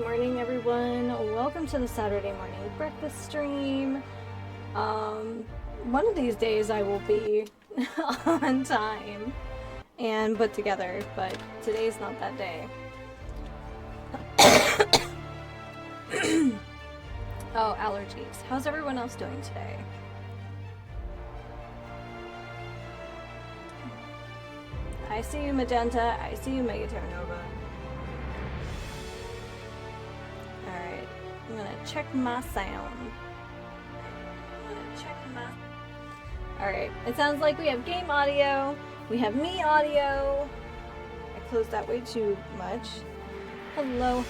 morning, everyone. Welcome to the Saturday morning breakfast stream. One of these days I will be on time and put together, but today's not that day. Oh, allergies. How's everyone else doing today? I see you, Magenta. I see you, Megaterra Nova. Alright, I'm gonna check my sound. Alright, it sounds like we have game audio, we have me audio. I closed that way too much. Hello,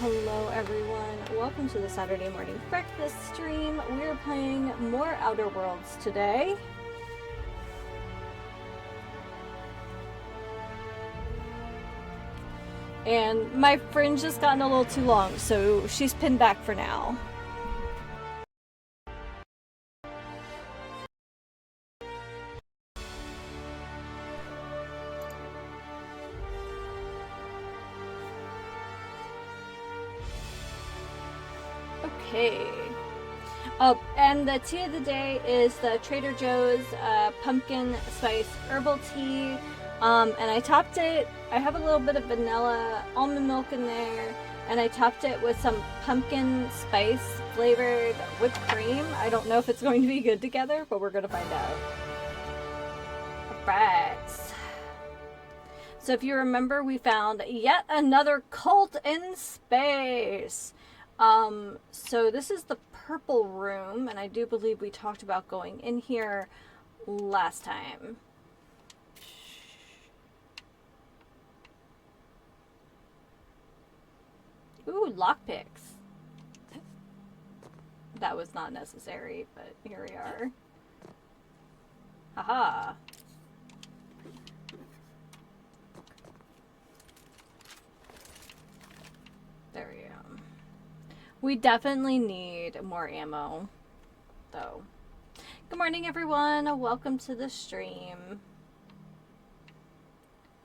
everyone. Welcome to the Saturday morning breakfast stream. We're playing more Outer Worlds today. And my fringe has gotten a little too long, so she's pinned back for now. Okay. Oh, and the tea of the day is the Trader Joe's pumpkin spice herbal tea. And I topped it, I have a little bit of vanilla almond milk in there, and I topped it with some pumpkin spice flavored whipped cream. I don't know if it's going to be good together, but we're going to find out. Alright. So if you remember, we found yet another cult in space. So this is the purple room, and I do believe we talked about going in here last time. Ooh, lockpicks. That was not necessary, but here we are. Haha. There we go. We definitely need more ammo, though. Good morning, everyone. Welcome to the stream.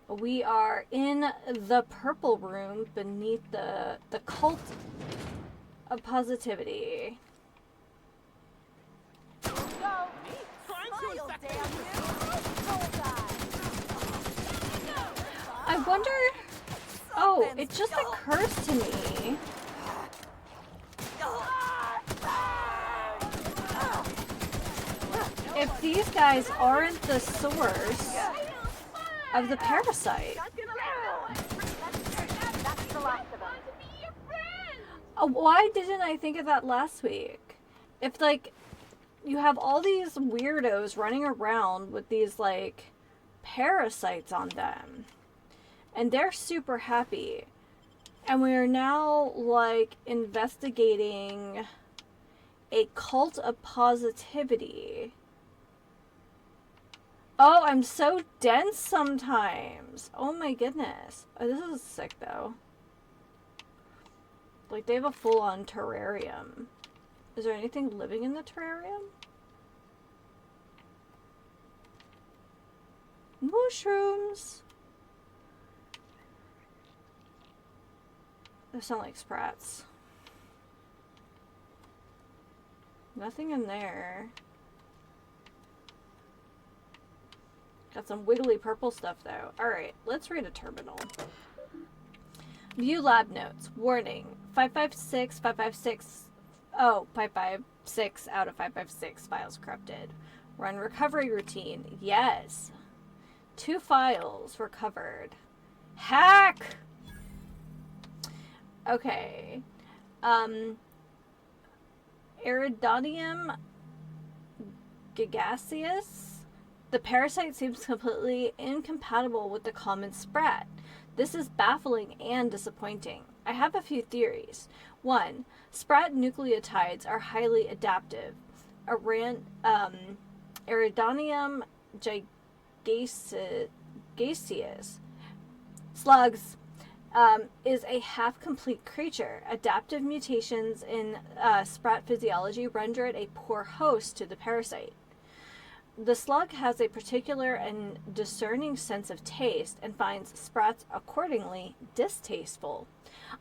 We are in the purple room beneath the cult of positivity. I wonder... Oh, it just occurs to me. If these guys aren't the source of the parasite. Why didn't I think of that last week? If, like, you have all these weirdos running around with these, like, parasites on them, and they're super happy, and we are now, like, investigating a cult of positivity. Oh, I'm so dense sometimes. Oh my goodness. Oh, this is sick though. Like, they have a full-on terrarium. Is there anything living in the terrarium? Mushrooms. They sound like sprats. Nothing in there. Got some wiggly purple stuff though. Alright, let's read a terminal. View lab notes. Warning. 556, 556. Oh, 556 out of 556 files corrupted. Run recovery routine. Yes. 2 files recovered. Hack! Okay. Iridonium gigaseus. The parasite seems completely incompatible with the common sprat. This is baffling and disappointing. I have a few theories. 1. Sprat nucleotides are highly adaptive. Iridonium gigaseus slugs is a half-complete creature. Adaptive mutations in sprat physiology render it a poor host to the parasite. The slug has a particular and discerning sense of taste and finds sprats accordingly distasteful.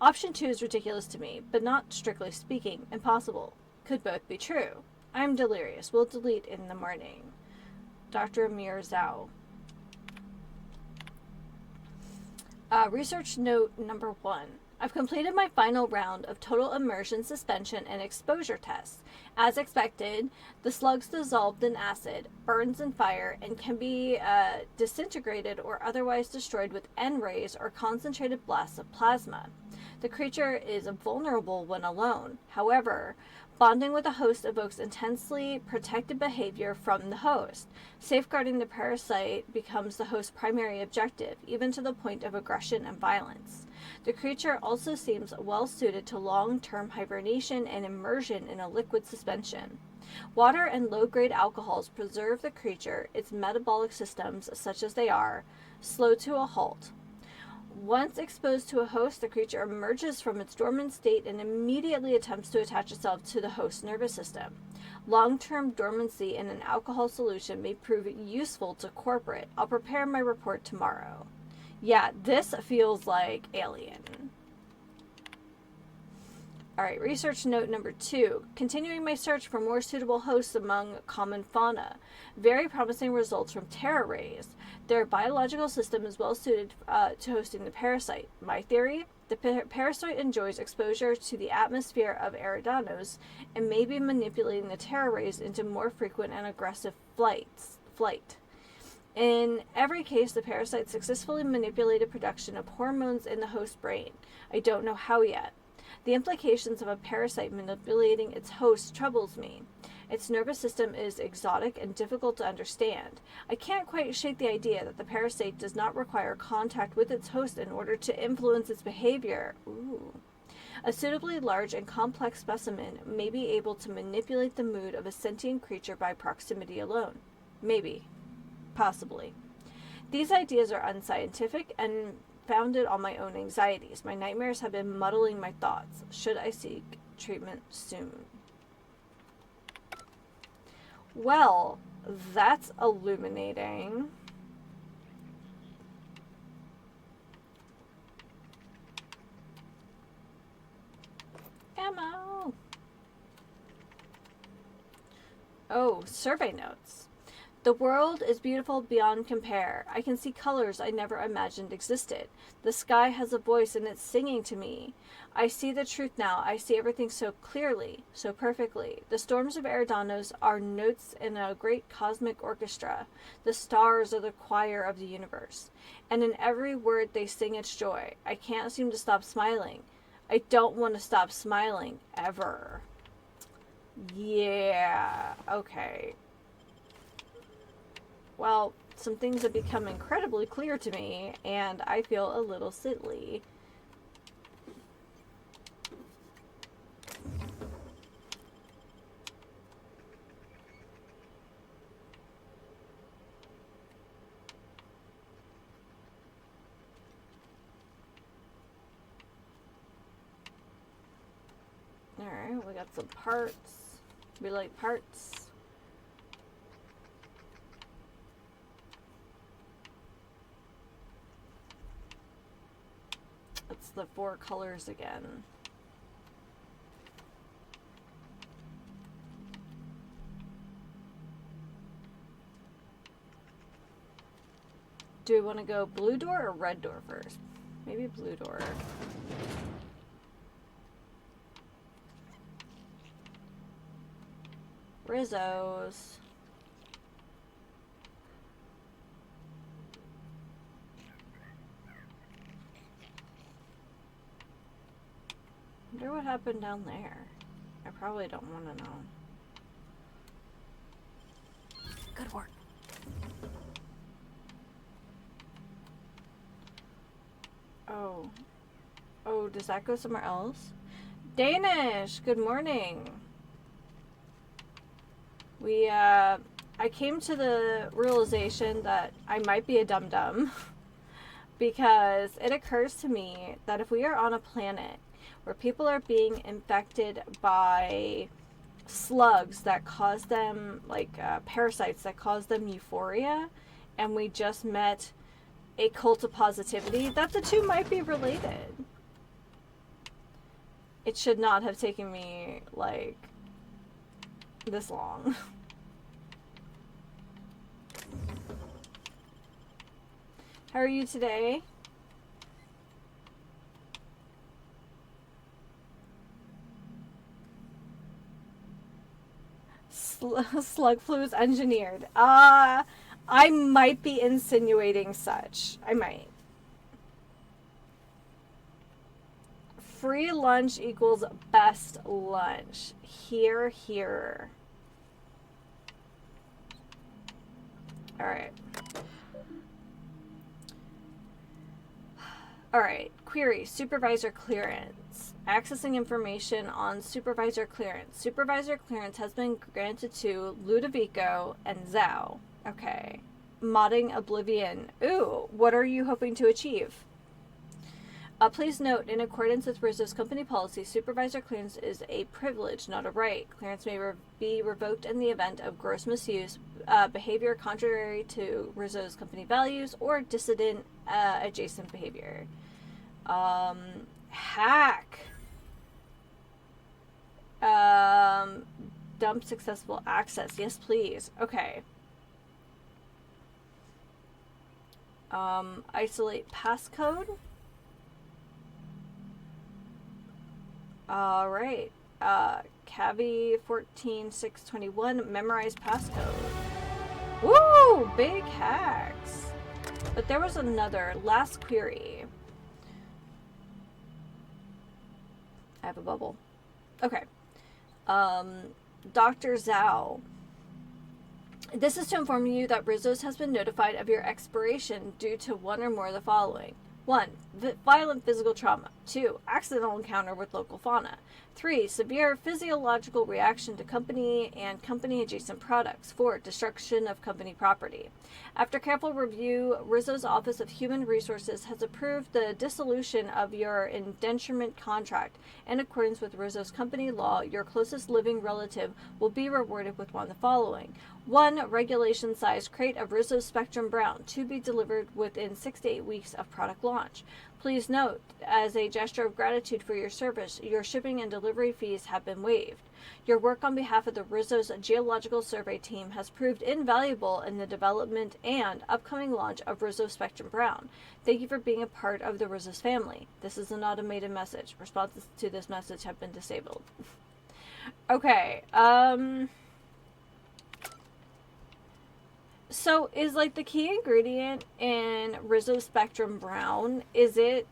Option 2 is ridiculous to me, but not strictly speaking impossible. Could both be true. I'm delirious. Will delete in the morning. Dr. Amir Zhao. Research note number 1. I've completed my final round of total immersion, suspension, and exposure tests. As expected, the slugs dissolved in acid, burns in fire, and can be disintegrated or otherwise destroyed with N-rays or concentrated blasts of plasma. The creature is vulnerable when alone. However, bonding with a host evokes intensely protective behavior from the host. Safeguarding the parasite becomes the host's primary objective, even to the point of aggression and violence. The creature also seems well suited to long-term hibernation and immersion in a liquid suspension. Water and low-grade alcohols preserve the creature, its metabolic systems, such as they are, slow to a halt. Once exposed to a host, the creature emerges from its dormant state and immediately attempts to attach itself to the host's nervous system. Long-term dormancy in an alcohol solution may prove useful to corporate. I'll prepare my report tomorrow. Yeah, this feels like Alien. Alright, research note number 2. Continuing my search for more suitable hosts among common fauna. Very promising results from Terra rays. Their biological system is well suited to hosting the parasite. My theory? The parasite enjoys exposure to the atmosphere of Eridanos and may be manipulating the Terra rays into more frequent and aggressive flight. In every case, the parasite successfully manipulated production of hormones in the host brain. I don't know how yet. The implications of a parasite manipulating its host troubles me. Its nervous system is exotic and difficult to understand. I can't quite shake the idea that the parasite does not require contact with its host in order to influence its behavior. Ooh. A suitably large and complex specimen may be able to manipulate the mood of a sentient creature by proximity alone. Maybe. Possibly. These ideas are unscientific and founded on my own anxieties. My nightmares have been muddling my thoughts. Should I seek treatment soon? Well, that's illuminating. Ammo! Oh, survey notes. The world is beautiful beyond compare. I can see colors I never imagined existed. The sky has a voice and it's singing to me. I see the truth now. I see everything so clearly, so perfectly. The storms of Eridanos are notes in a great cosmic orchestra. The stars are the choir of the universe. And in every word they sing its joy. I can't seem to stop smiling. I don't want to stop smiling, ever. Yeah, okay. Well, some things have become incredibly clear to me, and I feel a little silly. Alright, we got some parts. We like parts. It's the 4 colors again. Do we want to go blue door or red door first? Maybe blue door. Rizzos. I wonder what happened down there. I probably don't want to know. Good work. Oh. Oh, does that go somewhere else? Danish, good morning. I came to the realization that I might be a dum-dum because it occurs to me that if we are on a planet where people are being infected by slugs that cause them, like parasites that cause them euphoria, and we just met a cult of positivity, that the two might be related. It should not have taken me, like, this long. How are you today? Slug flu is engineered. I might be insinuating such. I might. Free lunch equals best lunch. Here, here. Alright. Alright. Query. Supervisor clearance. Accessing information on supervisor clearance. Supervisor clearance has been granted to Ludovico and Zhao. Okay. Modding Oblivion. Ooh, what are you hoping to achieve? Please note, in accordance with Rizzo's company policy, supervisor clearance is a privilege, not a right. Clearance may be revoked in the event of gross misuse, behavior contrary to Rizzo's company values, or dissident adjacent behavior. Hack. Dump successful access. Yes, please. Okay. Isolate passcode. Alright. Cabby 14621, memorize passcode. Woo! Big hacks. But there was another. Last query. I have a bubble. Okay. Dr. Zhao. This is to inform you that Rizzo's has been notified of your expiration due to one or more of the following. 1. Violent physical trauma. 2. Accidental encounter with local fauna. 3. Severe physiological reaction to company and company-adjacent products. 4. Destruction of company property. After careful review, Rizzo's Office of Human Resources has approved the dissolution of your indenturement contract. In accordance with Rizzo's company law, your closest living relative will be rewarded with one of the following. 1. Regulation-sized crate of Rizzo's Spectrum Brown to be delivered within 6 to 8 weeks of product launch. Please note, as a gesture of gratitude for your service, your shipping and delivery fees have been waived. Your work on behalf of the Rizzo's Geological Survey team has proved invaluable in the development and upcoming launch of Rizzo Spectrum Brown. Thank you for being a part of the Rizzo's family. This is an automated message. Responses to this message have been disabled. Okay, so is, like, the key ingredient in Rizzo Spectrum Brown, is it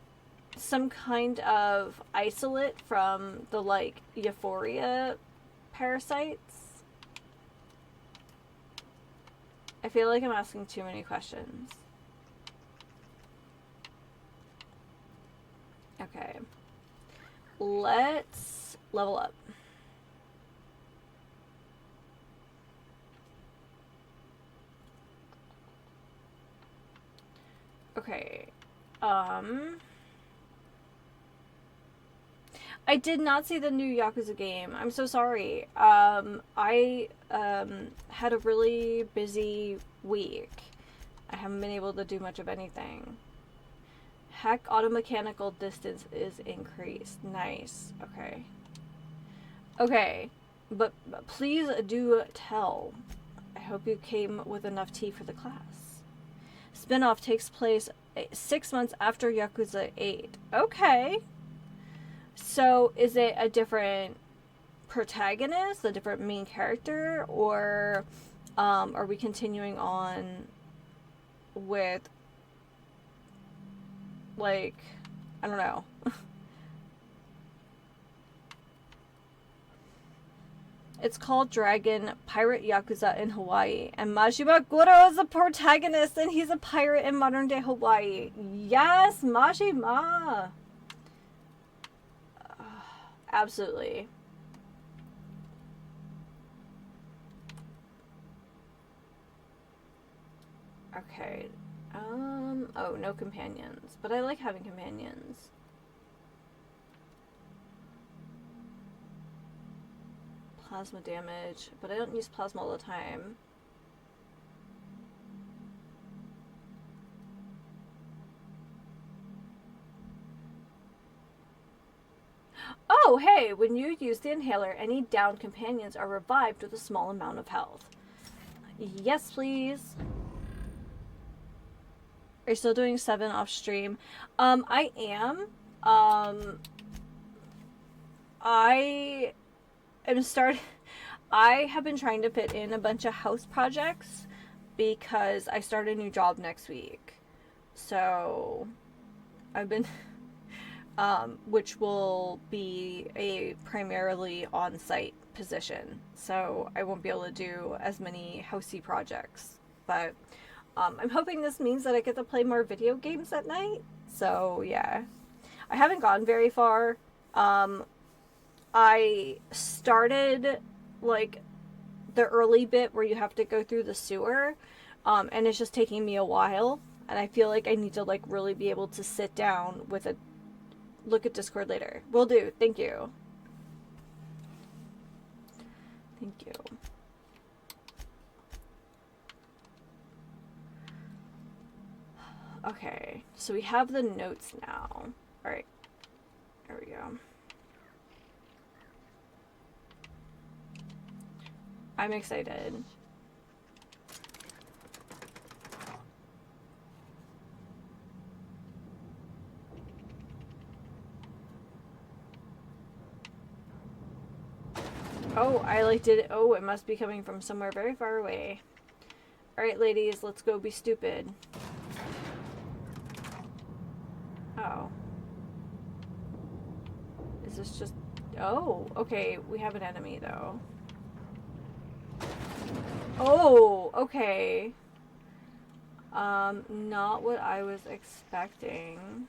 some kind of isolate from the, like, Euphoria parasites? I feel like I'm asking too many questions. Okay. Let's level up. Okay, I did not see the new Yakuza game. I'm so sorry. I had a really busy week. I haven't been able to do much of anything. Heck, automechanical distance is increased. Nice. Okay. Okay, but please do tell. I hope you came with enough tea for the class. Spinoff takes place 6 months after Yakuza 8. Okay. So, is it a different protagonist, a different main character, or are we continuing on with, like, I don't know. It's called Dragon Pirate Yakuza in Hawaii. And Majima Goro is the protagonist, and he's a pirate in modern day Hawaii. Yes, Majima! Absolutely. Okay. Oh, no companions. But I like having companions. Plasma damage, but I don't use plasma all the time. Oh, hey, when you use the inhaler, any downed companions are revived with a small amount of health. Yes, please. Are you still doing 7 off stream? I am. I am I have been trying to fit in a bunch of house projects because I start a new job next week. So I've been which will be a primarily on-site position. So I won't be able to do as many housey projects. But I'm hoping this means that I get to play more video games at night. So yeah. I haven't gone very far. I started like the early bit where you have to go through the sewer, and it's just taking me a while, and I feel like I need to like really be able to sit down with a look at Discord later. Will do. Thank you. Thank you. Okay, so we have the notes now. Alright, there we go. I'm excited. Oh, I like did it. Oh, it must be coming from somewhere very far away. Alright, ladies, let's go be stupid. Oh. Is this just... Oh, okay, we have an enemy, though. Oh, okay. Not what I was expecting.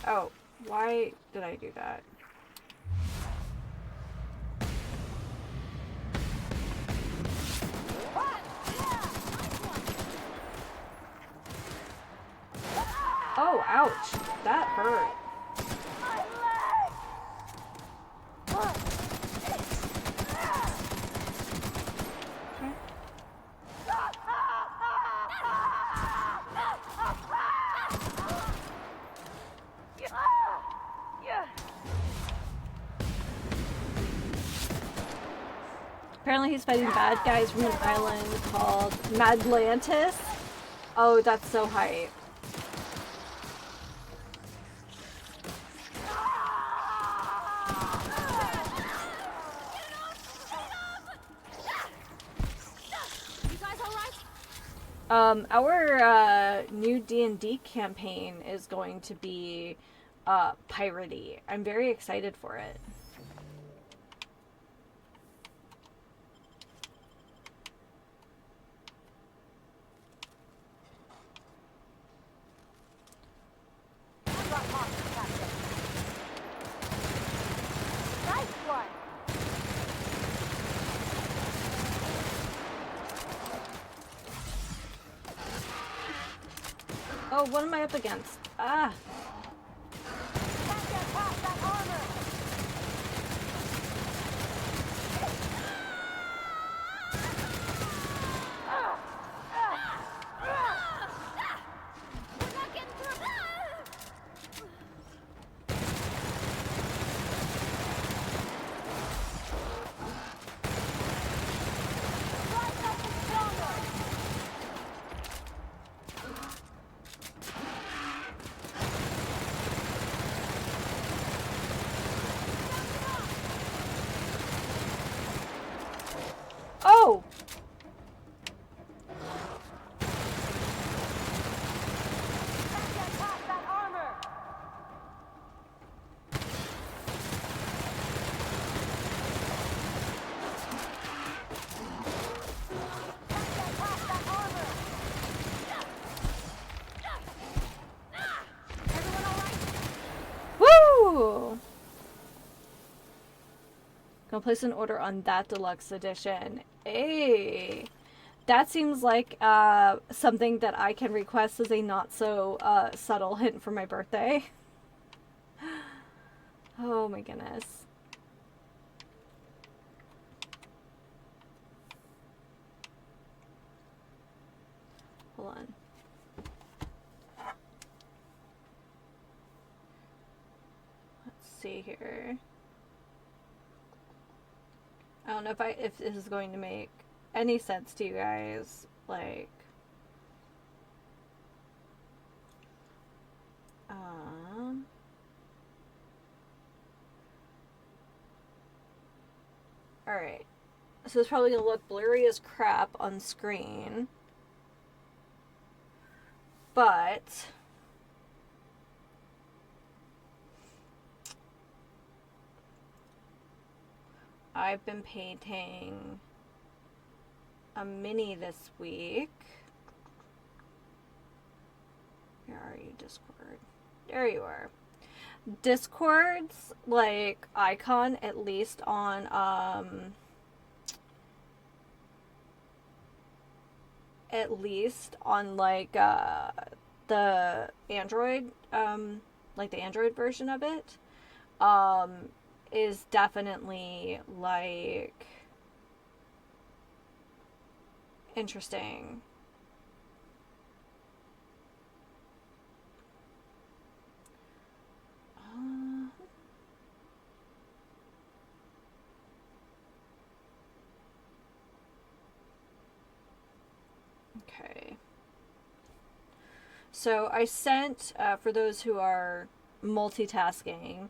Oh, why did I do that? Oh, ouch. That hurt. Apparently he's fighting bad guys from an island called Madlantis. Oh, that's so hype. Our new D&D campaign is going to be piratey. I'm very excited for it. Oh, what am I up against? Ah! Oh! Woo! Gonna place an order on that deluxe edition. Hey! That seems like something that I can request as a not so subtle hint for my birthday. Oh my goodness. Hold on. see here. I don't know if this is going to make any sense to you guys. Like, alright. So it's probably gonna look blurry as crap on screen. But I've been painting a mini this week. Where are you, Discord? There you are. Discord's like icon, at least on like the Android, like the Android version of it, is definitely like interesting. Okay. So I sent, for those who are multitasking,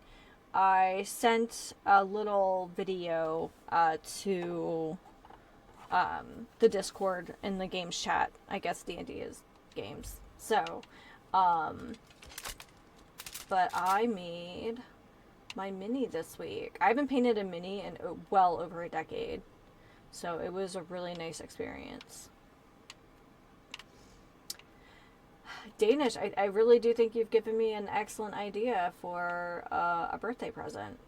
I sent a little video to the Discord in the games chat. I guess D&D is games. So, but I made my mini this week. I haven't painted a mini in well over a decade. So it was a really nice experience. Danish, I really do think you've given me an excellent idea for a birthday present.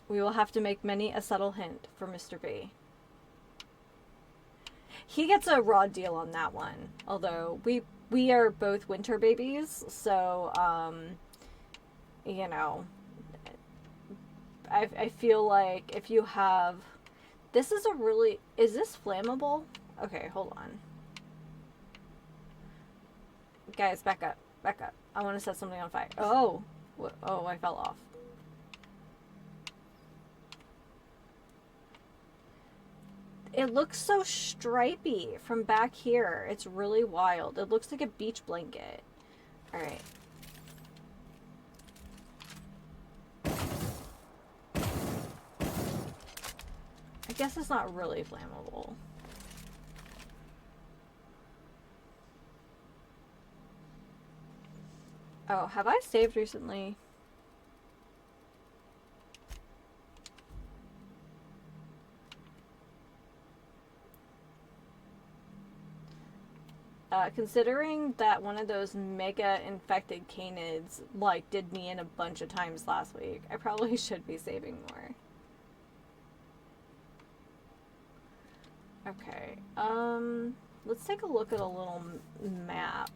We will have to make many a subtle hint for Mr. B. He gets a raw deal on that one, although we are both winter babies, so you know, I feel like if you have, this is a really, is this flammable? Okay, hold on. Guys, back up. I want to set something on fire. Oh, I fell off. It looks so stripy from back here. It's really wild. It looks like a beach blanket. All right. I guess it's not really flammable. Oh, have I saved recently? Considering that one of those mega infected canids like did me in a bunch of times last week, I probably should be saving more. Okay, let's take a look at a little map.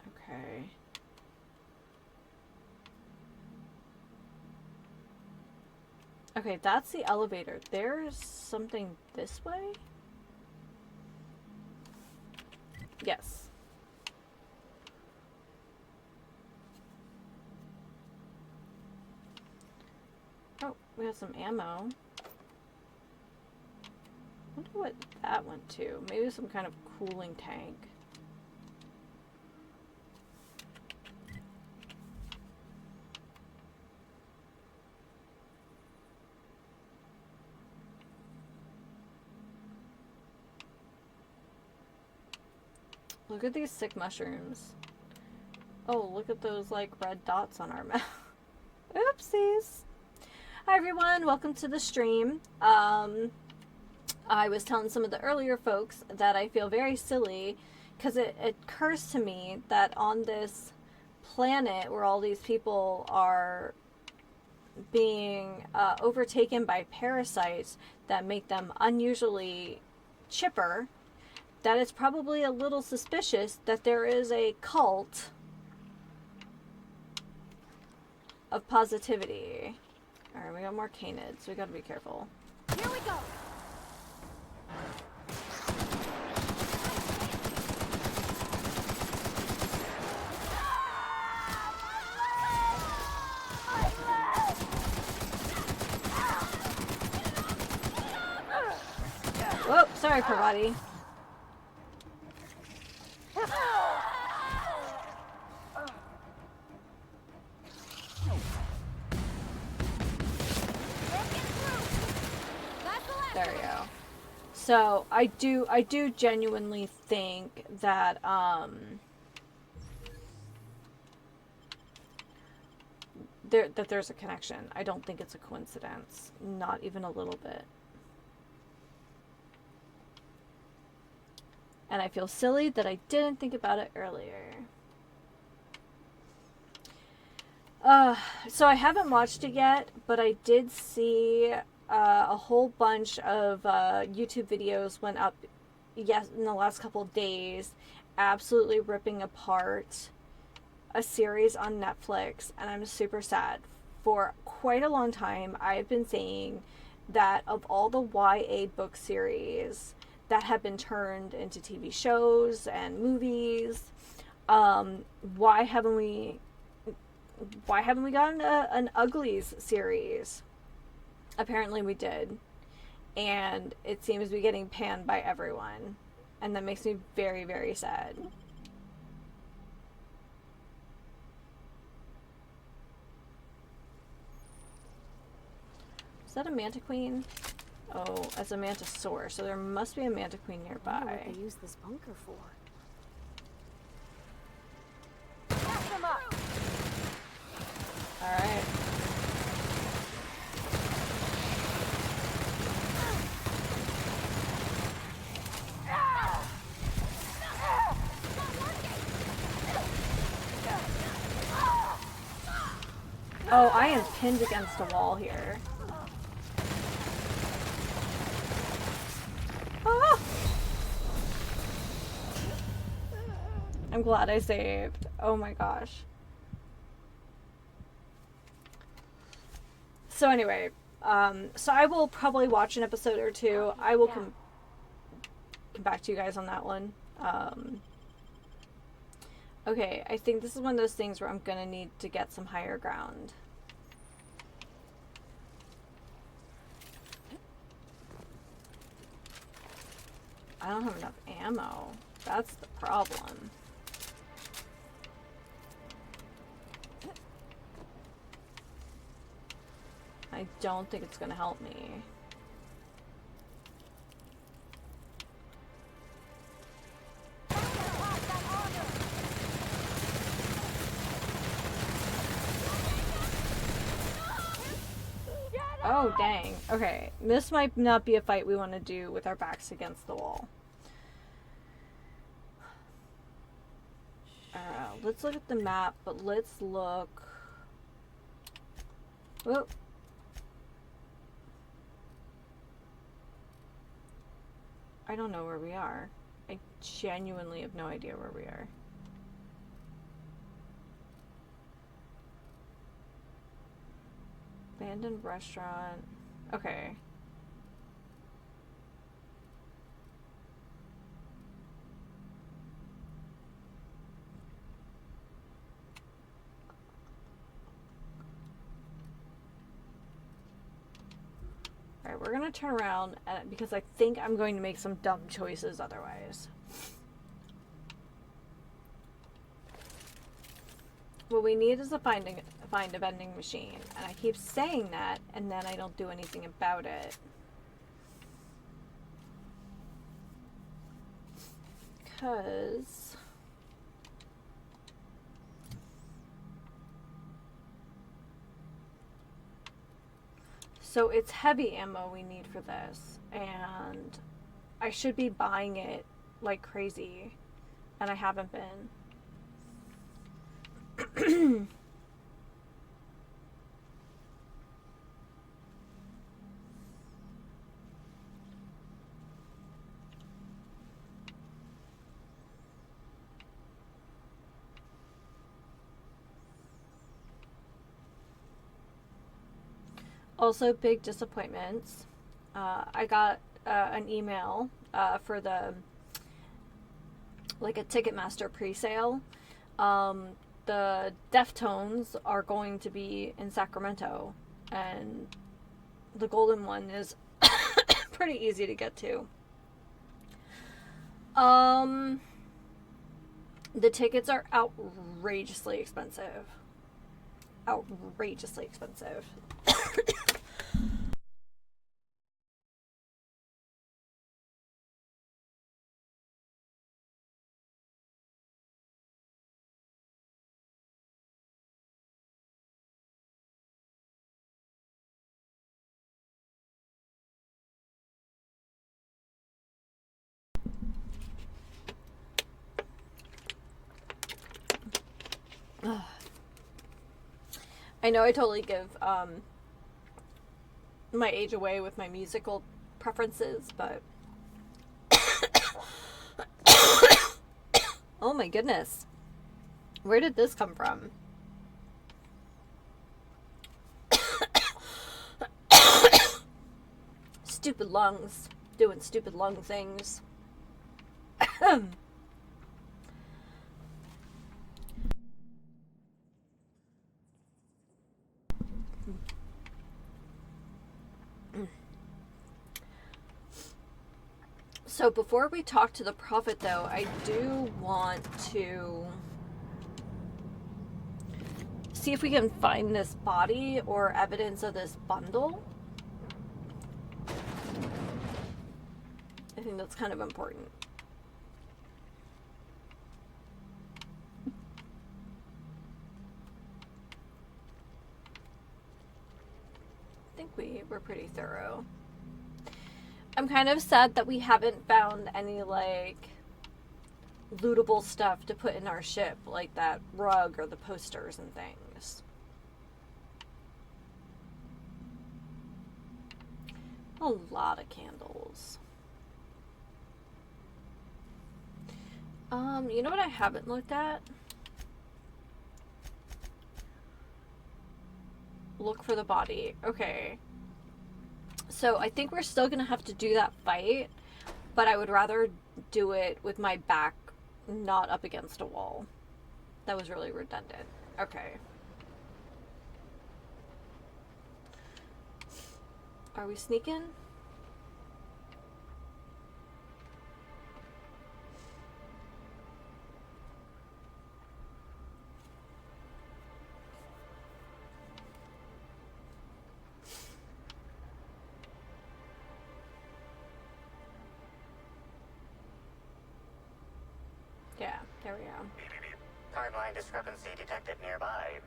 Okay. Okay, that's the elevator. There's something this way? Yes. Oh, we have some ammo. I wonder what that went to. Maybe some kind of cooling tank. Look at these sick mushrooms. Oh, look at those like red dots on our map. Oopsies. Hi everyone, welcome to the stream. I was telling some of the earlier folks that I feel very silly because it occurs to me that on this planet where all these people are being overtaken by parasites that make them unusually chipper, that it's probably a little suspicious that there is a cult of positivity. Alright, we got more canids. We gotta be careful. Here we go! Sorry, poor buddy. There we go. So I do genuinely think that there's a connection. I don't think it's a coincidence, not even a little bit. And I feel silly that I didn't think about it earlier. So I haven't watched it yet, but I did see a whole bunch of YouTube videos went up in the last couple of days, absolutely ripping apart a series on Netflix, and I'm super sad. For quite a long time, I've been saying that of all the YA book series that have been turned into TV shows and movies, why haven't we gotten an Uglies series? Apparently we did, and it seems to be getting panned by everyone, and that makes me very, very sad. Is that a Mantiqueen? Oh, that's a Mantisaur, so there must be a Mantiqueen nearby. I wonder what they use this bunker for. Pass them up. Alright. Oh, I am pinned against a wall here. Ah! I'm glad I saved. Oh my gosh. So anyway, so I will probably watch an episode or two. I will come back to you guys on that one. Okay, I think this is one of those things where I'm gonna need to get some higher ground. I don't have enough ammo. That's the problem. I don't think it's gonna help me. Oh, dang. Okay, this might not be a fight we want to do with our backs against the wall. Let's look at the map, but let's look... Whoop. I don't know where we are. I genuinely have no idea where we are. Abandoned restaurant. Okay. Alright, we're gonna turn around because I think I'm going to make some dumb choices otherwise. What we need is a find a vending machine, and I keep saying that, and then I don't do anything about it. Because so it's heavy ammo we need for this, and I should be buying it like crazy, and I haven't been. Also, big disappointments. I got an email for the a Ticketmaster pre-sale. The Deftones are going to be in Sacramento, and the golden one is pretty easy to get to. Um, the tickets are outrageously expensive. Outrageously expensive. I know I totally give my age away with my musical preferences, but oh my goodness. Where did this come from? Stupid lungs. Doing stupid lung things. So before we talk to the prophet, though, I do want to see if we can find this body or evidence of this bundle. I think that's kind of important. I think we were pretty thorough. I'm kind of sad that we haven't found any, like, lootable stuff to put in our ship, like that rug or the posters and things. A lot of candles. You know what I haven't looked at? Look for the body. Okay. So I think we're still gonna have to do that fight, but I would rather do it with my back not up against a wall. That was really redundant. Okay. Are we sneaking? Yeah, there we go. Timeline discrepancy detected nearby.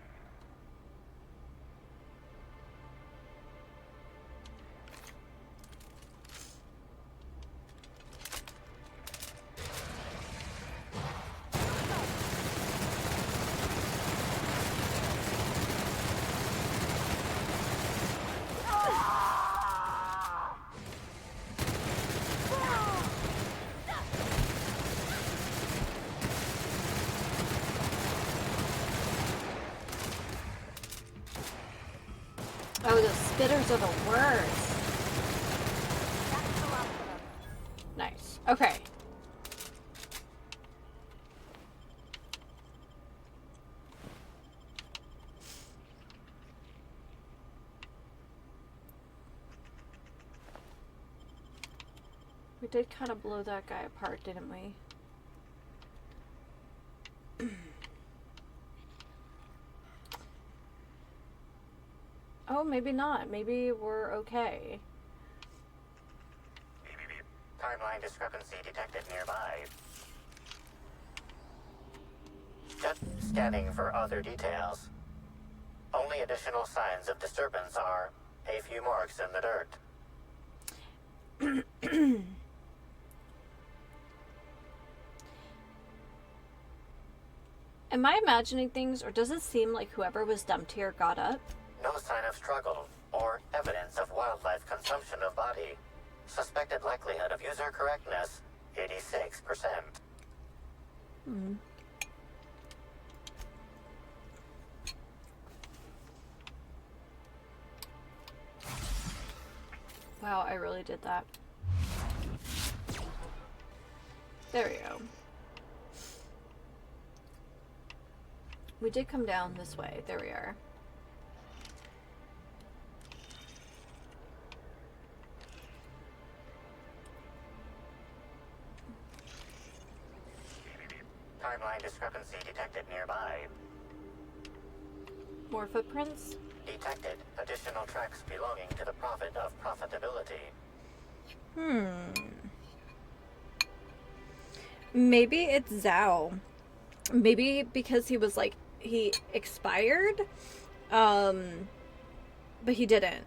Oh, the spitters are the worst. Nice. Okay. We did kind of blow that guy apart, didn't we? Oh, maybe not. Maybe we're okay. Timeline discrepancy detected nearby. Just scanning for other details. Only additional signs of disturbance are a few marks in the dirt. Am I imagining things, or does it seem like whoever was dumped here got up? No sign of struggle or evidence of wildlife consumption of body. Suspected likelihood of user correctness, 86%. Wow, I really did that. There we go. We did come down this way. There we are. Timeline discrepancy detected nearby. More footprints? Detected additional tracks belonging to the Prophet of Profitability. Maybe it's Zhao. Maybe because he was like, he expired, but he didn't.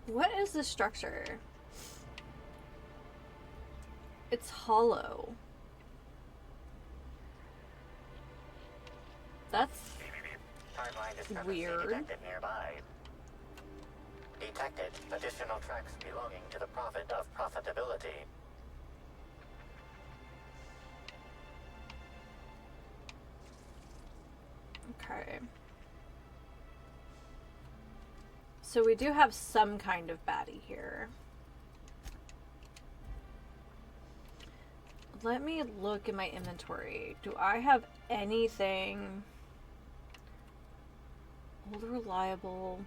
What is the structure? It's hollow. That's Timeline discrepancy weird. detected nearby. Detected additional tracks belonging to the Prophet of Profitability. Okay. So we do have some kind of baddie here. Let me look in my inventory. Do I have anything old reliable?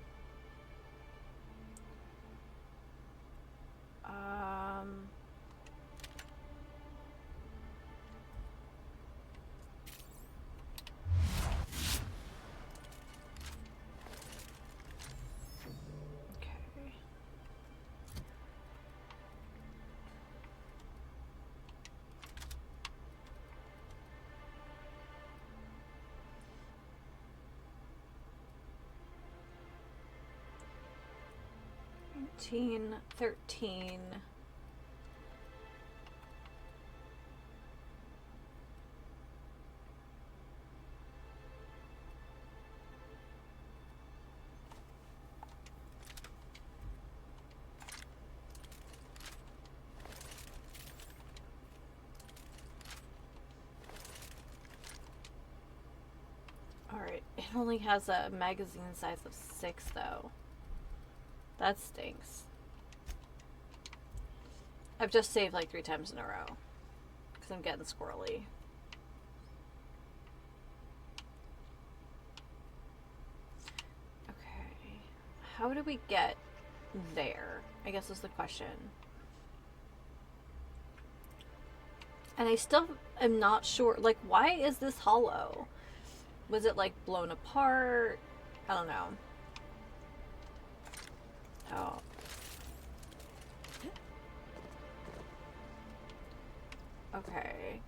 Okay. 13. Alright, it only has a magazine size of 6 though. That stinks. I've just saved like 3 times in a row. Because I'm getting squirrely. Okay. How do we get there? I guess is the question. And I still am not sure. Like, why is this hollow? Was it like blown apart? I don't know. Oh. Okay.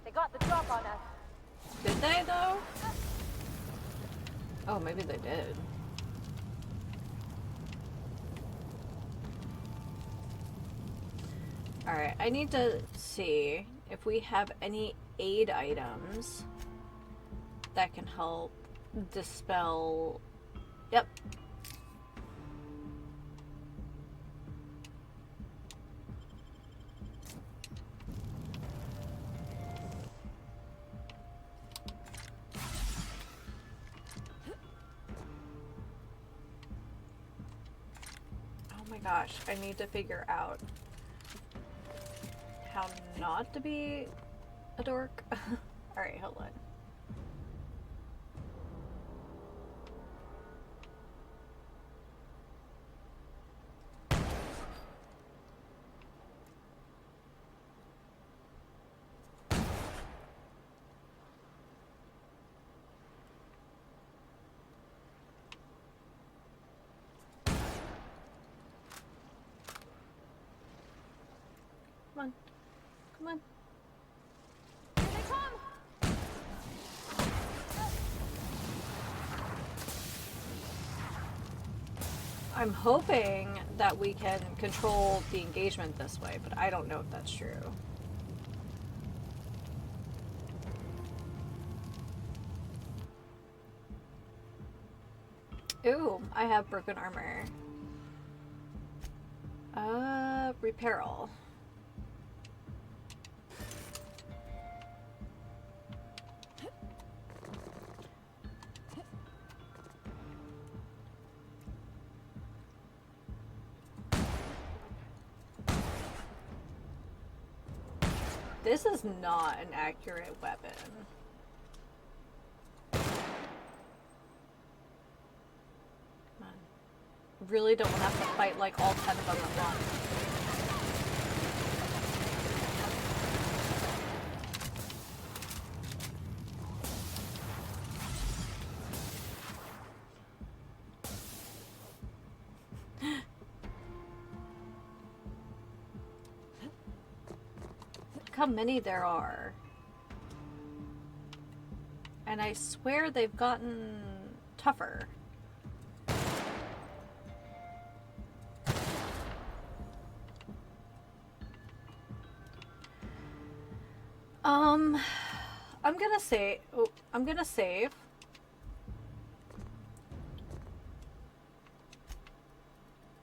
They got the drop on us. Did they though? Oh, maybe they did. Alright, I need to see if we have any aid items that can help dispel. Yep. Oh my gosh, I need to figure out how not to be a dork. Alright, hold on. Come on. Come on. Here they come! I'm hoping that we can control the engagement this way, but I don't know if that's true. Ooh, I have broken armor. Repair all. This is not an accurate weapon. Come on. Really don't want to have to fight like all 10 of them at once. How many there are. And I swear they've gotten tougher. I'm gonna say, oh, I'm gonna save.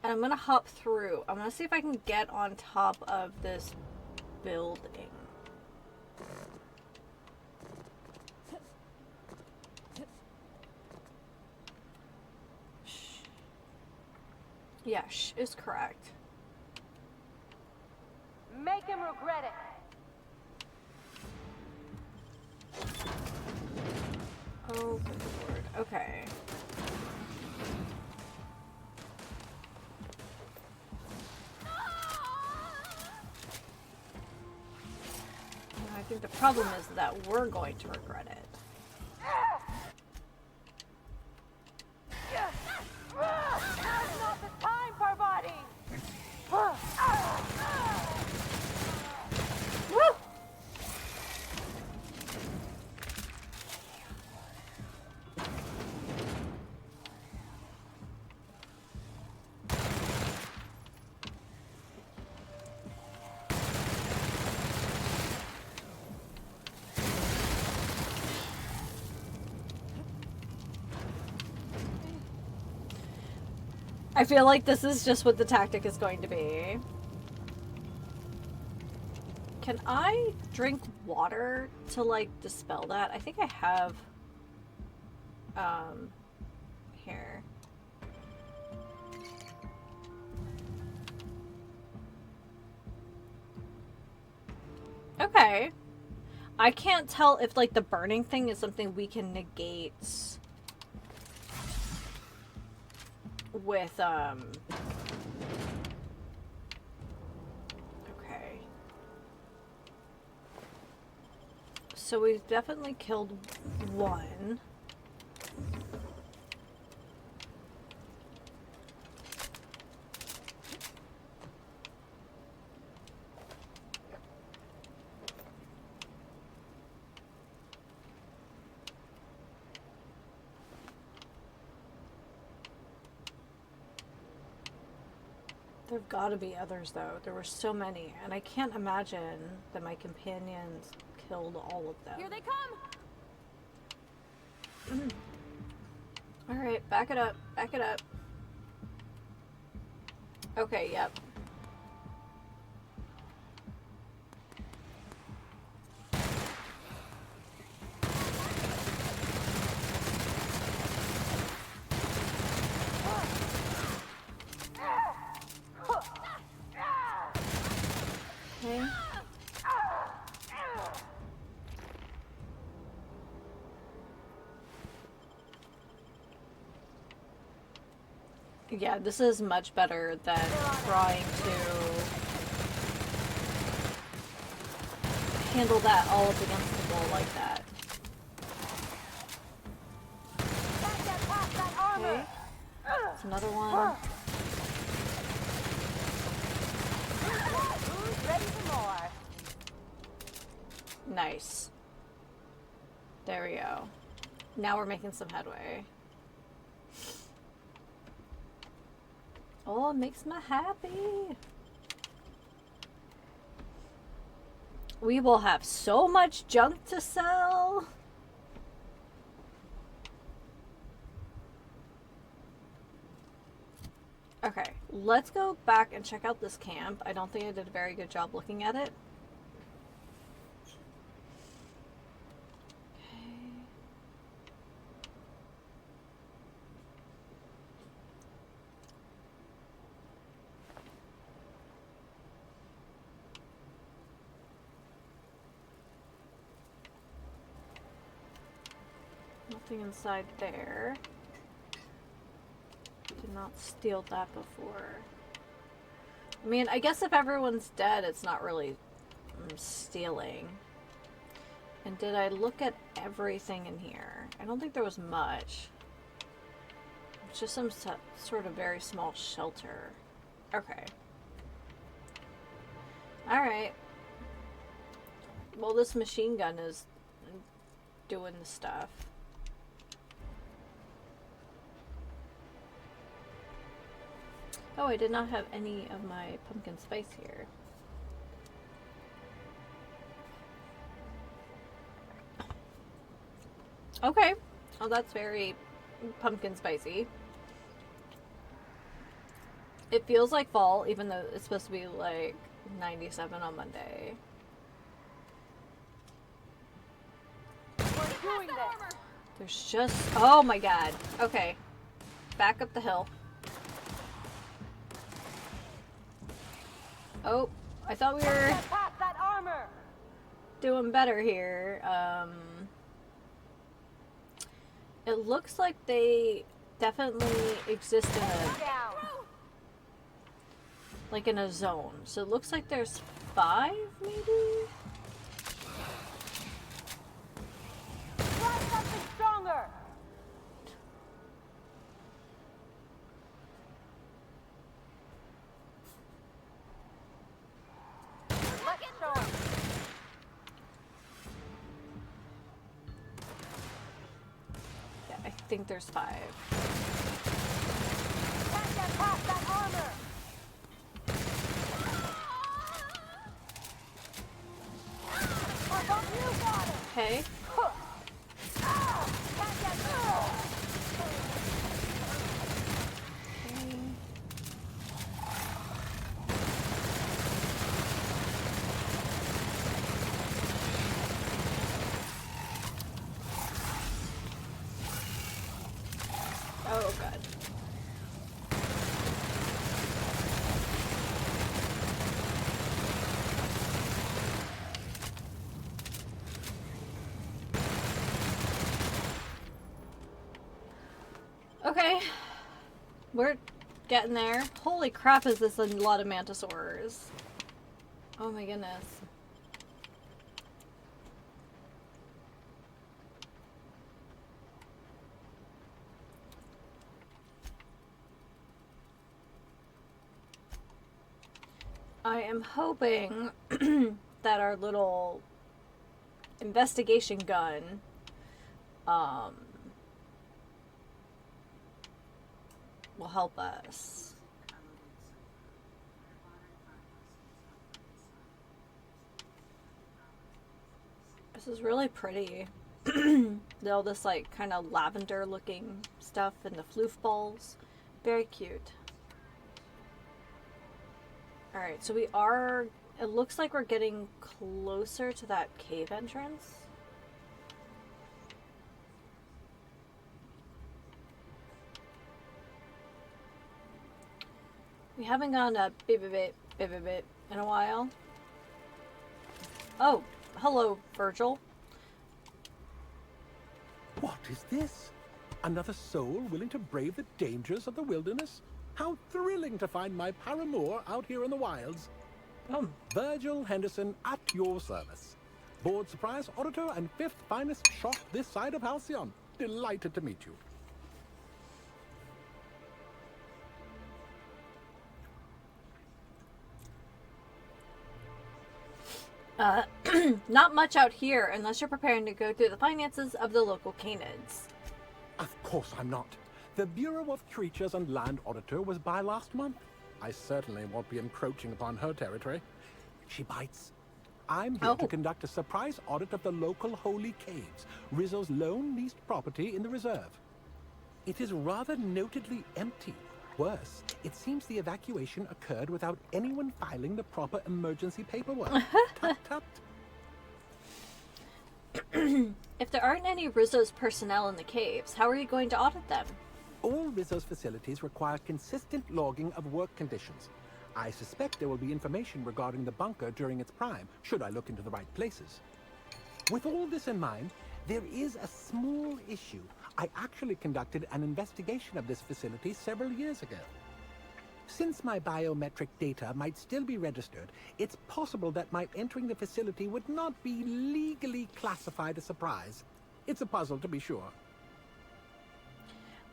And I'm gonna hop through. I'm gonna see if I can get on top of this building. Shh. Yeah, shh is correct. Make him regret it. Oh, good lord. Okay. I think the problem is that we're going to regret it. Now's not the time, Parvati. Woo! I feel like this is just what the tactic is going to be. Can I drink water to, like, dispel that? I think I have, here. Okay. I can't tell if, like, the burning thing is something we can negate with, okay. So we've definitely killed one. There've got to be others, though. There were so many, and I can't imagine that my companions killed all of them. Here they come. Alright, back it up. Back it up. Okay, yep. Okay. Yeah, this is much better than trying to handle that all up against the wall like that. Okay. That's another one. Who's ready for more? Nice. There we go. Now we're making some headway. Oh, it makes me happy. We will have so much junk to sell. Okay, let's go back and check out this camp. I don't think I did a very good job looking at it. Nothing inside there. Did not steal that before. I mean, I guess if everyone's dead, it's not really stealing. And did I look at everything in here? I don't think there was much. It's just some sort of very small shelter. Okay. Alright. Well, this machine gun is doing the stuff. Oh, I did not have any of my pumpkin spice here. Okay. Well, that's very pumpkin spicy. It feels like fall, even though it's supposed to be like 97 on Monday. We're doing this. There's just... Oh my god. Okay. Back up the hill. Oh, I thought we were Get past that armor. doing better here. It looks like they definitely exist in a... Down. like in a zone. So it looks like there's 5, maybe? Try something stronger. Let's show 'em. Yeah, I think there's 5. Can't get past that armor. How about you got it? Okay. Can't get through. Okay. Oh god. Okay. We're getting there. Holy crap, is this a lot of mantisaurs. Oh my goodness. I am hoping that our little investigation gun will help us. This is really pretty. All this like kind of lavender looking stuff and the floof balls. Very cute. Alright, so we are... It looks like we're getting closer to that cave entrance. We haven't gone up bit in a while. Oh, hello, Virgil. What is this? Another soul willing to brave the dangers of the wilderness? How thrilling to find my paramour out here in the wilds. Virgil Henderson at your service. Board surprise auditor and 5th finest shot this side of Halcyon. Delighted to meet you. Not much out here unless you're preparing to go through the finances of the local canids. Of course I'm not. The Bureau of Creatures and Land Auditor was by last month. I certainly won't be encroaching upon her territory. She bites. I'm here to conduct a surprise audit of the local holy caves, Rizzo's lone leased property in the reserve. It is rather notedly empty. Worse, it seems the evacuation occurred without anyone filing the proper emergency paperwork. Tut tut. If there aren't any Rizzo's personnel in the caves, how are you going to audit them? All Rizzo's facilities require consistent logging of work conditions. I suspect there will be information regarding the bunker during its prime, should I look into the right places. With all this in mind, there is a small issue. I actually conducted an investigation of this facility several years ago. Since my biometric data might still be registered, it's possible that my entering the facility would not be legally classified a surprise. It's a puzzle, to be sure.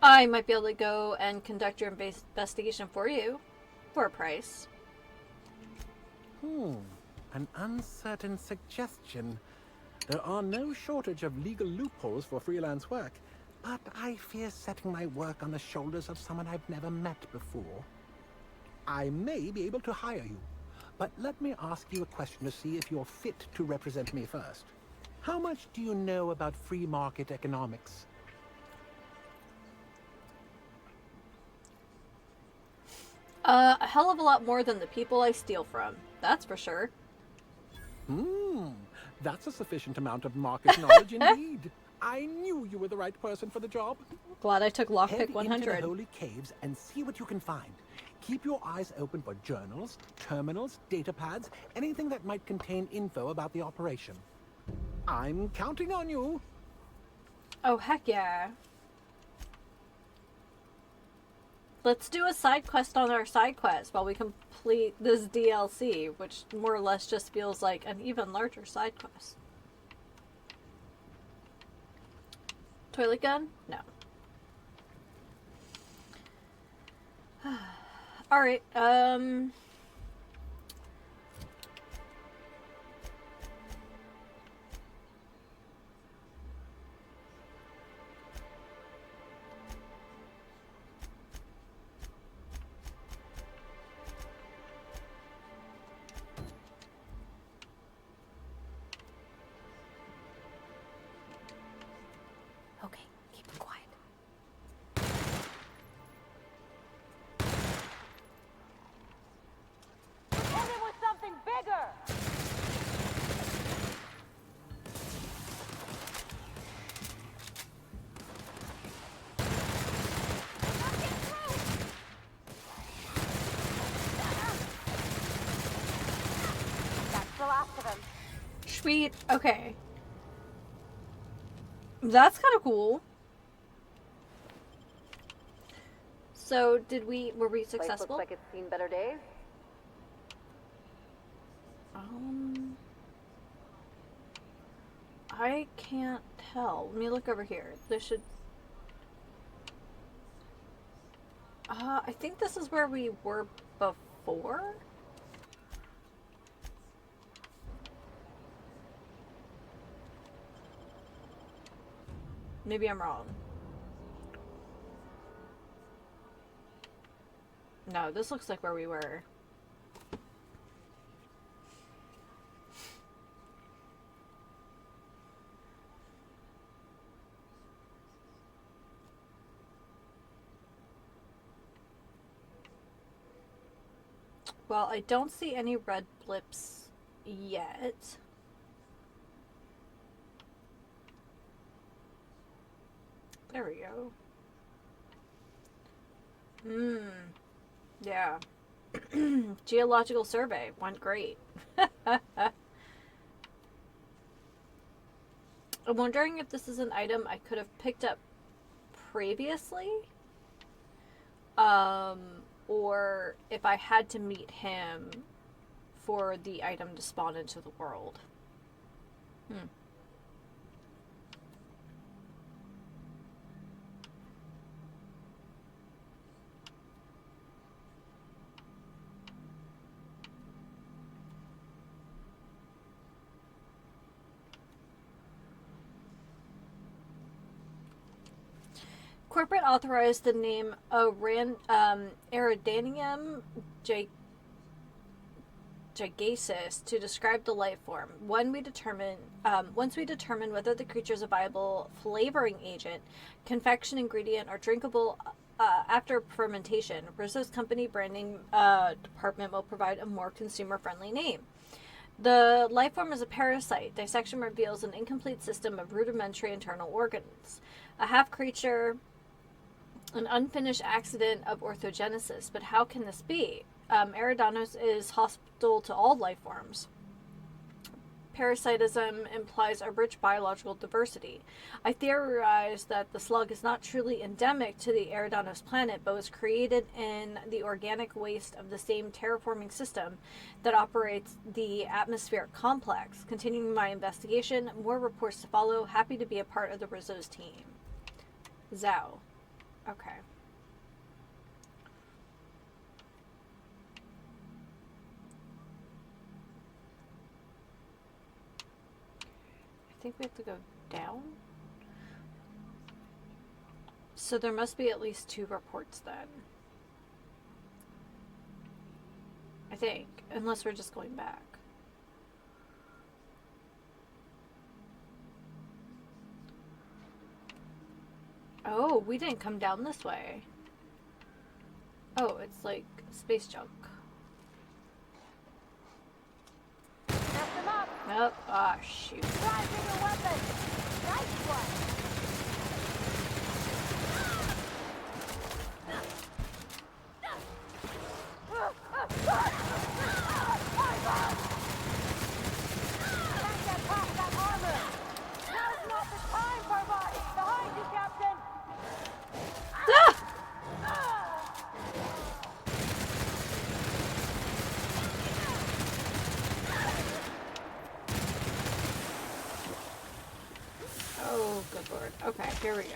I might be able to go and conduct your investigation for you. For a price. An uncertain suggestion. There are no shortage of legal loopholes for freelance work, but I fear setting my work on the shoulders of someone I've never met before. I may be able to hire you, but let me ask you a question to see if you're fit to represent me first. How much do you know about free market economics? A hell of a lot more than the people I steal from. That's for sure. That's a sufficient amount of market knowledge indeed. I knew you were the right person for the job. Glad I took lockpick Head 100. into the holy caves and see what you can find. Keep your eyes open for journals, terminals, data pads, anything that might contain info about the operation. I'm counting on you. Oh, heck yeah. Let's do a side quest on our side quest while we complete this DLC, which more or less just feels like an even larger side quest. Toilet gun? No. Alright, okay, keep it quiet. Hit him with something bigger! That's the last of him. Sweet, okay. That's kind of cool. So, were we Place successful? looks like it's seen better days. I can't tell. Let me look over here. This should... I think this is where we were before? Maybe I'm wrong. No, this looks like where we were. Well, I don't see any red blips yet. There we go. Yeah. Geological survey went great. I'm wondering if this is an item I could have picked up previously. Or if I had to meet him for the item to spawn into the world. Corporate authorized the name Eridanium gigacis to describe the life form. Once we determine whether the creature is a viable flavoring agent, confection ingredient, or drinkable after fermentation, Rizzo's company branding department will provide a more consumer-friendly name. The life form is a parasite. Dissection reveals an incomplete system of rudimentary internal organs. A half-creature, an unfinished accident of orthogenesis. But how can this be? Eridanos is hostile to all life forms. parasitism implies a rich biological diversity. I theorize that the slug is not truly endemic to the Eridanos planet, but was created in the organic waste of the same terraforming system that operates the atmospheric complex. Continuing my investigation, more reports to follow. Happy to be a part of the Rizzo's team. Zhao. Okay. I think we have to go down. So there must be at least 2 reports then. I think. Unless we're just going back. Oh, we didn't come down this way. Oh, it's like space junk. Mess them up. Nope. Ah, shoot. Try bigger weapon. Nice one. Can't get past that armor. Now's not the time, Parvati. Behind you, Captain. Ah! Oh, good lord. Okay, here we go.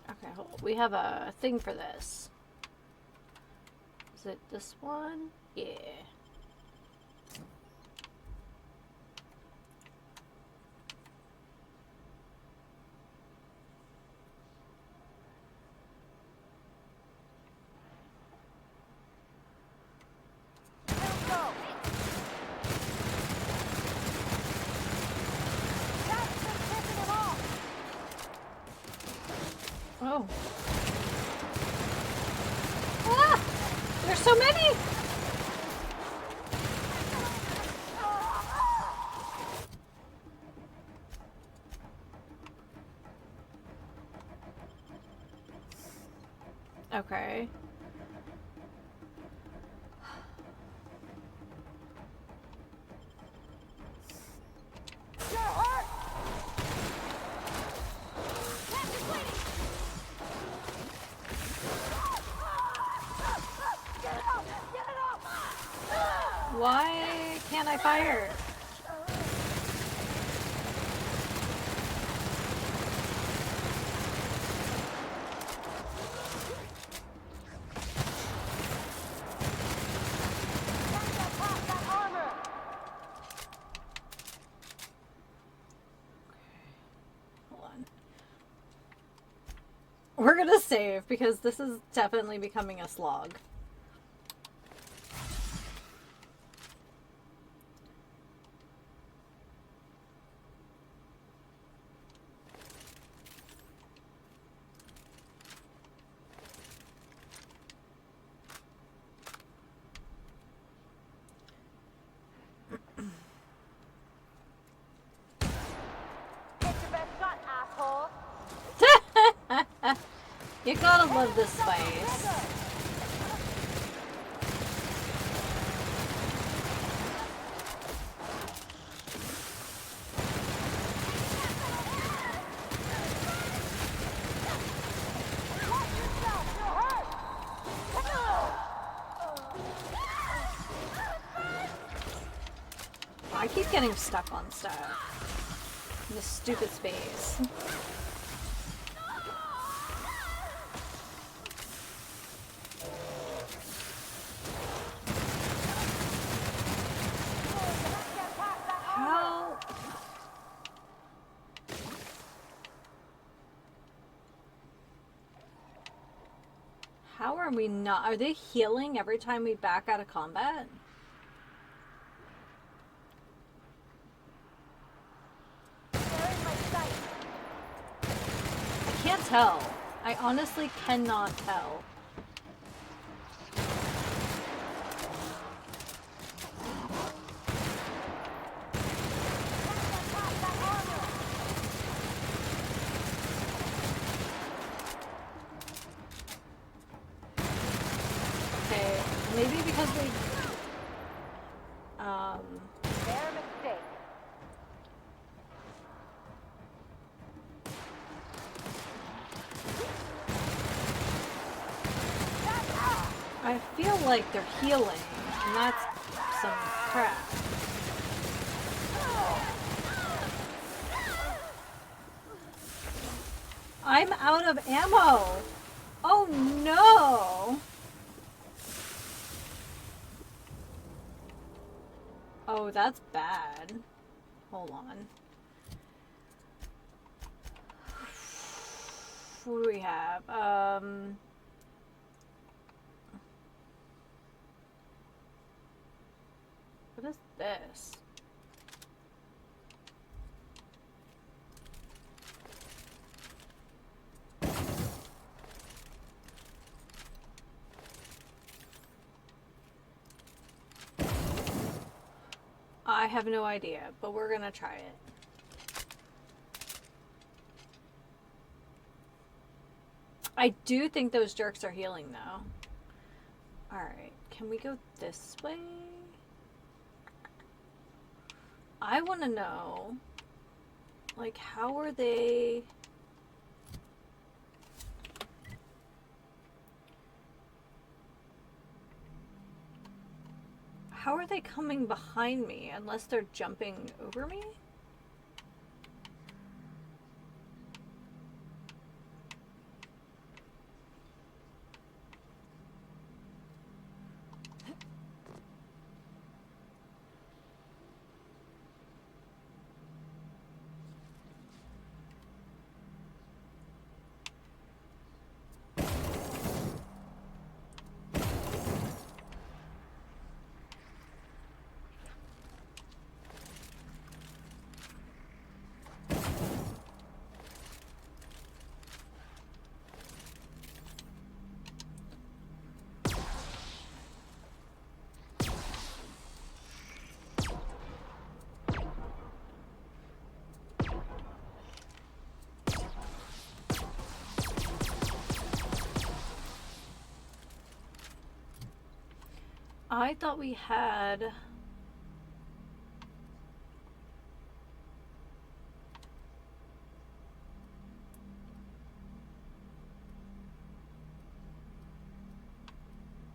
Okay, hold on. We have a thing for this. Is it this one? Yeah. Let's go. That's been pissing him off. Oh. Ah! There's so many! Okay. You're hurt. Captain, waiting. Get it up. Get it up. Why can't I fire? Can't get past that armor. Hold on. We're gonna save because this is definitely becoming a slog. Take your best shot, asshole. You gotta love this space. Watch yourself. You're hurt. I keep getting stuck on stuff. In this stupid space. How? How are we not? Are they healing every time we back out of combat? They're in my sight. I can't tell. I honestly cannot tell. Maybe because we... Their mistake. I feel like they're healing, and that's some crap. I'm out of ammo! Oh no! Oh, that's bad. Hold on. What do we have? What is this? I have no idea, but we're gonna try it. I do think those jerks are healing though. Alright, can we go this way? I want to know, like, how are they... How are they coming behind me unless they're jumping over me? I thought we had...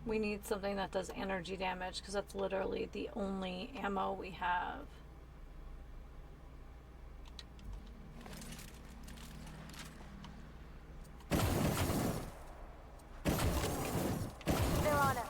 We need something that does energy damage because that's literally the only ammo we have. They're on us.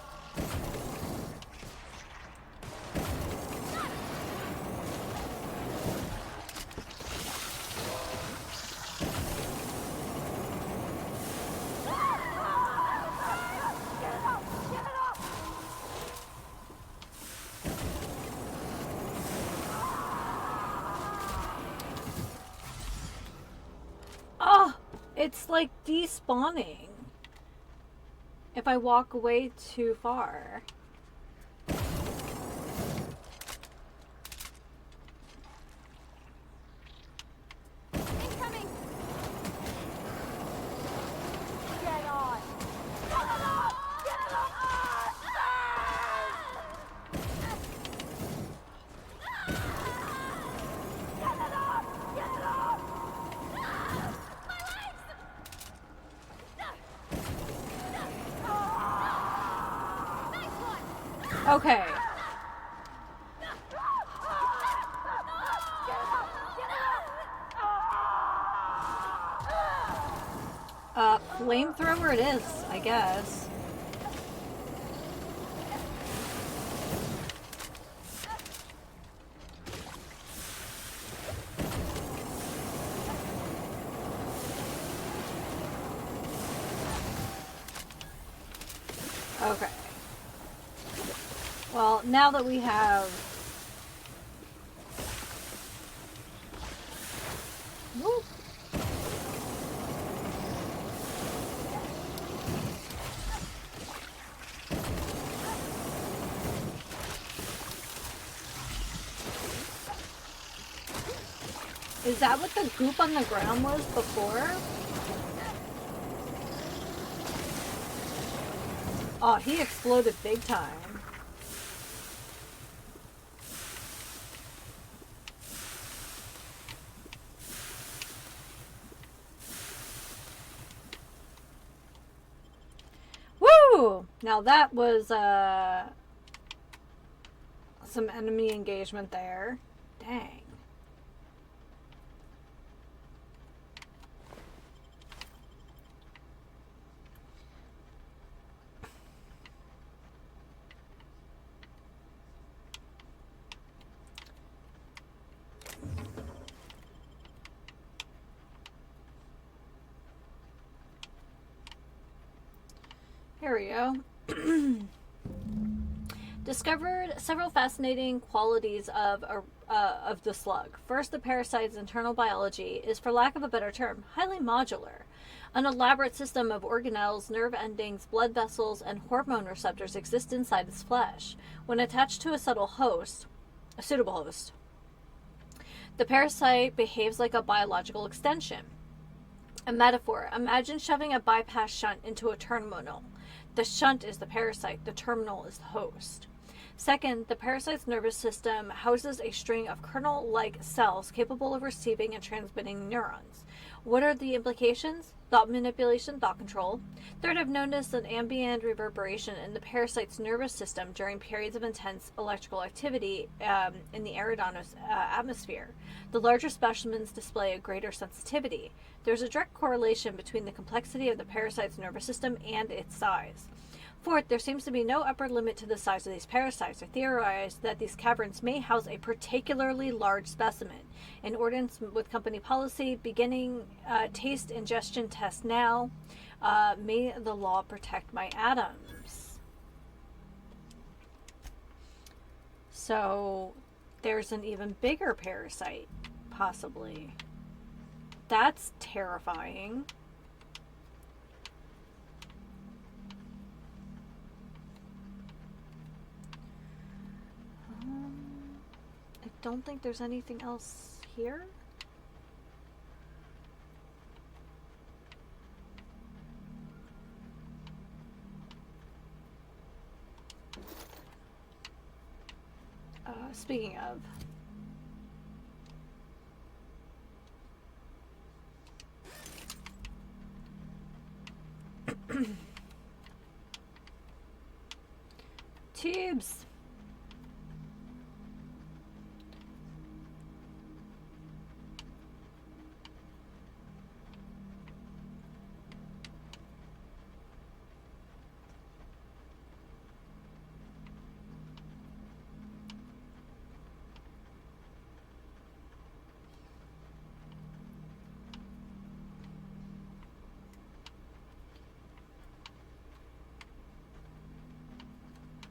Oh, it's like despawning if I walk away too far. Incoming! Get on! Get it up! Get it up! Get it up! Get it up! My legs! Nice one! Okay. Flamethrower it is, I guess. Okay. Well, now that we have... Whoop. Is that what the goop on the ground was before? Oh, he exploded big time. Woo! Now that was some enemy engagement there. Dang. Here we go. Discovered several fascinating qualities of the slug. First, the parasite's internal biology is, for lack of a better term, highly modular. An elaborate system of organelles, nerve endings, blood vessels, and hormone receptors exist inside its flesh. When attached to a suitable host, the parasite behaves like a biological extension. A metaphor: imagine shoving a bypass shunt into a terminal. The shunt is the parasite, the terminal is the host. Second, the parasite's nervous system houses a string of kernel-like cells capable of receiving and transmitting neurons. What are the implications? Thought manipulation, thought control. Third, I've noticed an ambient reverberation in the parasite's nervous system during periods of intense electrical activity in the Eridanos atmosphere. The larger specimens display a greater sensitivity. There's a direct correlation between the complexity of the parasite's nervous system and its size. Fourth, there seems to be no upper limit to the size of these parasites. I theorize that these caverns may house a particularly large specimen. In accordance with company policy, beginning taste ingestion test now. May the law protect my atoms. So there's an even bigger parasite, possibly. That's terrifying. I don't think there's anything else here. Speaking of, tubes.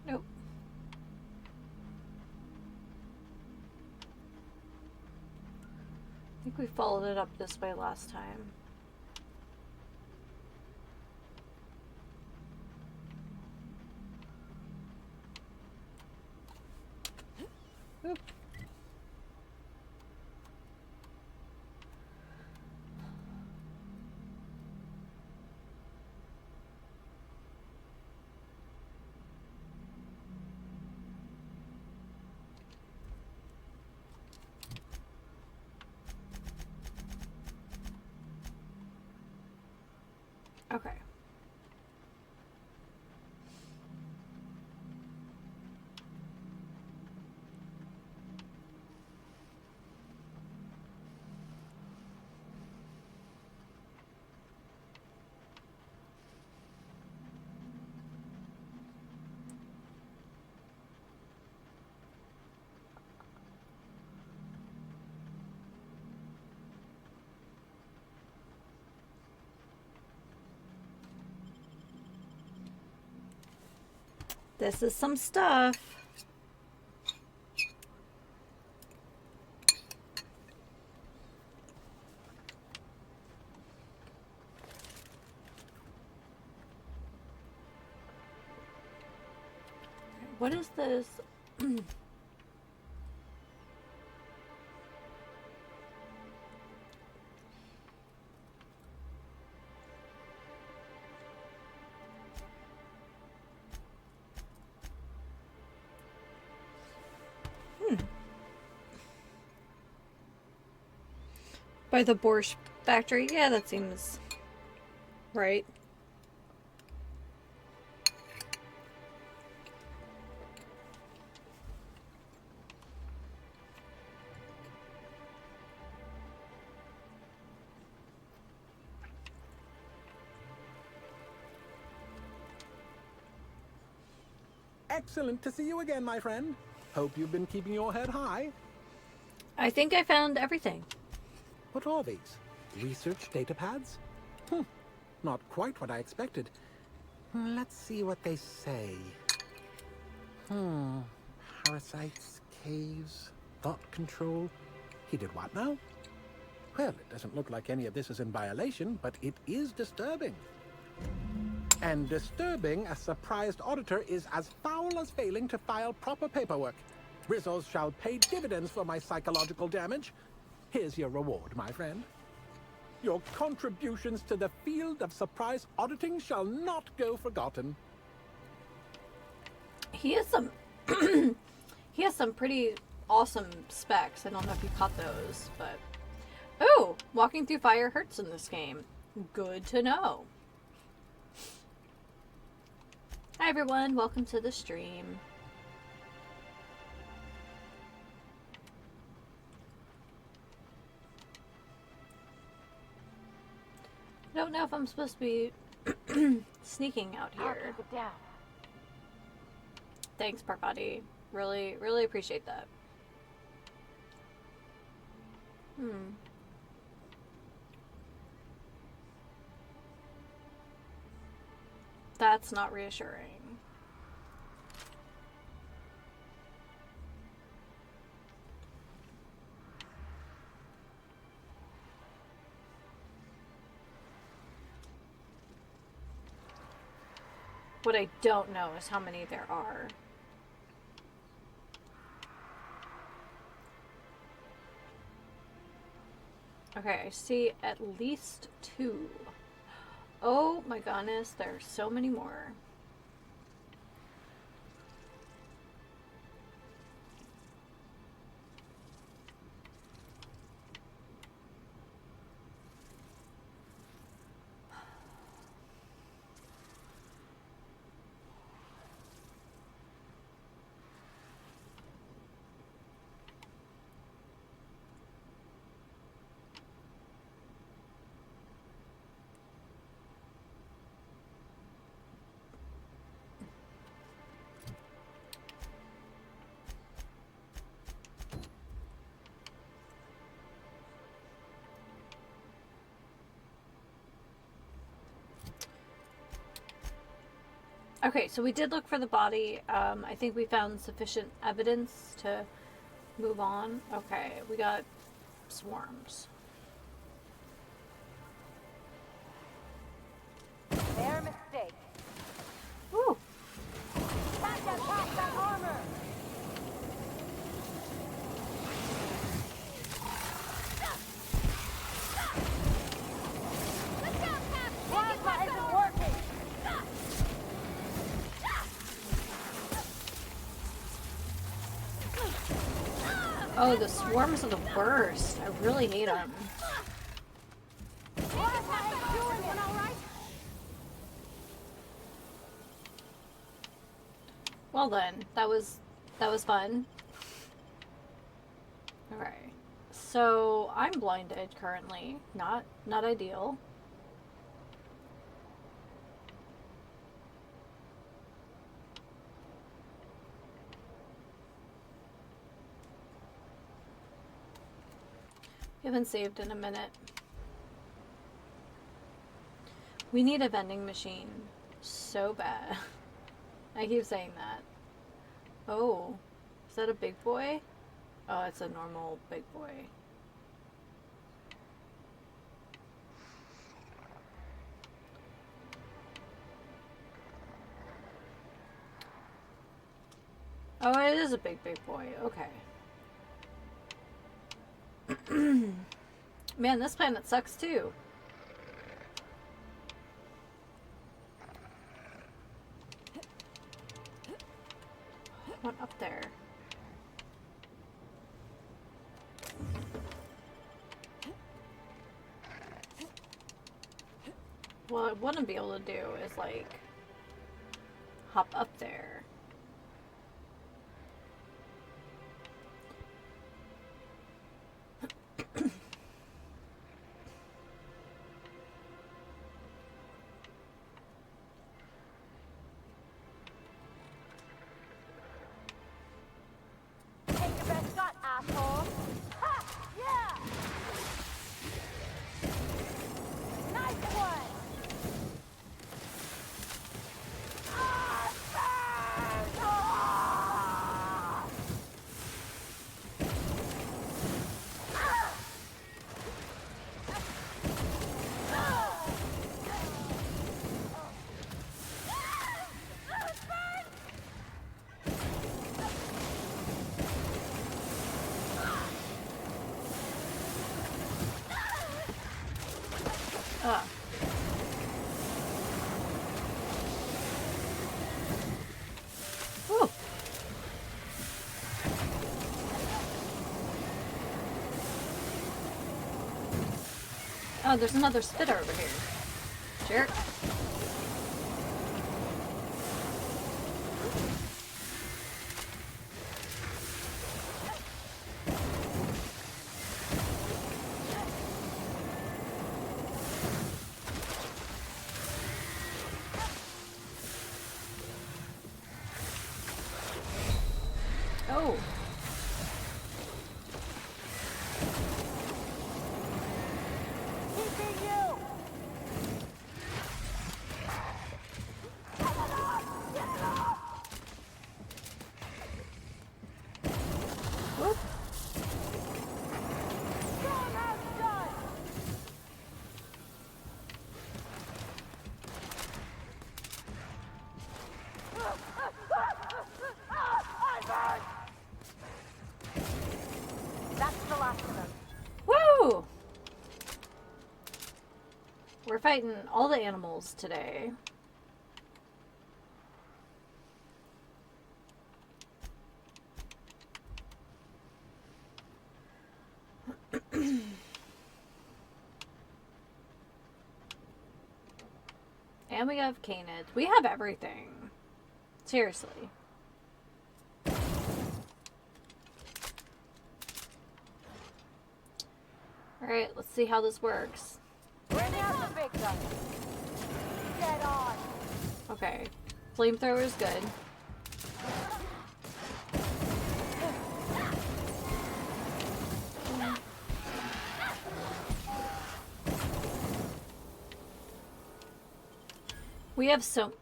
Nope. I think we followed it up this way last time. Oop. Okay. This is some stuff. What is this? By the Borscht factory? Yeah, that seems right. Excellent to see you again, my friend. Hope you've been keeping your head high. I think I found everything. What are these? Research data pads? Not quite what I expected. Let's see what they say. Parasites, caves, thought control. He did what now? Well, it doesn't look like any of this is in violation, but it is disturbing. And disturbing a surprised auditor is as foul as failing to file proper paperwork. Rizos shall pay dividends for my psychological damage. Here's your reward, my friend. Your contributions to the field of surprise auditing shall not go forgotten. He has some he has some pretty awesome specs. I don't know if you caught those, but oh, walking through fire hurts in this game. Good to know. Hi everyone, welcome to the stream. I don't know if I'm supposed to be sneaking out I'll here. keep it down. Thanks, Parvati. Really, really appreciate that. That's not reassuring. What I don't know is how many there are. Okay, I see at least 2. Oh my goodness, there are so many more. Okay, so we did look for the body. I think we found sufficient evidence to move on. Okay, we got swarms. Their mistake. Woo! Time to attack that armor! Plasma isn't working! Oh, the swarms are the worst. I really hate them. Plasma ain't doing it, all right? Well then, that was fun. Alright. So I'm blinded currently. Not ideal. Haven't saved in a minute. We need a vending machine so bad. I keep saying that. Oh, is that a big boy? Oh, it's a normal big boy. Oh, it is a big boy. Okay. Man, this planet sucks too. What up there? What I wouldn't be able to do is, like, hop up there. Take your best shot, asshole. Ha! Yeah! Nice one! Ah, burn! Ah! Ah! Ah. Whew. Oh, there's another spitter over here. Jerk. Oh. Keeping you! Get it off! Get it off! Whoop. Storm has done! I'm hurt! That's the last of them. Woo! We're fighting all the animals today. And we have Canid. We have everything. Seriously. Alright, let's see how this works. Bring out the big gun. Get on. Okay. Flamethrower is good. We have so...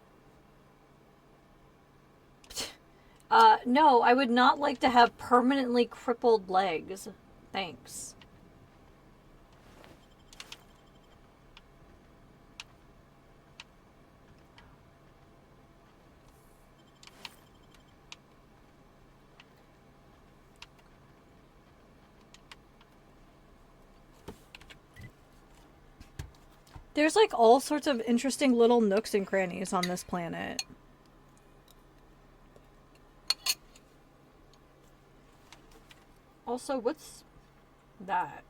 no, I would not like to have permanently crippled legs. Thanks. There's like all sorts of interesting little nooks and crannies on this planet. Also, what's that?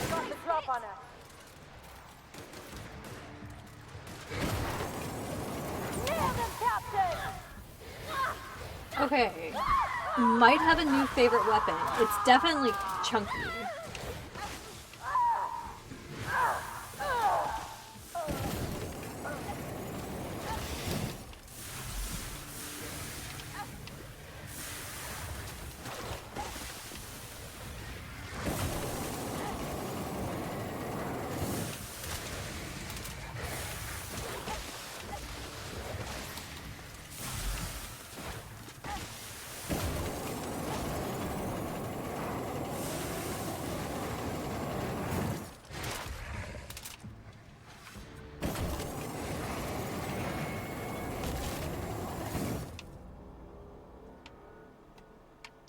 Got the drop on us. Nail them, Captain! Okay. Might have a new favorite weapon. It's definitely chunky.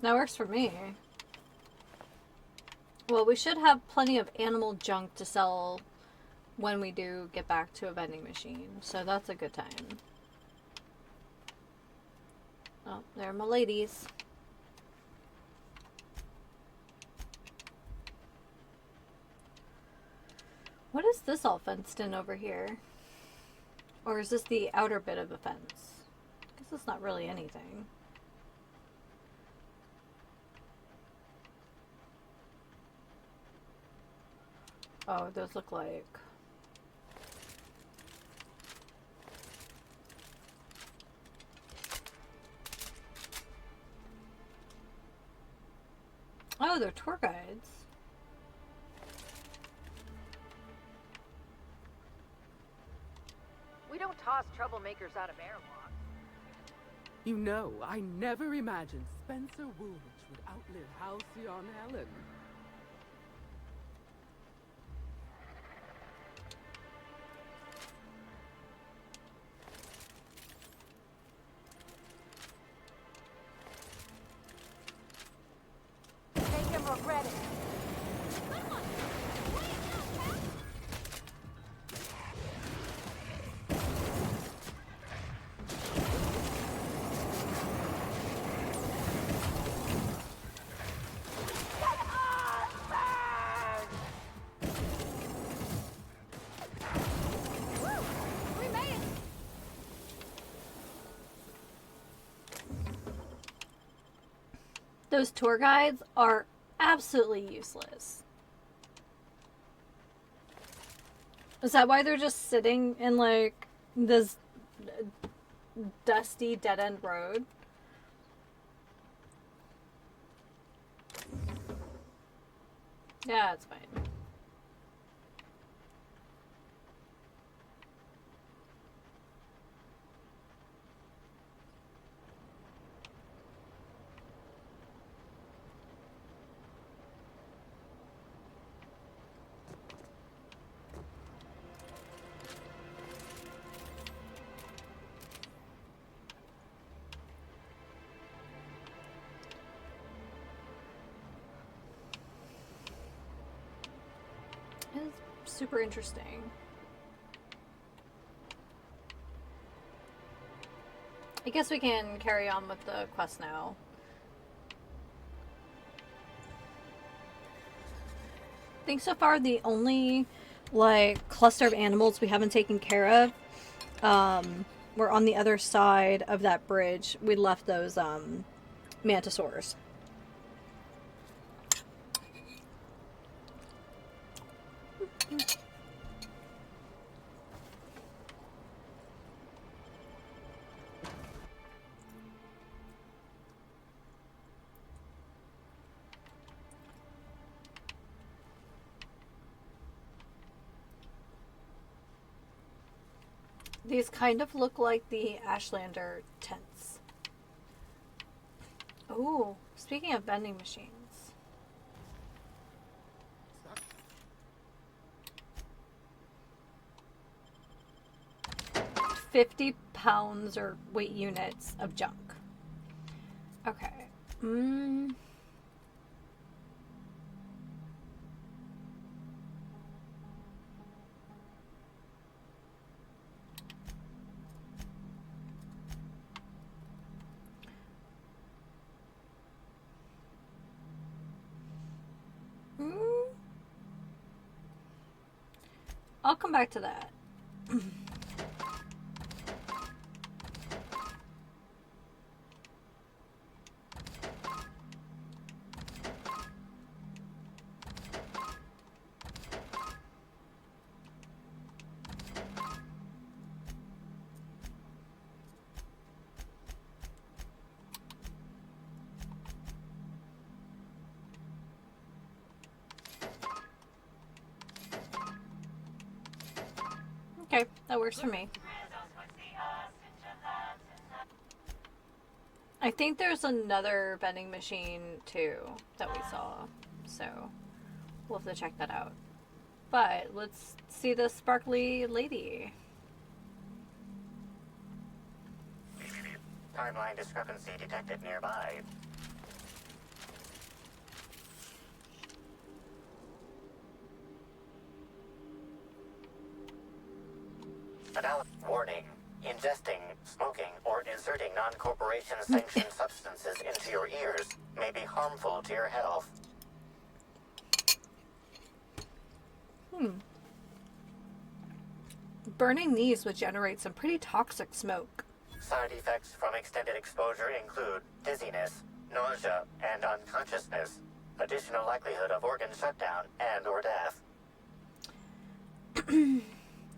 That works for me. Well, we should have plenty of animal junk to sell when we do get back to a vending machine. So that's a good time. Oh, there are my ladies. What is this all fenced in over here? Or is this the outer bit of the fence? I guess it's not really anything. Oh, those look like... Oh, they're tour guides. We don't toss troublemakers out of airlocks. You know, I never imagined Spencer Woolwich would outlive Halcyon Helen. Make him regret it. We made it. Those tour guides are absolutely useless. Is that why they're just sitting in like this dusty dead end road? Yeah, it's fine. It's super interesting. I guess we can carry on with the quest now. I think so far the only like cluster of animals we haven't taken care of were on the other side of that bridge. We left those mantisaurs. These kind of look like the Ashlander tents. Oh, speaking of vending machines. 50 pounds or weight units of junk. Okay. I'll come back to that. Okay, that works for me. I think there's another vending machine too that we saw, so we'll have to check that out. But let's see the sparkly lady. Timeline discrepancy detected nearby. Warning. Ingesting, smoking, or inserting non-corporation sanctioned substances into your ears may be harmful to your health. Burning these would generate some pretty toxic smoke. Side effects from extended exposure include dizziness, nausea, and unconsciousness. Additional likelihood of organ shutdown and or death.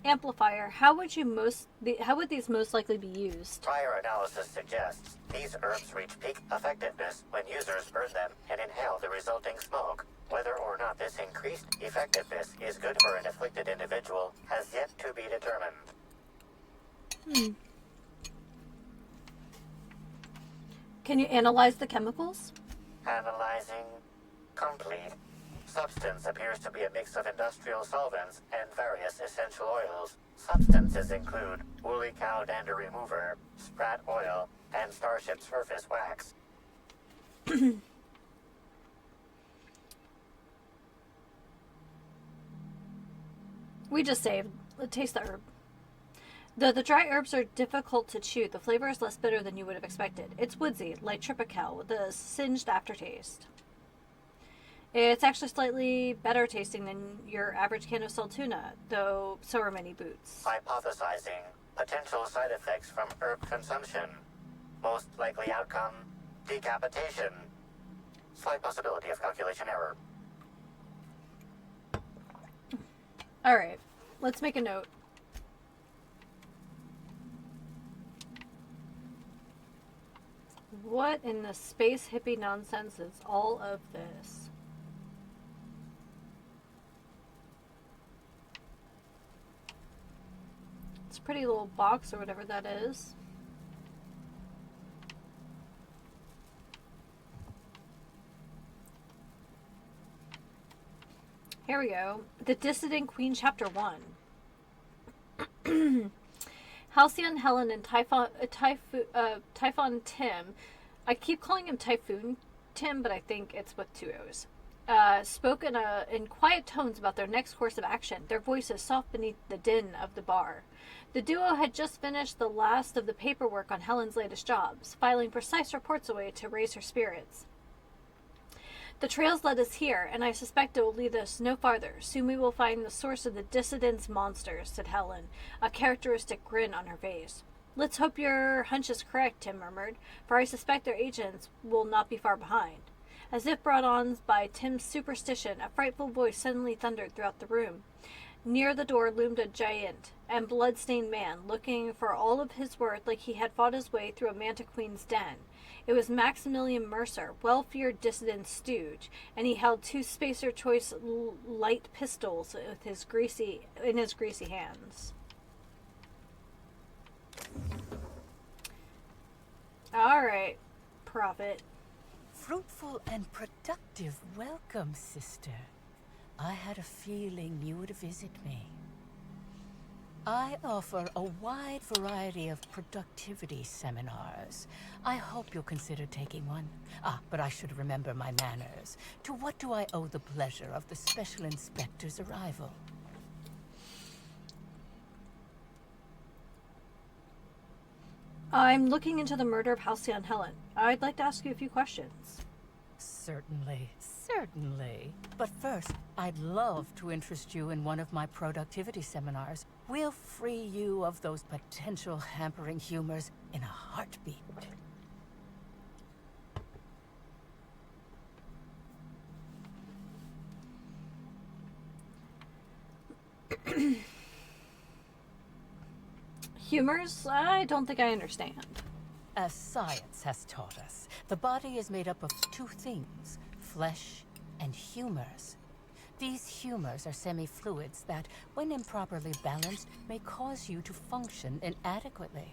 Amplifier, how would these most likely be used? Prior analysis suggests these herbs reach peak effectiveness when users burn them and inhale the resulting smoke. Whether or not this increased effectiveness is good for an afflicted individual has yet to be determined. Can you analyze the chemicals? Analyzing complete. Substance appears to be a mix of industrial solvents and various essential oils. Substances include woolly cow dander remover, sprat oil, and starship surface wax. We just saved. Taste the herb. Though the dry herbs are difficult to chew, the flavor is less bitter than you would have expected. It's woodsy, like tripical, with a singed aftertaste. It's actually slightly better tasting than your average can of salt tuna, though so are many boots. Hypothesizing potential side effects from herb consumption. Most likely outcome, decapitation. Slight possibility of calculation error. Alright, let's make a note. What in the space hippie nonsense is all of this? It's a pretty little box or whatever that is. Here we go. The Dissident Queen, Chapter 1. Halcyon, Helen, and Typhon Tim. I keep calling him Typhoon Tim, but I think it's with two O's. Spoke in quiet tones about their next course of action, their voices soft beneath the din of the bar. The duo had just finished the last of the paperwork on Helen's latest jobs, filing precise reports away to raise her spirits. The trails led us here, and I suspect it will lead us no farther. Soon we will find the source of the dissident's monsters, said Helen, a characteristic grin on her face. Let's hope your hunch is correct, Tim murmured, for I suspect their agents will not be far behind. As if brought on by Tim's superstition, a frightful voice suddenly thundered throughout the room. Near the door loomed a giant and blood-stained man, looking for all of his worth like he had fought his way through a Manta Queen's den. It was Maximilian Mercer, well-feared dissident stooge, and he held two Spacer Choice light pistols in his greasy hands. All right, Prophet. Fruitful and productive welcome, sister. I had a feeling you would visit me. I offer a wide variety of productivity seminars. I hope you'll consider taking one. But I should remember my manners. To what do I owe the pleasure of the Special Inspector's arrival? I'm looking into the murder of Halcyon Helen. I'd like to ask you a few questions. Certainly, certainly. But first, I'd love to interest you in one of my productivity seminars. We'll free you of those potential hampering humors in a heartbeat. Humors? I don't think I understand. As science has taught us, the body is made up of two things, flesh and humors. These humors are semi-fluids that, when improperly balanced, may cause you to function inadequately.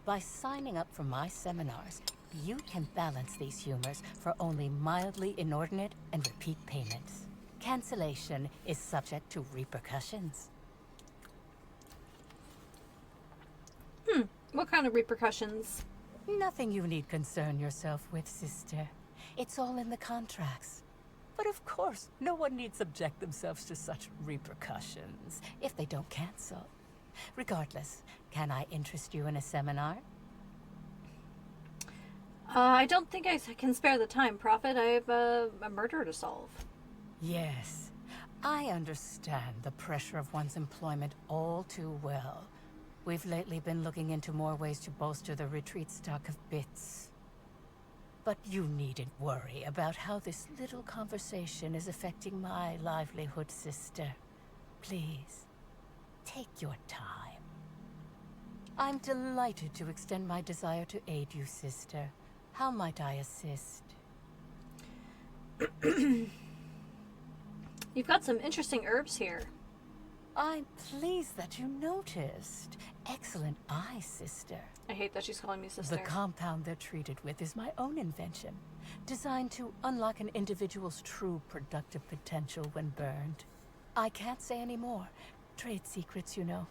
By signing up for my seminars, you can balance these humors for only mildly inordinate and repeat payments. Cancellation is subject to repercussions. What kind of repercussions? Nothing you need concern yourself with, sister. It's all in the contracts. But of course, no one need subject themselves to such repercussions if they don't cancel. Regardless, can I interest you in a seminar? I don't think I can spare the time, Prophet. I have a murder to solve. Yes, I understand the pressure of one's employment all too well. We've lately been looking into more ways to bolster the retreat stock of bits. But you needn't worry about how this little conversation is affecting my livelihood, sister. Please, take your time. I'm delighted to extend my desire to aid you, sister. How might I assist? You've got some interesting herbs here. I'm pleased that you noticed. Excellent eye, sister. I hate that she's calling me sister. The compound they're treated with is my own invention, designed to unlock an individual's true productive potential when burned. I can't say any more. Trade secrets, you know.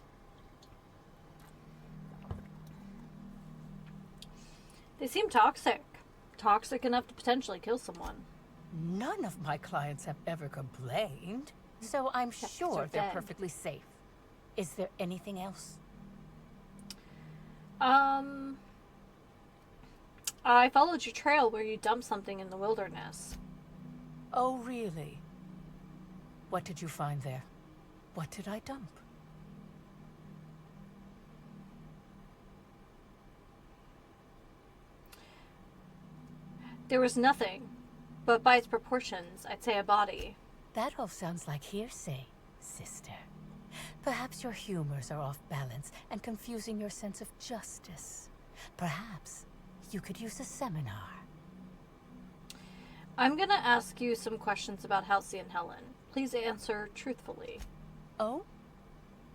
They seem toxic. Toxic enough to potentially kill someone. None of my clients have ever complained, so I'm sure they're perfectly safe. Is there anything else? I followed your trail where you dumped something in the wilderness. Oh, really? What did you find there? What did I dump? There was nothing, but by its proportions, I'd say a body. That all sounds like hearsay, sister. Perhaps your humors are off balance and confusing your sense of justice. Perhaps you could use a seminar. I'm gonna ask you some questions about Halsey and Helen. Please answer truthfully. Oh?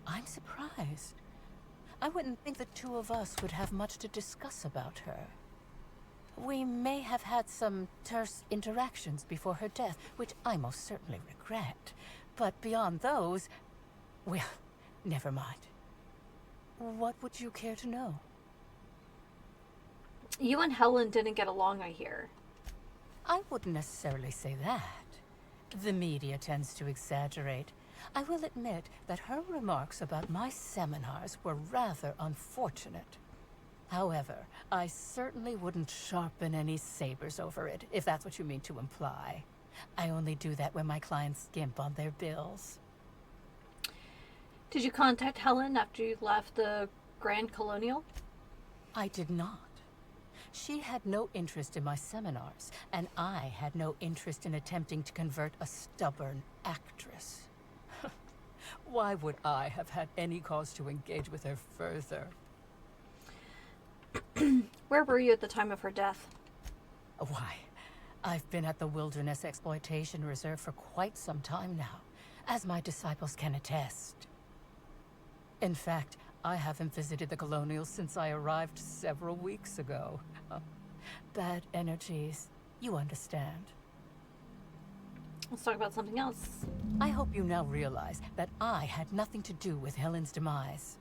I'm surprised. I wouldn't think the two of us would have much to discuss about her. We may have had some terse interactions before her death, which I most certainly regret. But beyond those, well, never mind. What would you care to know? You and Helen didn't get along, I hear. I wouldn't necessarily say that. The media tends to exaggerate. I will admit that her remarks about my seminars were rather unfortunate. However, I certainly wouldn't sharpen any sabers over it, if that's what you mean to imply. I only do that when my clients skimp on their bills. Did you contact Helen after you left the Grand Colonial? I did not. She had no interest in my seminars, and I had no interest in attempting to convert a stubborn actress. Why would I have had any cause to engage with her further? Where were you at the time of her death? Why, I've been at the Wilderness Exploitation Reserve for quite some time now, as my disciples can attest. In fact, I haven't visited the Colonials since I arrived several weeks ago. Bad energies, you understand. Let's talk about something else. I hope you now realize that I had nothing to do with Helen's demise.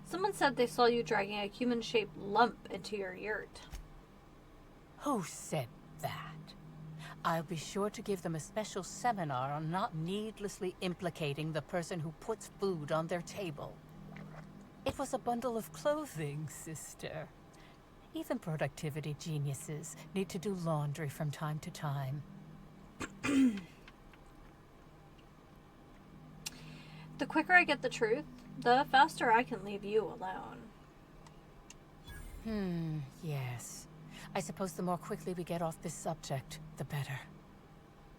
Someone said they saw you dragging a human-shaped lump into your yurt. Who said that? I'll be sure to give them a special seminar on not needlessly implicating the person who puts food on their table. It was a bundle of clothing, sister. Even productivity geniuses need to do laundry from time to time. The quicker I get the truth, the faster I can leave you alone. Yes. I suppose the more quickly we get off this subject, the better.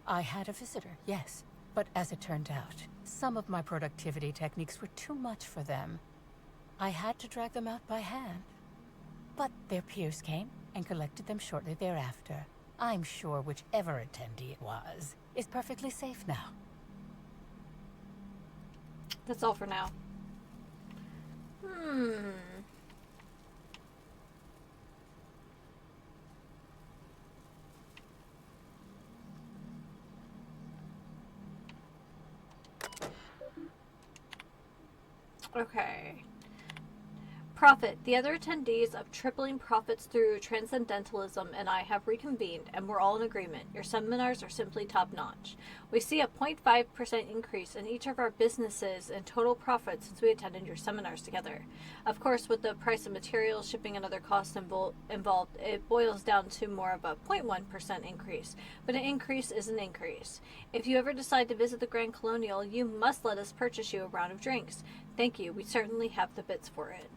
I had a visitor, yes. But as it turned out, some of my productivity techniques were too much for them. I had to drag them out by hand. But their peers came and collected them shortly thereafter. I'm sure whichever attendee it was is perfectly safe now. That's all for now. Okay. Profit. The other attendees of Tripling Profits Through Transcendentalism and I have reconvened, and we're all in agreement. Your seminars are simply top-notch. We see a 0.5% increase in each of our businesses and total profit since we attended your seminars together. Of course, with the price of materials, shipping, and other costs involved, it boils down to more of a 0.1% increase. But an increase is an increase. If you ever decide to visit the Grand Colonial, you must let us purchase you a round of drinks. Thank you. We certainly have the bits for it.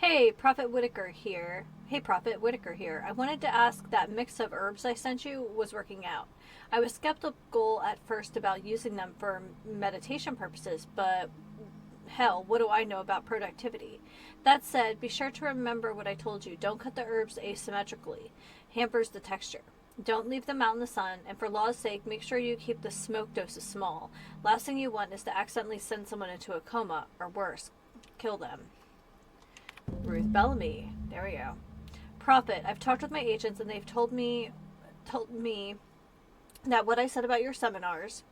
Hey, Prophet Whitaker here. I wanted to ask, that mix of herbs I sent you was working out. I was skeptical at first about using them for meditation purposes, but hell, what do I know about productivity? That said, be sure to remember what I told you. Don't cut the herbs asymmetrically. Hampers the texture. Don't leave them out in the sun, and for law's sake, make sure you keep the smoke doses small. Last thing you want is to accidentally send someone into a coma, or worse, kill them. Ruth Bellamy. There we go. Prophet. I've talked with my agents and they've told me that what I said about your seminars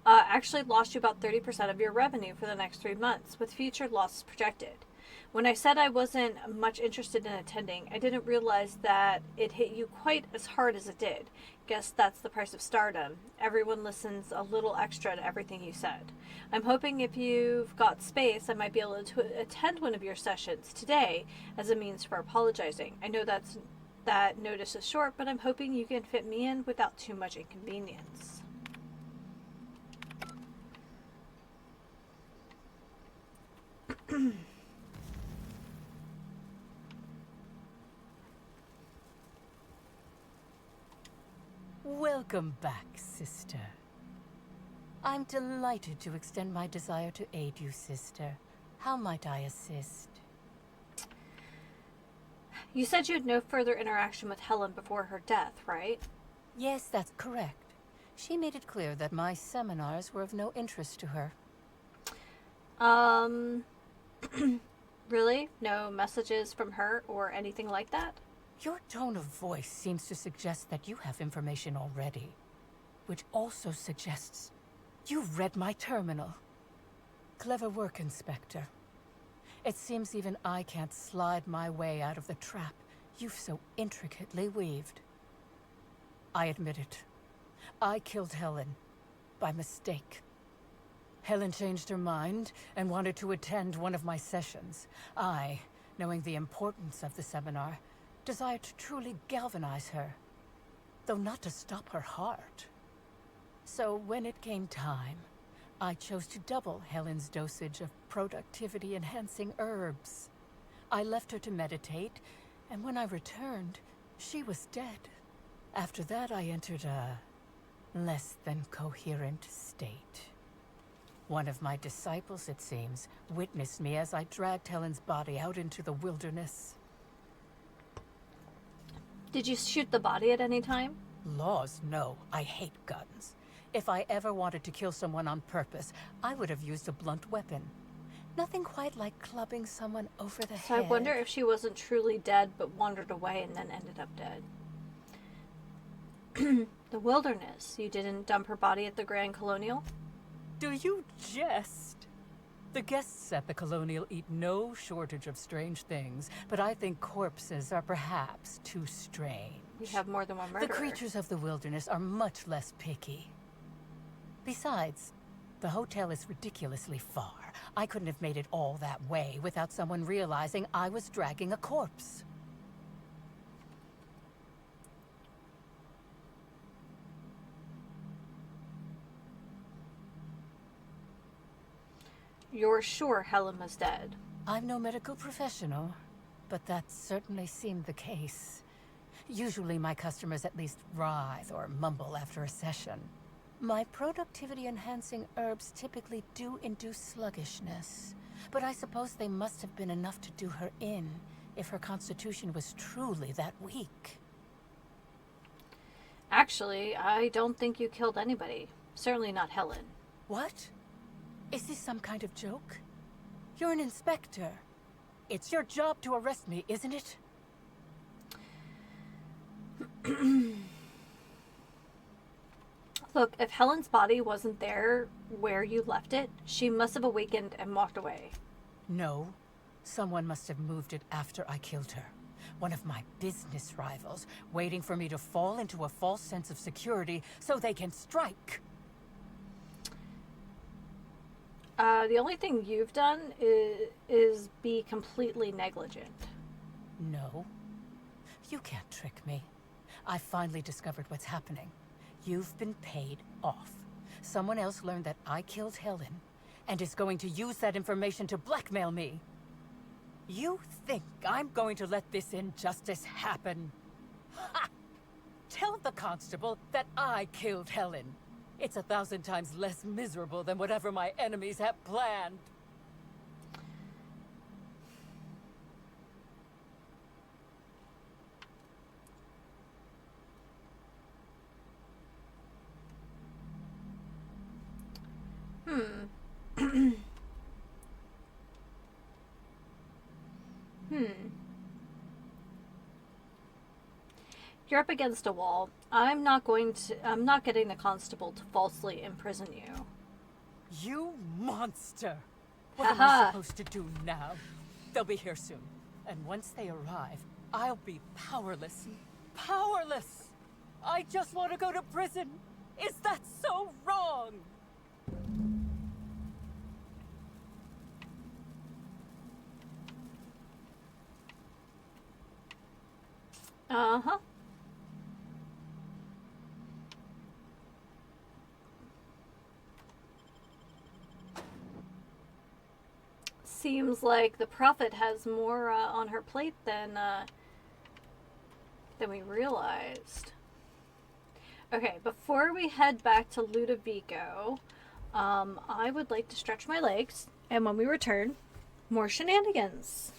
actually lost you about 30% of your revenue for the next 3 months, with future losses projected. When I said I wasn't much interested in attending, I didn't realize that it hit you quite as hard as it did. Guess that's the price of stardom. Everyone listens a little extra to everything you said. I'm hoping if you've got space, I might be able to attend one of your sessions today as a means for apologizing. I know that notice is short, but I'm hoping you can fit me in without too much inconvenience. Welcome back, sister. I'm delighted to extend my desire to aid you, sister. How might I assist? You said you had no further interaction with Helen before her death, right? Yes, that's correct. She made it clear that my seminars were of no interest to her. Really? No messages from her or anything like that? Your tone of voice seems to suggest that you have information already, which also suggests you've read my terminal. Clever work, Inspector. It seems even I can't slide my way out of the trap you've so intricately weaved. I admit it. I killed Helen by mistake. Helen changed her mind and wanted to attend one of my sessions. I, knowing the importance of the seminar, desired to truly galvanize her, though not to stop her heart. So when it came time, I chose to double Helen's dosage of productivity-enhancing herbs. I left her to meditate, and when I returned, she was dead. After that, I entered a less than coherent state. One of my disciples, it seems, witnessed me as I dragged Helen's body out into the wilderness. Did you shoot the body at any time? Laws, no. I hate guns. If I ever wanted to kill someone on purpose, I would have used a blunt weapon. Nothing quite like clubbing someone over the head. So I wonder if she wasn't truly dead but wandered away and then ended up dead. The wilderness. You didn't dump her body at the Grand Colonial? Do you jest? The guests at the Colonial eat no shortage of strange things, but I think corpses are perhaps too strange. You have more than one murderer. The creatures of the wilderness are much less picky. Besides, the hotel is ridiculously far. I couldn't have made it all that way without someone realizing I was dragging a corpse. You're sure Helen was dead? I'm no medical professional, but that certainly seemed the case. Usually my customers at least writhe or mumble after a session. My productivity-enhancing herbs typically do induce sluggishness, but I suppose they must have been enough to do her in if her constitution was truly that weak. Actually, I don't think you killed anybody. Certainly not Helen. What? Is this some kind of joke? You're an inspector. It's your job to arrest me, isn't it? Look, if Helen's body wasn't there where you left it, she must have awakened and walked away. No. Someone must have moved it after I killed her. One of my business rivals, waiting for me to fall into a false sense of security so they can strike. The only thing you've done is be completely negligent. No. You can't trick me. I finally discovered what's happening. You've been paid off. Someone else learned that I killed Helen, and is going to use that information to blackmail me. You think I'm going to let this injustice happen? Ha! Tell the constable that I killed Helen. It's 1,000 times less miserable than whatever my enemies have planned. You're up against a wall. I'm not getting the constable to falsely imprison you. You monster! What am I supposed to do now? They'll be here soon. And once they arrive, I'll be powerless. Powerless! I just want to go to prison! Is that so wrong? Uh-huh. Seems like the Prophet has more on her plate than we realized. Okay, before we head back to Ludovico, I would like to stretch my legs, and when we return, more shenanigans.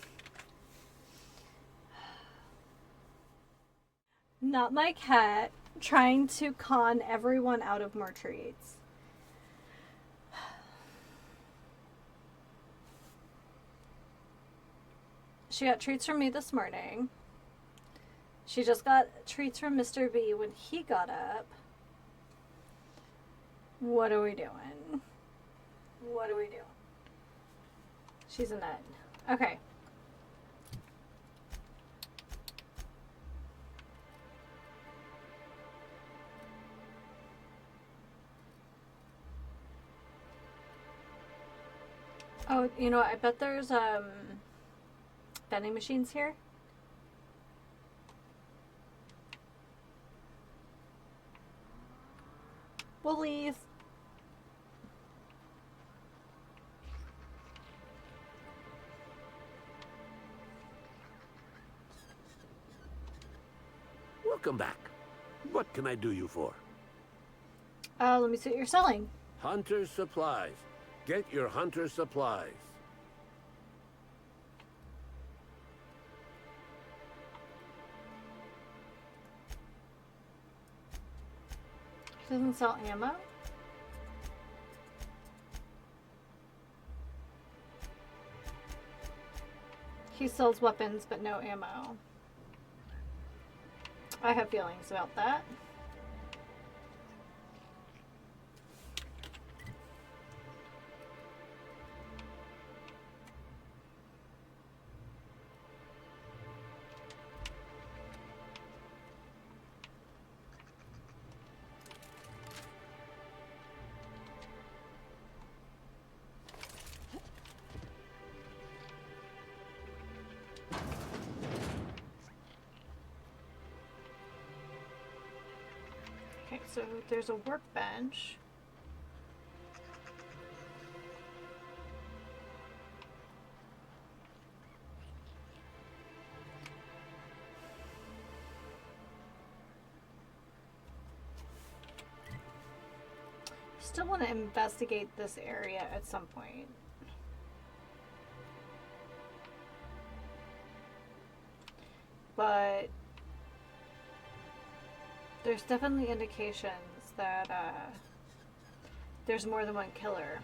Not my cat trying to con everyone out of more treats. She got treats from me this morning. She just got treats from Mr. B when he got up. What are we doing? What are we doing? She's a nut. Okay. Oh, you know, I bet there's vending machines here. Woolies. Welcome back. What can I do you for? Let me see what you're selling. Hunter supplies. Get your hunter supplies. He doesn't sell ammo? He sells weapons, but no ammo. I have feelings about that. Okay, so there's a workbench. Still want to investigate this area at some point. But there's definitely indications that there's more than one killer.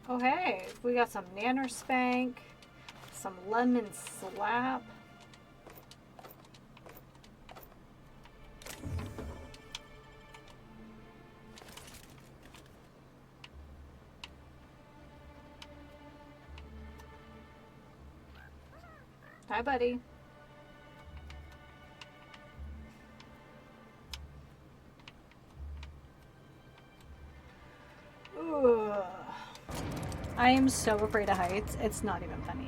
Oh hey, we got some Nanner Spank, some Lemon Slap. Hi, buddy. Ugh. I am so afraid of heights. It's not even funny.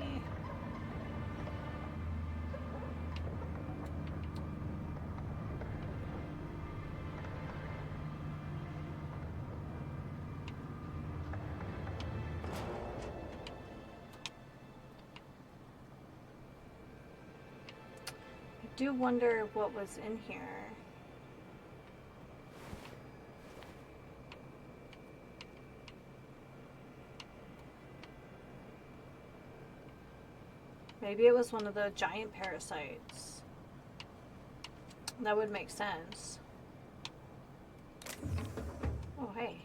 I do wonder what was in here. Maybe it was one of the giant parasites. That would make sense. Oh, hey.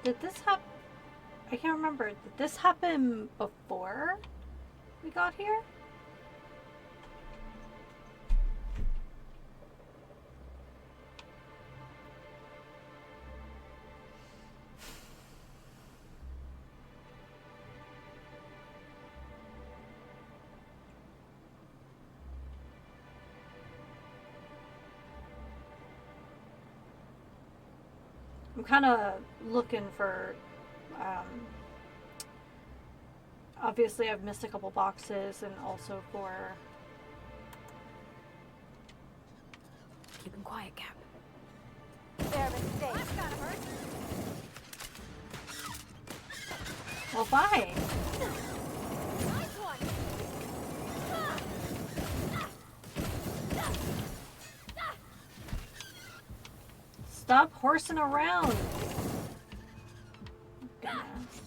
Did this happen? I can't remember. Did this happen before we got here? I'm kind of looking for, obviously I've missed a couple boxes, and also for... Keep him quiet, Cap. Fair mistake. That's gotta hurt. Well, fine. Nice one. Stop horsing around. Goodness.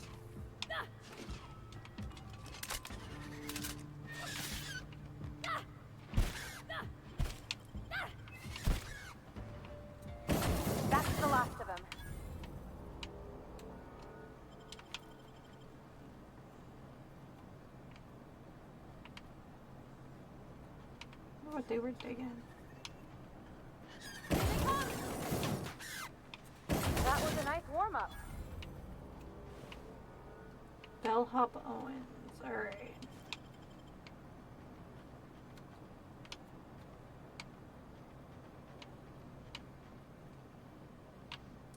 That's the last of them. I wonder what they were digging. That was a nice warm-up. Bellhop Owens. Alright.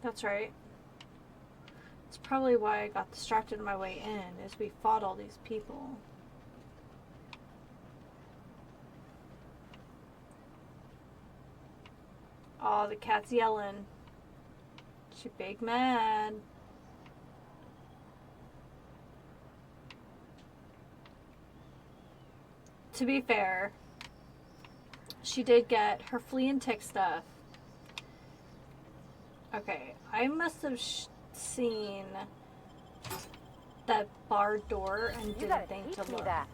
That's right. That's probably why I got distracted on my way in, is we fought all these people. Oh, the cat's yelling. She big mad. To be fair, she did get her flea and tick stuff. Okay, I must have seen that barred door and You didn't gotta think teach to me look. that.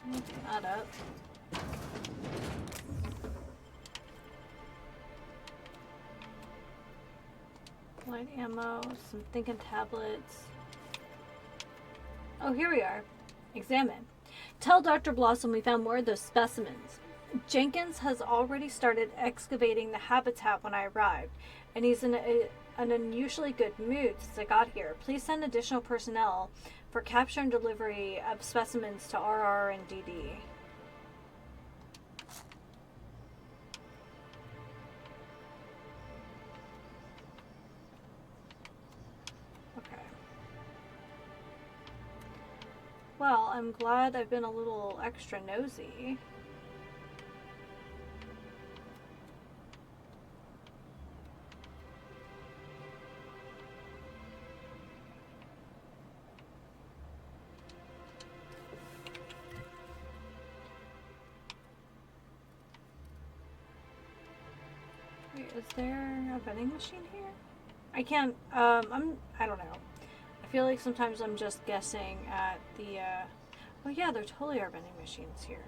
Open that up. Light ammo, some thinking tablets. Oh, here we are. Examine. Tell Dr. Blossom we found more of those specimens. Jenkins has already started excavating the habitat when I arrived, and he's in an unusually good mood since I got here. Please send additional personnel for capture and delivery of specimens to RR and DD. Okay. Well, I'm glad I've been a little extra nosy. Wait, is there a vending machine here? I can't, I don't know. I feel like sometimes I'm just guessing at the, Oh yeah, there totally are vending machines here.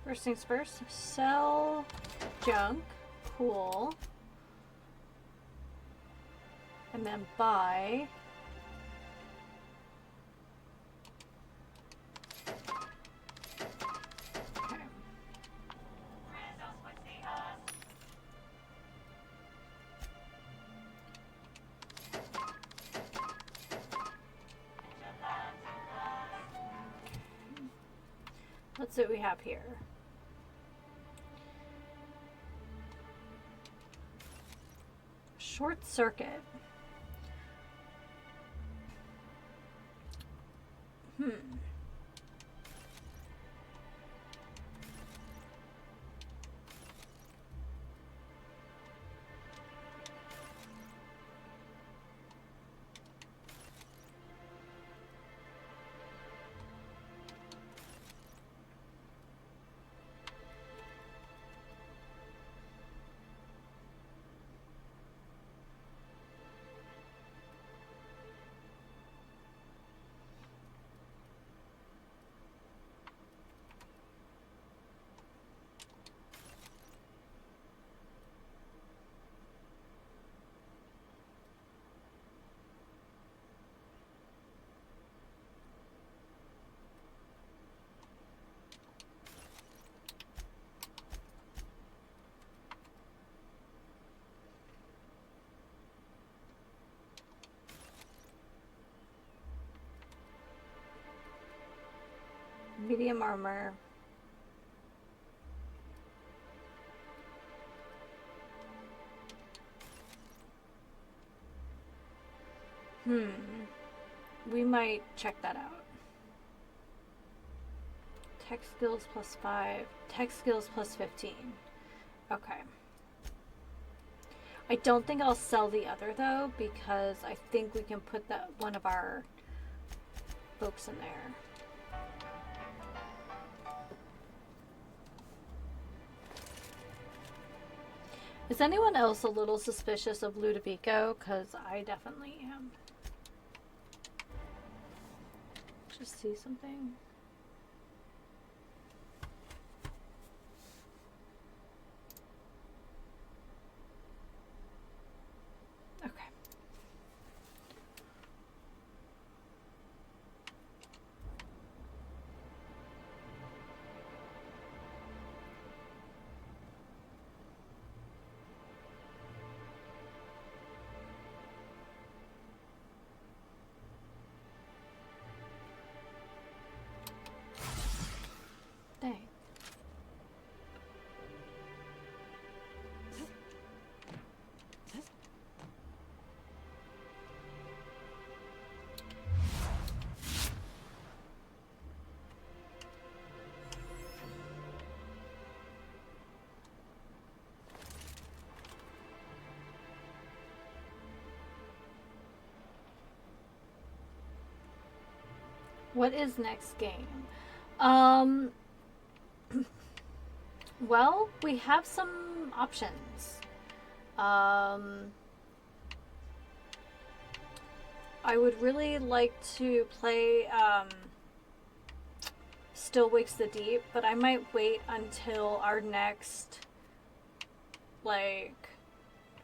First things first, sell junk. Cool. And then buy. Okay. Let's see what we have here. Short circuit. Medium armor. We might check that out. Tech skills +5. Tech skills +15. Okay. I don't think I'll sell the other though, because I think we can put that one of our folks in there. Is anyone else a little suspicious of Ludovico? Because I definitely am. Just see something. Okay. Dang. What is next game? Well, we have some options. I would really like to play Still Wakes the Deep, but I might wait until our next like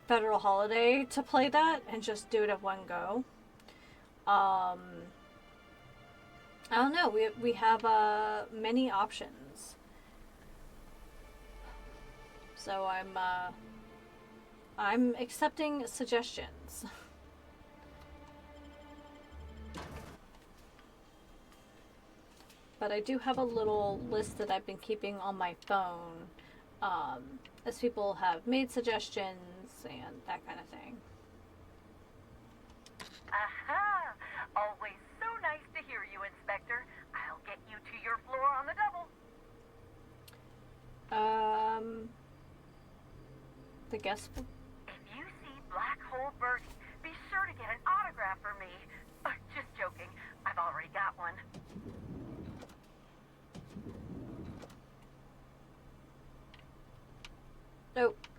federal holiday to play that and just do it at one go. I don't know. We have many options. So I'm accepting suggestions. But I do have a little list that I've been keeping on my phone, as people have made suggestions and that kind of thing. Aha! Always so nice to hear you, Inspector. I'll get you to your floor on the double. The guest. If you see Black Hole Birdie, be sure to get an autograph for me. Just joking. I've already got one.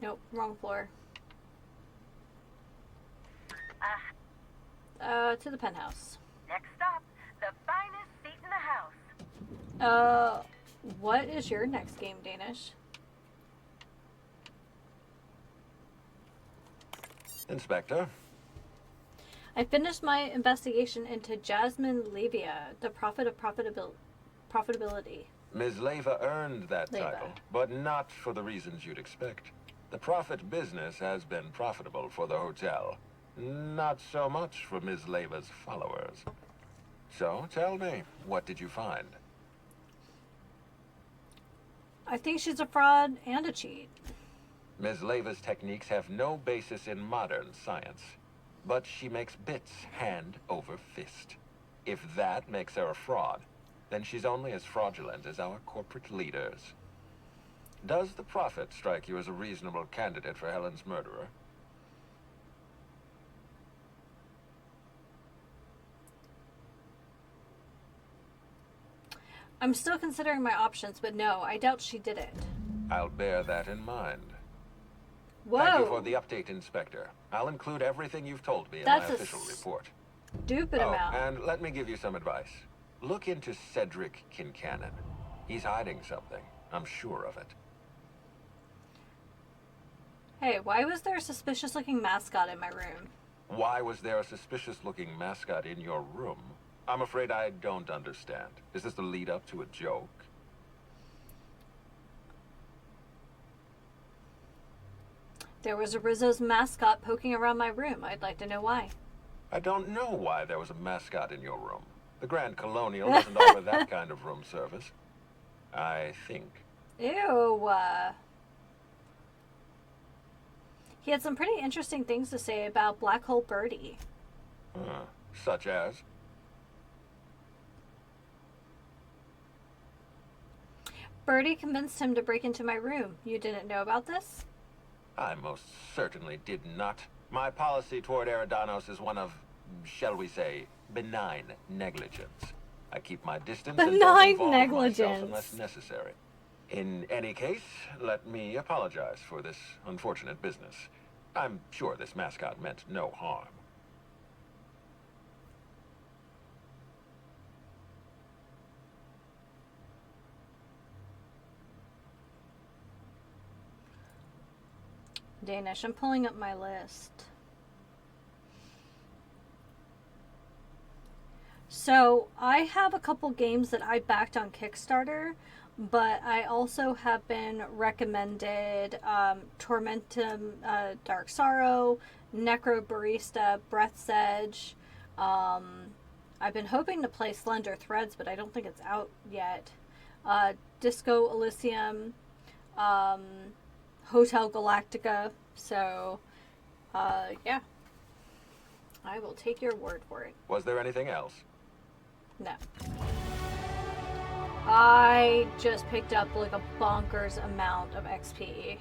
Nope, wrong floor. to the penthouse. Next stop, the finest seat in the house. What is your next game, Danish? Inspector. I finished my investigation into Jasmine Levia, the prophet of profitability. Ms. Leva earned that Leva. title, but not for the reasons you'd expect. The profit business has been profitable for the hotel. Not so much for Ms. Leva's followers. So, tell me, what did you find? I think she's a fraud and a cheat. Ms. Leva's techniques have no basis in modern science, but she makes bits hand over fist. If that makes her a fraud, then she's only as fraudulent as our corporate leaders. Does the prophet strike you as a reasonable candidate for Helen's murderer? I'm still considering my options, but no, I doubt she did it. I'll bear that in mind. Whoa! Thank you for the update, Inspector. I'll include everything you've told me in That's my a official report. Stupid amount. And let me give you some advice. Look into Cedric Kincannon. He's hiding something. I'm sure of it. Hey, why was there a suspicious-looking mascot in my room? Why was there a suspicious-looking mascot in your room? I'm afraid I don't understand. Is this the lead-up to a joke? There was a Rizzo's mascot poking around my room. I'd like to know why. I don't know why there was a mascot in your room. The Grand Colonial doesn't offer that kind of room service. I think. Ew. He had some pretty interesting things to say about Black Hole Birdie. Such as? Birdie convinced him to break into my room. You didn't know about this? I most certainly did not. My policy toward Eridanos is one of, shall we say, benign negligence. I keep my distance and don't Benign involve negligence. myself unless necessary. In any case, let me apologize for this unfortunate business. I'm sure this mascot meant no harm. Danish, I'm pulling up my list. So, I have a couple games that I backed on Kickstarter, but I also have been recommended Tormentum Dark Sorrow, Necro Barista, Breath's Edge. I've been hoping to play Slender Threads, but I don't think it's out yet. Disco Elysium, Hotel Galactica. So, yeah. I will take your word for it. Was there anything else? No. I just picked up like a bonkers amount of XP.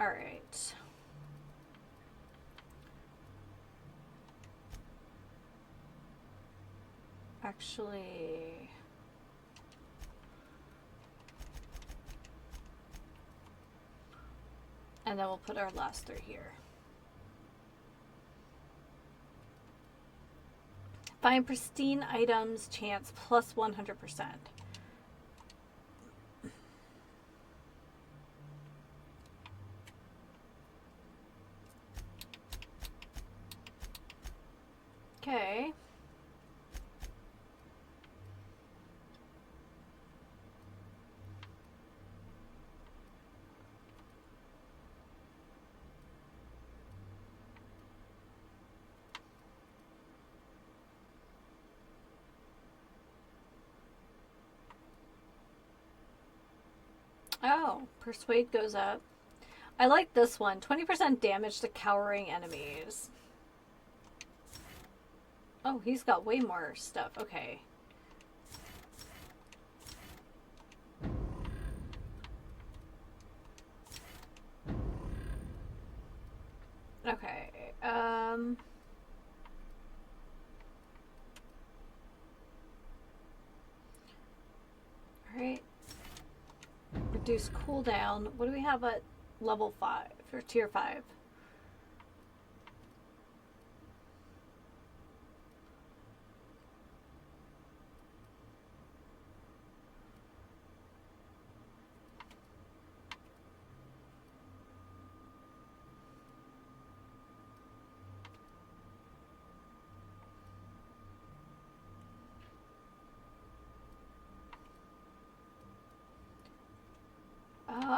Alright. Actually... And then we'll put our last three here. Find pristine items, chance plus 100%. Okay. Oh, persuade goes up. I like this one. 20% damage to cowering enemies. Oh, he's got way more stuff. Okay. Okay. Alright. Reduce cooldown. What do we have at level 5 or tier 5?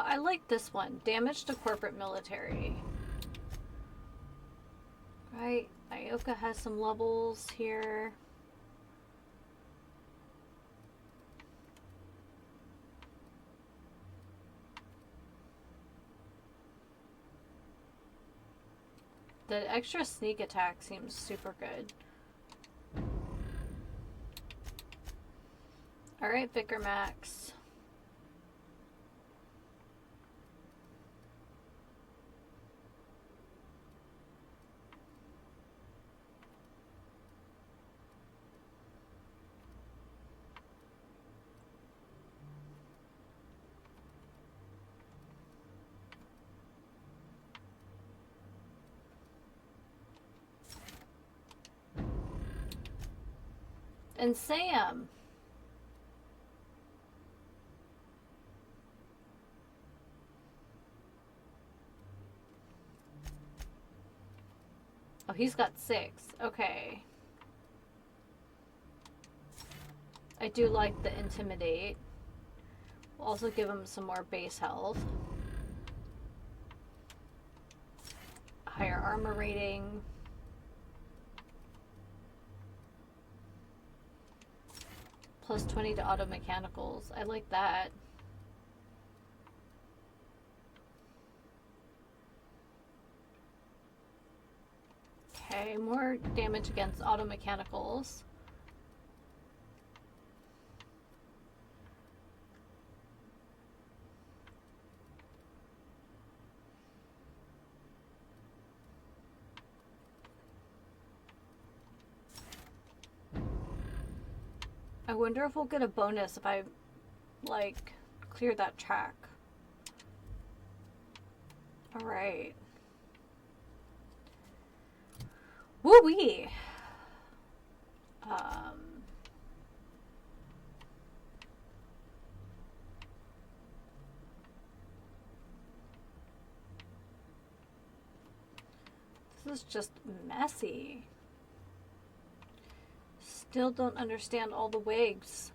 I like this one. Damage to corporate military. Right. Ioka has some levels here. The extra sneak attack seems super good. Alright, Vicar Max. And Sam. Oh, he's got 6. Okay. I do like the Intimidate. We'll also give him some more base health. Higher armor rating. Plus 20 to auto mechanicals. I like that. Okay, more damage against auto mechanicals. I wonder if we'll get a bonus if I, like, clear that track. Alright. Woo-wee! This is just messy. Still don't understand all the wigs.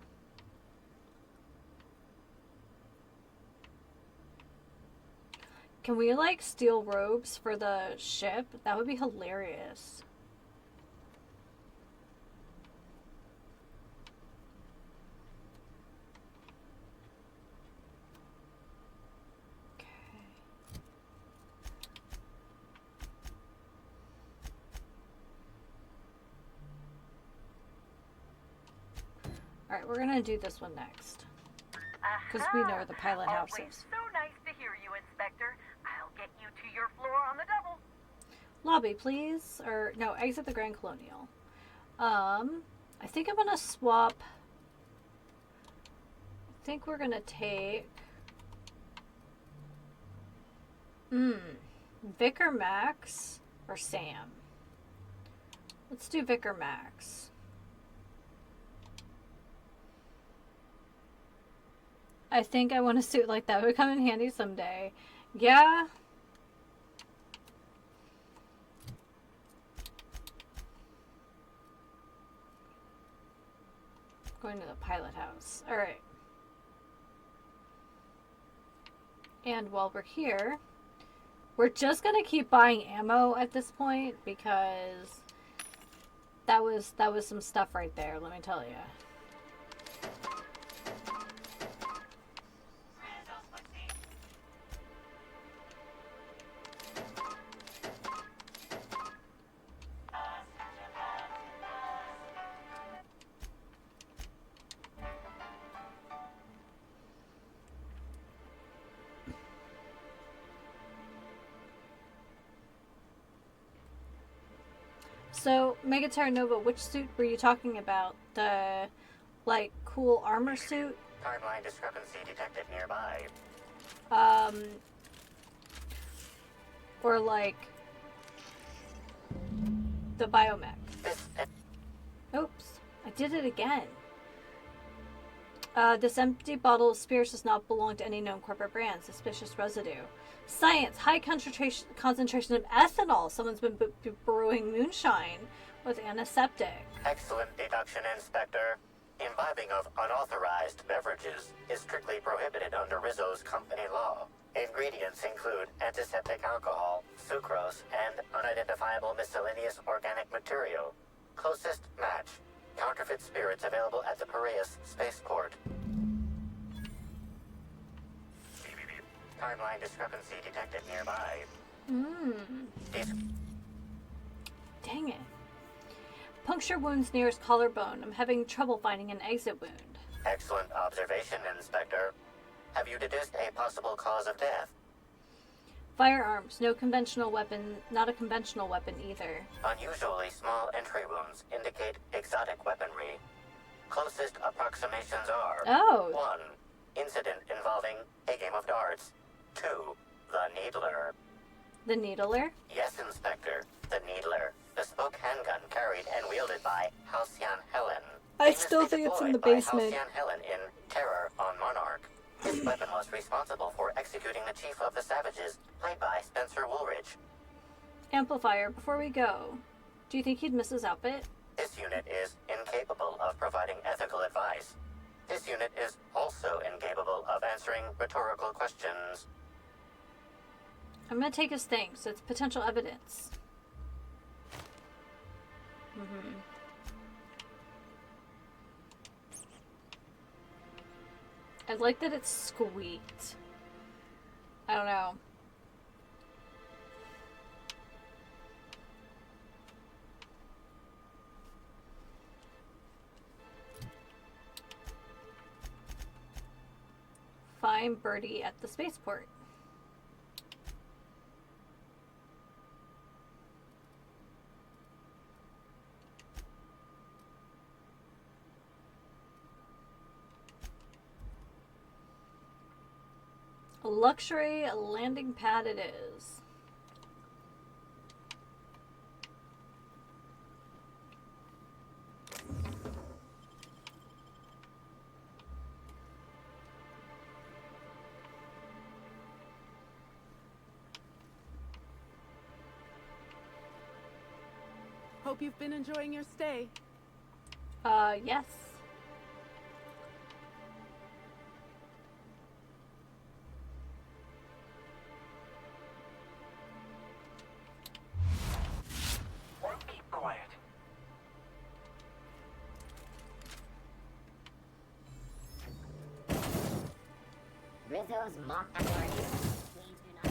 Can we, like, steal robes for the ship? That would be hilarious. Alright, we're gonna do this one next. Because we know where the pilot house Always is. so nice to hear you, Inspector. I'll get you to your floor on the double. Lobby, please. Or, no, exit the Grand Colonial. I think I'm gonna swap. I think we're gonna take... Vicar Max or Sam? Let's do Vicar Max. I think I want a suit like that. It would come in handy someday. Yeah. Going to the pilot house. Alright. And while we're here, we're just going to keep buying ammo at this point because that was some stuff right there, let me tell you. So, Mega Terra Nova, which suit were you talking about? The, like, cool armor suit? Timeline discrepancy detected nearby. Or, like, the biomech? Oops, I did it again. This empty bottle of spirits does not belong to any known corporate brand. Suspicious residue. Science, high concentration of ethanol. Someone's been brewing moonshine with antiseptic. Excellent deduction, Inspector. Imbibing of unauthorized beverages is strictly prohibited under Rizzo's company law. Ingredients include antiseptic alcohol, sucrose, and unidentifiable miscellaneous organic material. Closest match. Counterfeit spirits available at the Piraeus spaceport. Timeline discrepancy detected nearby. Dang it. Puncture wounds nearest collarbone. I'm having trouble finding an exit wound. Excellent observation, Inspector. Have you deduced a possible cause of death? Firearms. No conventional weapon. Not a conventional weapon either. Unusually small entry wounds indicate exotic weaponry. Closest approximations are... Oh. 1. Incident involving a game of darts. 2. The Needler. The Needler? Yes, Inspector. The Needler. Bespoke handgun carried and wielded by Halcyon Helen. I still think it's in the basement. Halcyon Helen in Terror on Monarch. This weapon was responsible for executing the Chief of the Savages, played by Spencer Woolridge. Amplifier, before we go, do you think he'd miss his outfit? This unit is incapable of providing ethical advice. This unit is also incapable of answering rhetorical questions. I'm gonna take his thing, so it's potential evidence. I like that it's squeaked. I don't know. Find Birdie at the spaceport. A luxury landing pad it is. Hope you've been enjoying your stay. Yes. Keep quiet. Rizzo's mock authorities. Please do not.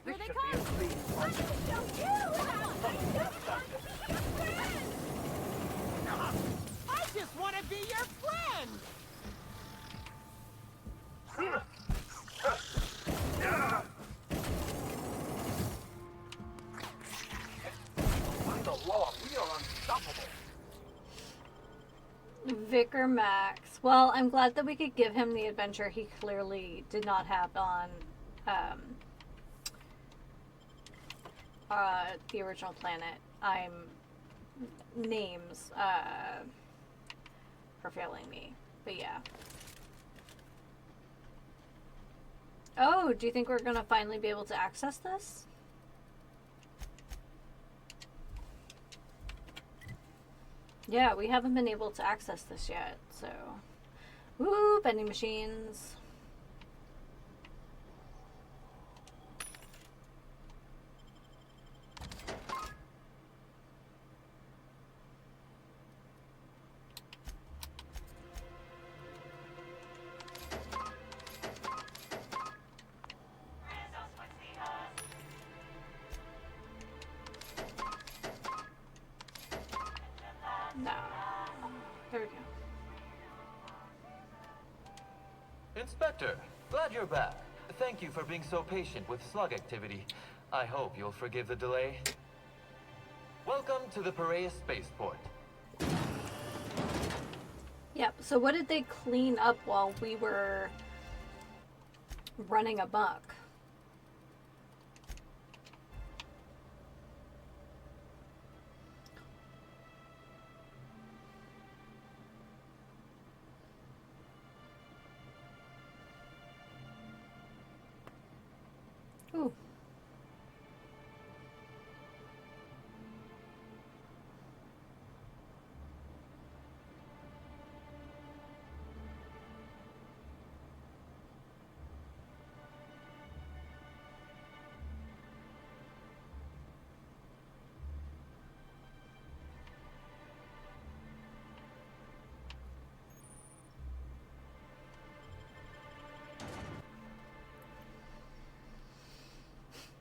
Here they come! I'm gonna show you how I do it! I just want to be your friend! By the law, we are unstoppable. Vicar Max. Well, I'm glad that we could give him the adventure he clearly did not have on the original planet. Names are failing me. But yeah. Oh, do you think we're gonna finally be able to access this? Yeah, we haven't been able to access this yet, so... Woo, vending machines. No. There we go. Inspector, glad you're back. Thank you for being so patient with slug activity. I hope you'll forgive the delay. Welcome to the Piraeus spaceport. Yep, so what did they clean up while we were running amok? Ooh.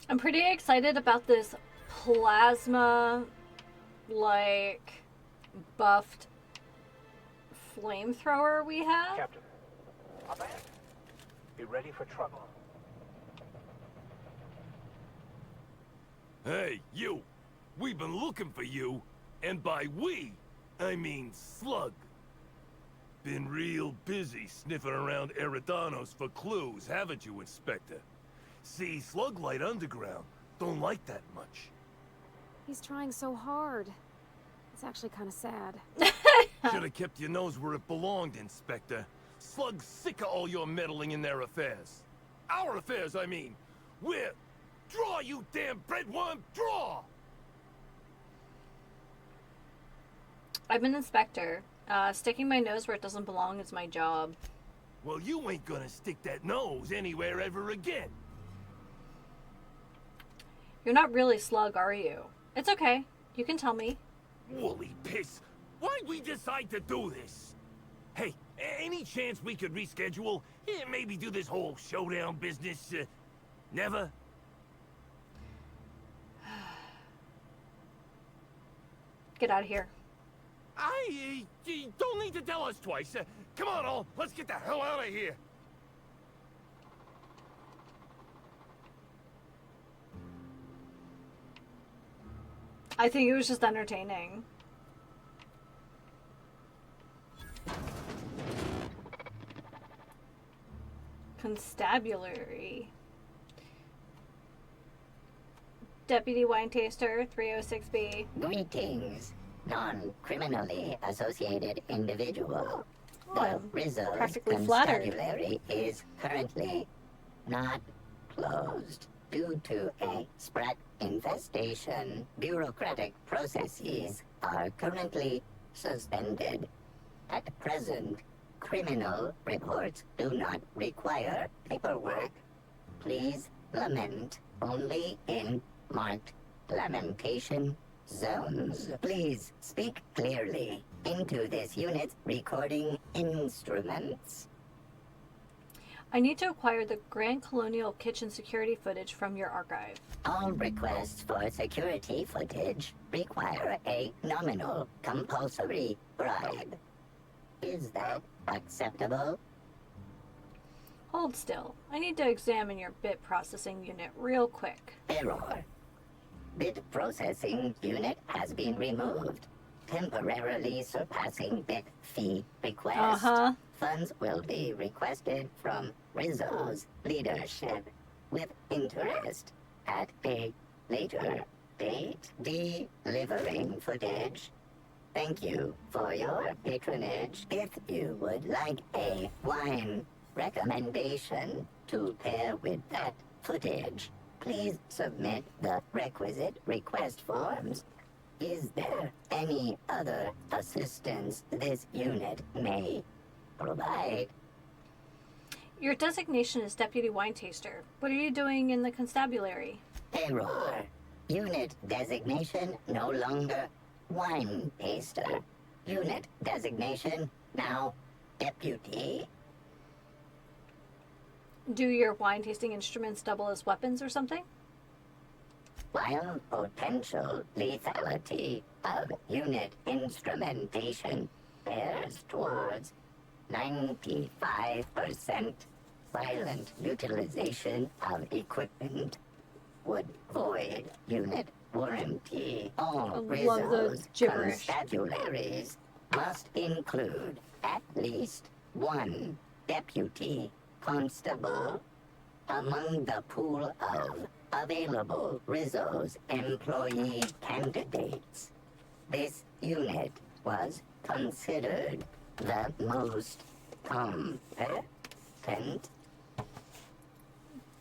I'm pretty excited about this plasma, like, buffed flamethrower we have. Captain, a man. Be ready for trouble. Hey, you! We've been looking for you, and by we, I mean Slug. Been real busy sniffing around Eridanos for clues, haven't you, Inspector? See, Slug Light Underground don't like that much. He's trying so hard. It's actually kind of sad. Should have kept your nose where it belonged, Inspector. Slug's sick of all your meddling in their affairs. Our affairs, I mean. We're... Draw, you damn breadworm, draw! I'm an inspector. Sticking my nose where it doesn't belong is my job. Well, you ain't gonna stick that nose anywhere ever again. You're not really Slug, are you? It's okay. You can tell me. Woolly piss! Why'd we decide to do this? Hey, any chance we could reschedule? Maybe do this whole showdown business? Never? Get out of here. You don't need to tell us twice. Come on, all. Let's get the hell out of here. I think it was just entertaining. Constabulary. Deputy Wine Taster, 306B. Greetings, non-criminally associated individual. Oh, The Rizzo's practically flattered. constabulary is currently not closed due to a sprat infestation. Bureaucratic processes are currently suspended. At present, criminal reports do not require paperwork. Please lament only in marked lamentation zones. Please speak clearly into this unit's recording instruments. I need to acquire the Grand Colonial kitchen security footage from your archive. All requests for security footage require a nominal compulsory bribe. Is that acceptable? Hold still. I need to examine your bit processing unit real quick. Error. Bit processing unit has been removed, temporarily surpassing bit fee request. Funds will be requested from Rizzo's leadership with interest at a later date. Delivering footage. Thank you for your patronage. If you would like a wine recommendation to pair with that footage, please submit the requisite request forms. Is there any other assistance this unit may provide? Your designation is Deputy Wine Taster. What are you doing in the constabulary? Error. Unit designation no longer wine taster. Unit designation now deputy. Do your wine tasting instruments double as weapons or something? While potential lethality of unit instrumentation bears towards 95% silent utilization of equipment would void unit warranty. All Rizzo's constabularies must include at least one deputy constable among the pool of available Rizzo's employee candidates. This unit was considered the most competent.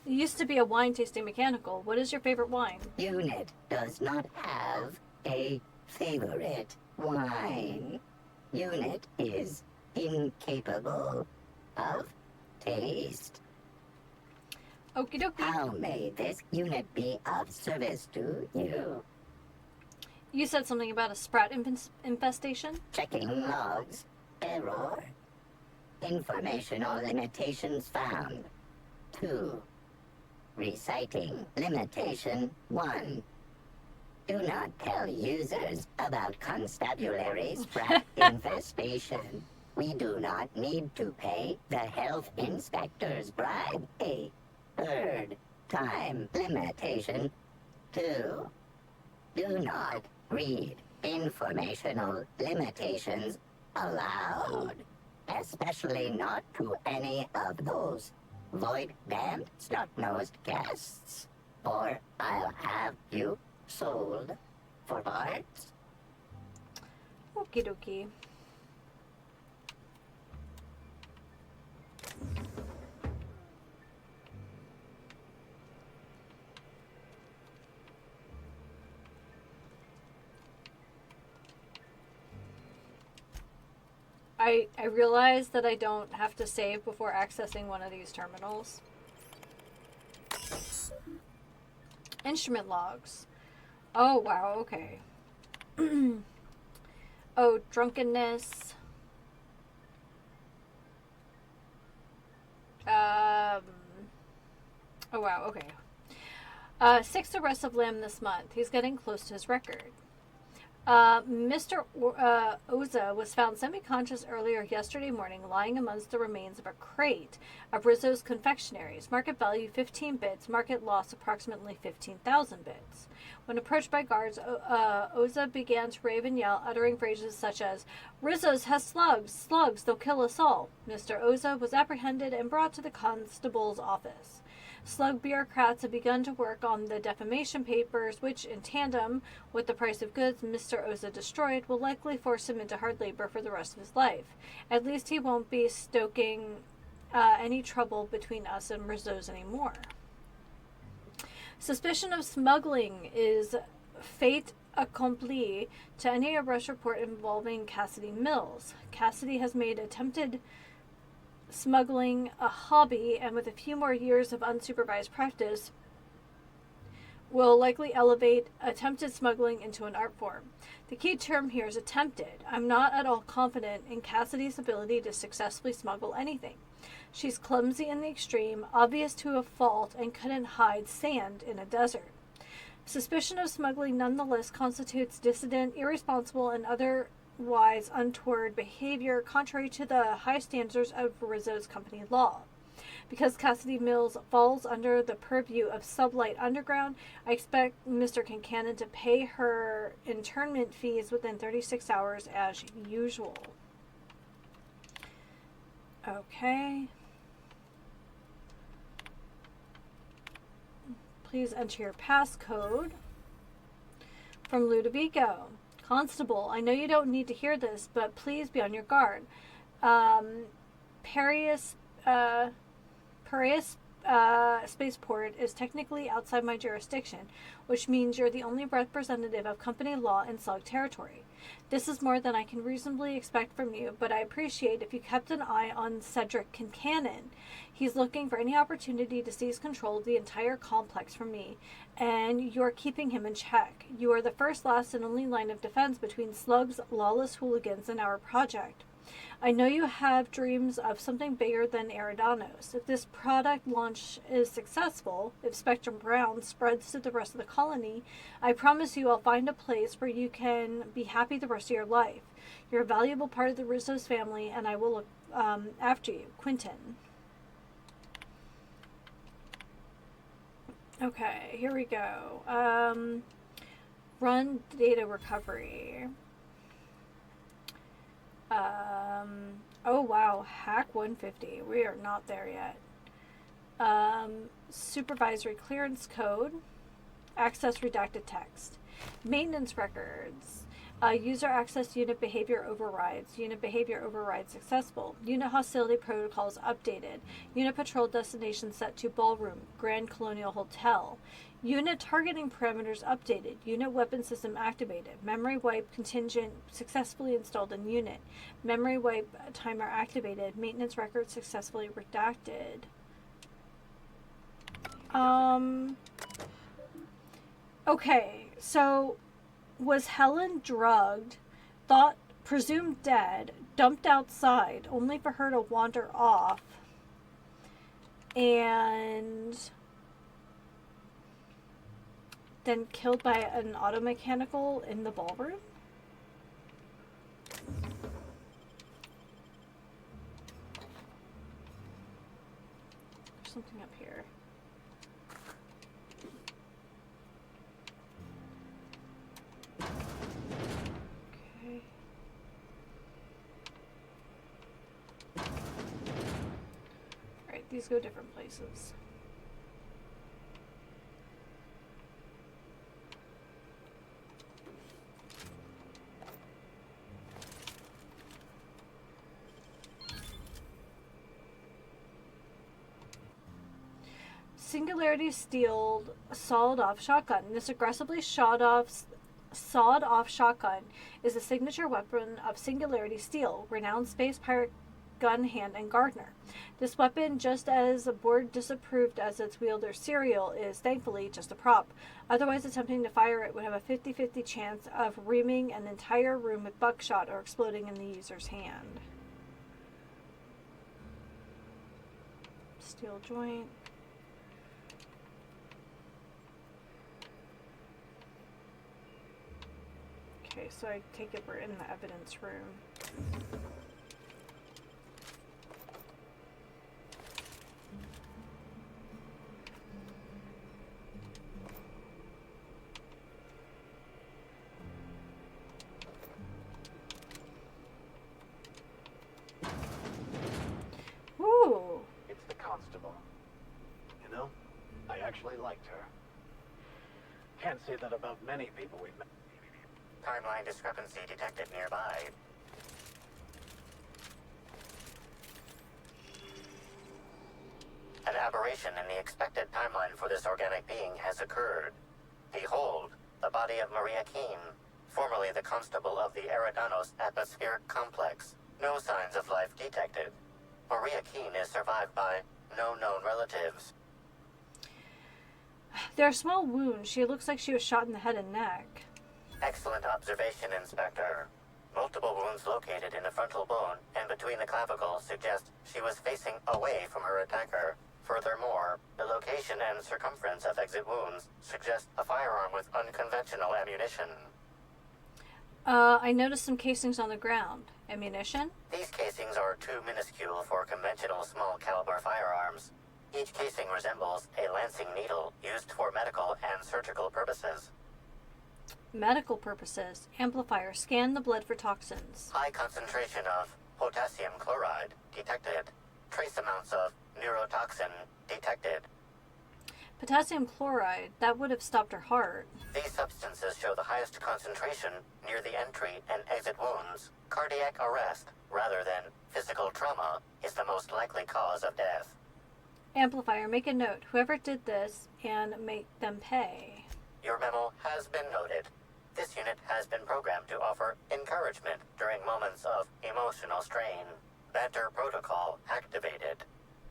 You used to be a wine tasting mechanical. What is your favorite wine? Unit does not have a favorite wine. Unit is incapable of taste. Okie dokie. How may this unit be of service to you? You said something about a sprat infestation? Checking logs. Error. Informational limitations found. 2. Reciting Limitation 1. Do not tell users about constabulary sprat infestation. We do not need to pay the health inspector's bribe. A third time limitation 2. Do not read informational limitations aloud, especially not to any of those void-damned stuck-nosed guests, or I'll have you sold for parts. Okie dokie. I realize that I don't have to save before accessing one of these terminals. Instrument logs. Oh, wow, okay. Oh, drunkenness. Oh, wow, okay. 6th arrest of Lamb this month. He's getting close to his record. Mr. Oza was found semi-conscious earlier yesterday morning, lying amongst the remains of a crate of Rizzo's confectionaries. Market value 15 bits. Market loss approximately 15,000 bits. When approached by guards, Oza began to rave and yell, uttering phrases such as, "Rizzo's has slugs! Slugs! They'll kill us all!" Mr. Oza was apprehended and brought to the constable's office. Slug bureaucrats have begun to work on the defamation papers, which, in tandem with the price of goods Mr. Oza destroyed, will likely force him into hard labor for the rest of his life. At least he won't be stoking any trouble between us and Rizzo's anymore. Suspicion of smuggling is fait accompli to any arrest report involving Cassidy Mills. Cassidy has made attempted smuggling a hobby, and with a few more years of unsupervised practice, will likely elevate attempted smuggling into an art form. The key term here is attempted. I'm not at all confident in Cassidy's ability to successfully smuggle anything. She's clumsy in the extreme, obvious to a fault, and couldn't hide sand in a desert. Suspicion of smuggling nonetheless constitutes dissident, irresponsible, and otherwise untoward behavior contrary to the high standards of Rizzo's company law. Because Cassidy Mills falls under the purview of Sublight Underground, I expect Mr. Kincannon to pay her internment fees within 36 hours as usual. Okay. Please enter your passcode. From Ludovico. Constable, I know you don't need to hear this, but please be on your guard. Paris Spaceport is technically outside my jurisdiction, which means you're the only representative of company law in Slug territory. This is more than I can reasonably expect from you, but I appreciate if you kept an eye on Cedric Kincannon. He's looking for any opportunity to seize control of the entire complex from me, and you're keeping him in check. You are the first, last, and only line of defense between Slug's lawless hooligans and our project. I know you have dreams of something bigger than Eridanos. If this product launch is successful, if Spectrum Brown spreads to the rest of the colony, I promise you I'll find a place where you can be happy the rest of your life. You're a valuable part of the Rizzo's family, and I will look after you. Quentin. Okay, here we go. Run data recovery. Oh wow, hack 150. We are not there yet. Supervisory clearance code. Access redacted text. Maintenance records. User access unit behavior overrides. Unit behavior overrides successful. Unit hostility protocols updated. Unit patrol destination set to Ballroom, Grand Colonial Hotel. Unit targeting parameters updated. Unit weapon system activated. Memory wipe contingent successfully installed in unit. Memory wipe timer activated. Maintenance record successfully redacted. Okay, so was Helen drugged, presumed dead, dumped outside, only for her to wander off, and then killed by an auto-mechanical in the ballroom? There's something up here. Okay. Alright, these go different places. Singularity Steeled Sawed-Off Shotgun. This aggressively sawed-off shotgun is a signature weapon of Singularity Steel, renowned space pirate gun hand and Gardner. This weapon, just as board disapproved as its wielder Serial, is thankfully just a prop. Otherwise, attempting to fire it would have a 50-50 chance of reaming an entire room with buckshot or exploding in the user's hand. Steel joint. Okay, so I take it we're in the evidence room. Ooh. It's the constable. You know, I actually liked her. Can't say that about many people we've met. Timeline discrepancy detected nearby. An aberration in the expected timeline for this organic being has occurred. Behold, the body of Maria Keene, formerly the constable of the Eridanos Atmospheric Complex. No signs of life detected. Maria Keene is survived by no known relatives. There are small wounds. She looks like she was shot in the head and neck. Excellent observation, Inspector. Multiple wounds located in the frontal bone and between the clavicles suggest she was facing away from her attacker. Furthermore, the location and circumference of exit wounds suggest a firearm with unconventional ammunition. I noticed some casings on the ground. Ammunition? These casings are too minuscule for conventional small caliber firearms. Each casing resembles a lancing needle used for medical and surgical purposes. Medical purposes. Amplifier. Scan the blood for toxins. High concentration of potassium chloride detected. Trace amounts of neurotoxin detected. Potassium chloride. That would have stopped her heart. These substances show the highest concentration near the entry and exit wounds. Cardiac arrest, rather than physical trauma, is the most likely cause of death. Amplifier. Make a note. Whoever did this, and make them pay. Your memo has been noted. This unit has been programmed to offer encouragement during moments of emotional strain. Banter protocol activated.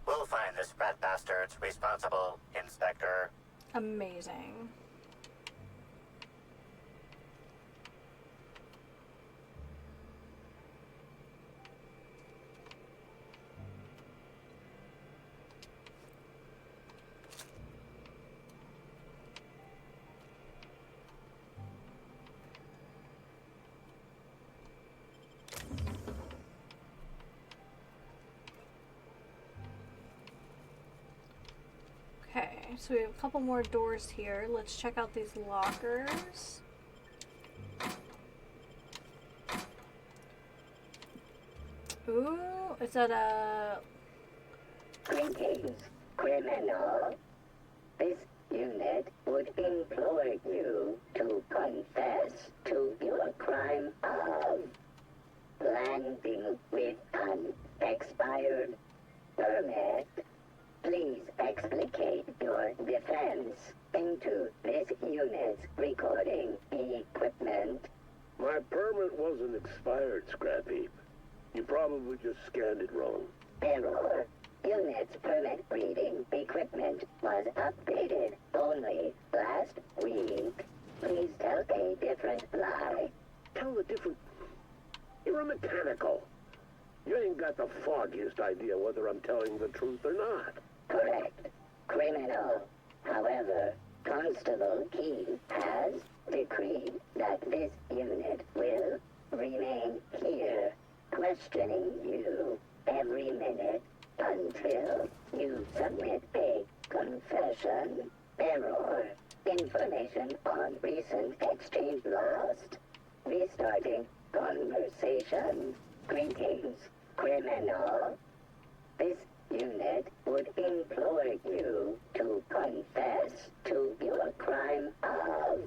We'll find the sprat bastards responsible, Inspector. Amazing. Okay, so we have a couple more doors here. Let's check out these lockers. Ooh, is that a... Greetings, criminal. This unit would implore you to confess to your crime of landing with an expired permit. Please explicate your defense into this unit's recording equipment. My permit wasn't expired, Scrap Heap. You probably just scanned it wrong. Error. Unit's permit reading equipment was updated only last week. Please tell a different lie. Tell a different... You're a mechanical. You ain't got the foggiest idea whether I'm telling the truth or not. Correct. Criminal. However, Constable Key has decreed that this unit will remain here, questioning you every minute until you submit a confession. Error. Information on recent exchange lost. Restarting conversation. Greetings, criminal. This unit would implore you to confess to your crime of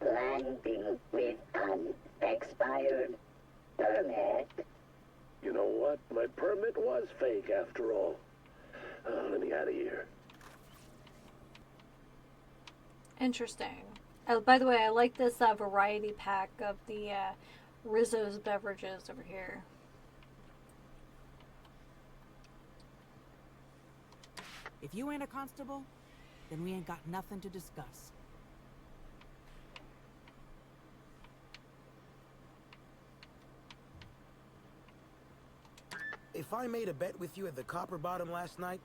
landing with an expired permit. You know what? My permit was fake after all. Let me out of here. Interesting. Oh, by the way, I like this variety pack of the Rizzo's beverages over here. If you ain't a constable, then we ain't got nothing to discuss. If I made a bet with you at the Copper Bottom last night,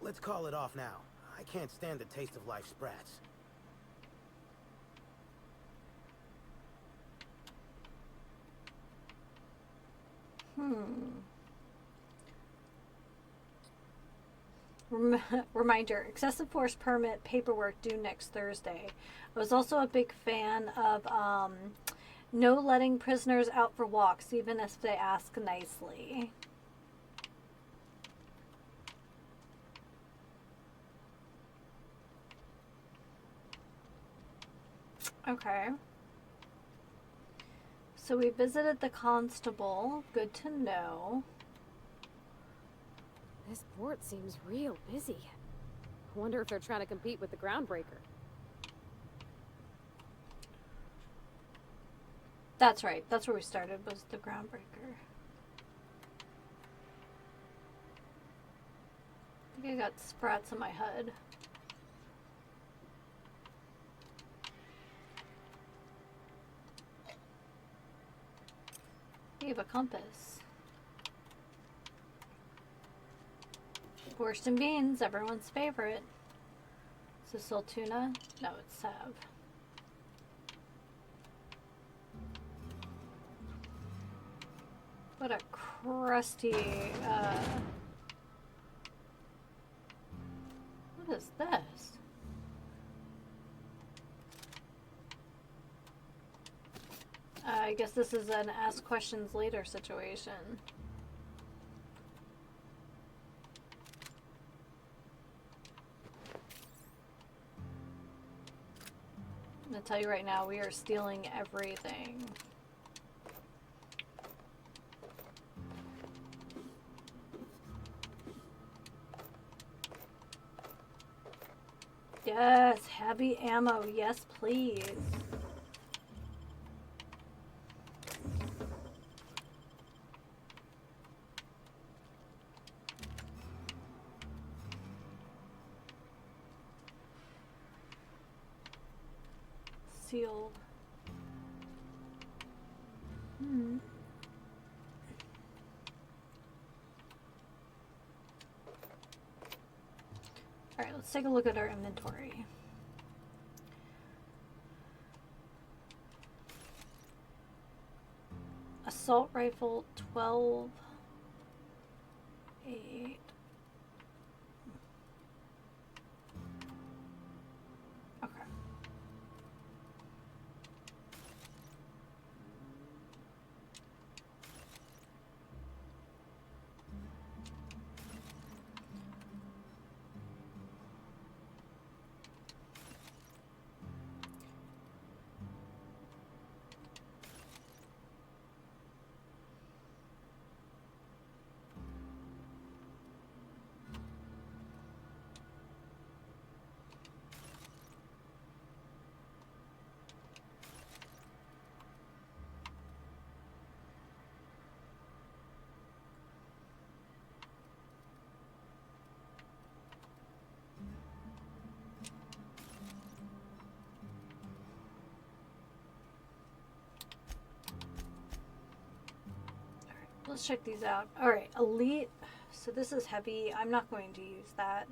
let's call it off now. I can't stand the taste of life sprats. Reminder, excessive force permit paperwork due next Thursday. I was also a big fan of no letting prisoners out for walks, even if they ask nicely. Okay. So we visited the constable. Good to know. This port seems real busy. I wonder if they're trying to compete with the Groundbreaker. That's right. That's where we started, was the Groundbreaker. I think I got sprats in my head. You have a compass. Borscht and beans, everyone's favorite. Is this still tuna? No, it's Sav. What a crusty, what is this? I guess this is an ask questions later situation. I'm gonna tell you right now, we are stealing everything. Yes, heavy ammo, yes please. Sealed. Alright, let's take a look at our inventory. Assault rifle, 12. 8. Okay. Let's check these out. Alright, elite. So this is heavy. I'm not going to use that.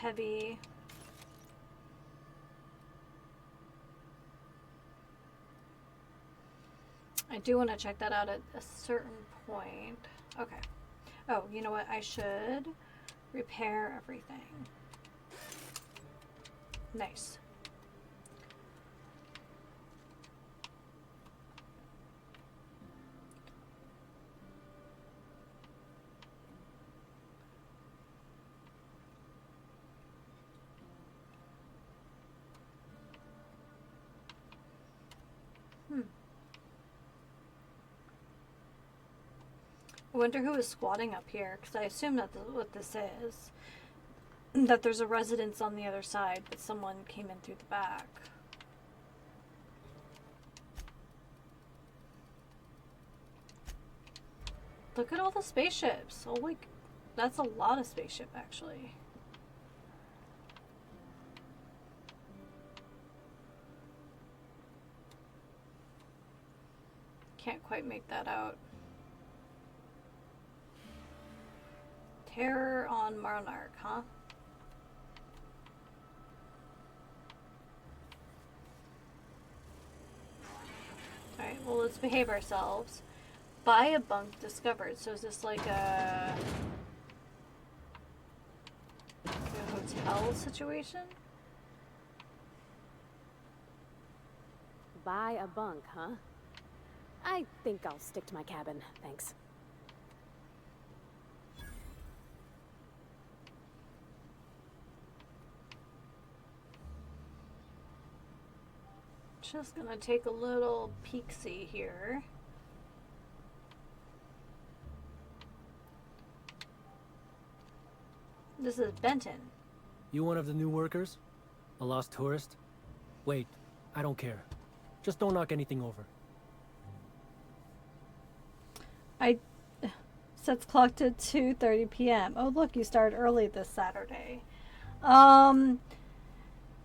heavy. I do want to check that out at a certain point. Okay. Oh, you know what? I should repair everything. Nice. I wonder who is squatting up here, because I assume that's what this is. That there's a residence on the other side, but someone came in through the back. Look at all the spaceships. Oh, like, that's a lot of spaceship, actually. Can't quite make that out. Terror on Monarch, huh? Alright, well, let's behave ourselves. Buy a bunk discovered. So is this like a hotel situation? Buy a bunk, huh? I think I'll stick to my cabin, thanks. Just gonna take a little peek-see here. This is Benton. You one of the new workers? A lost tourist? Wait, I don't care. Just don't knock anything over. Sets clocked at 2:30 p.m. Oh, look, you started early this Saturday.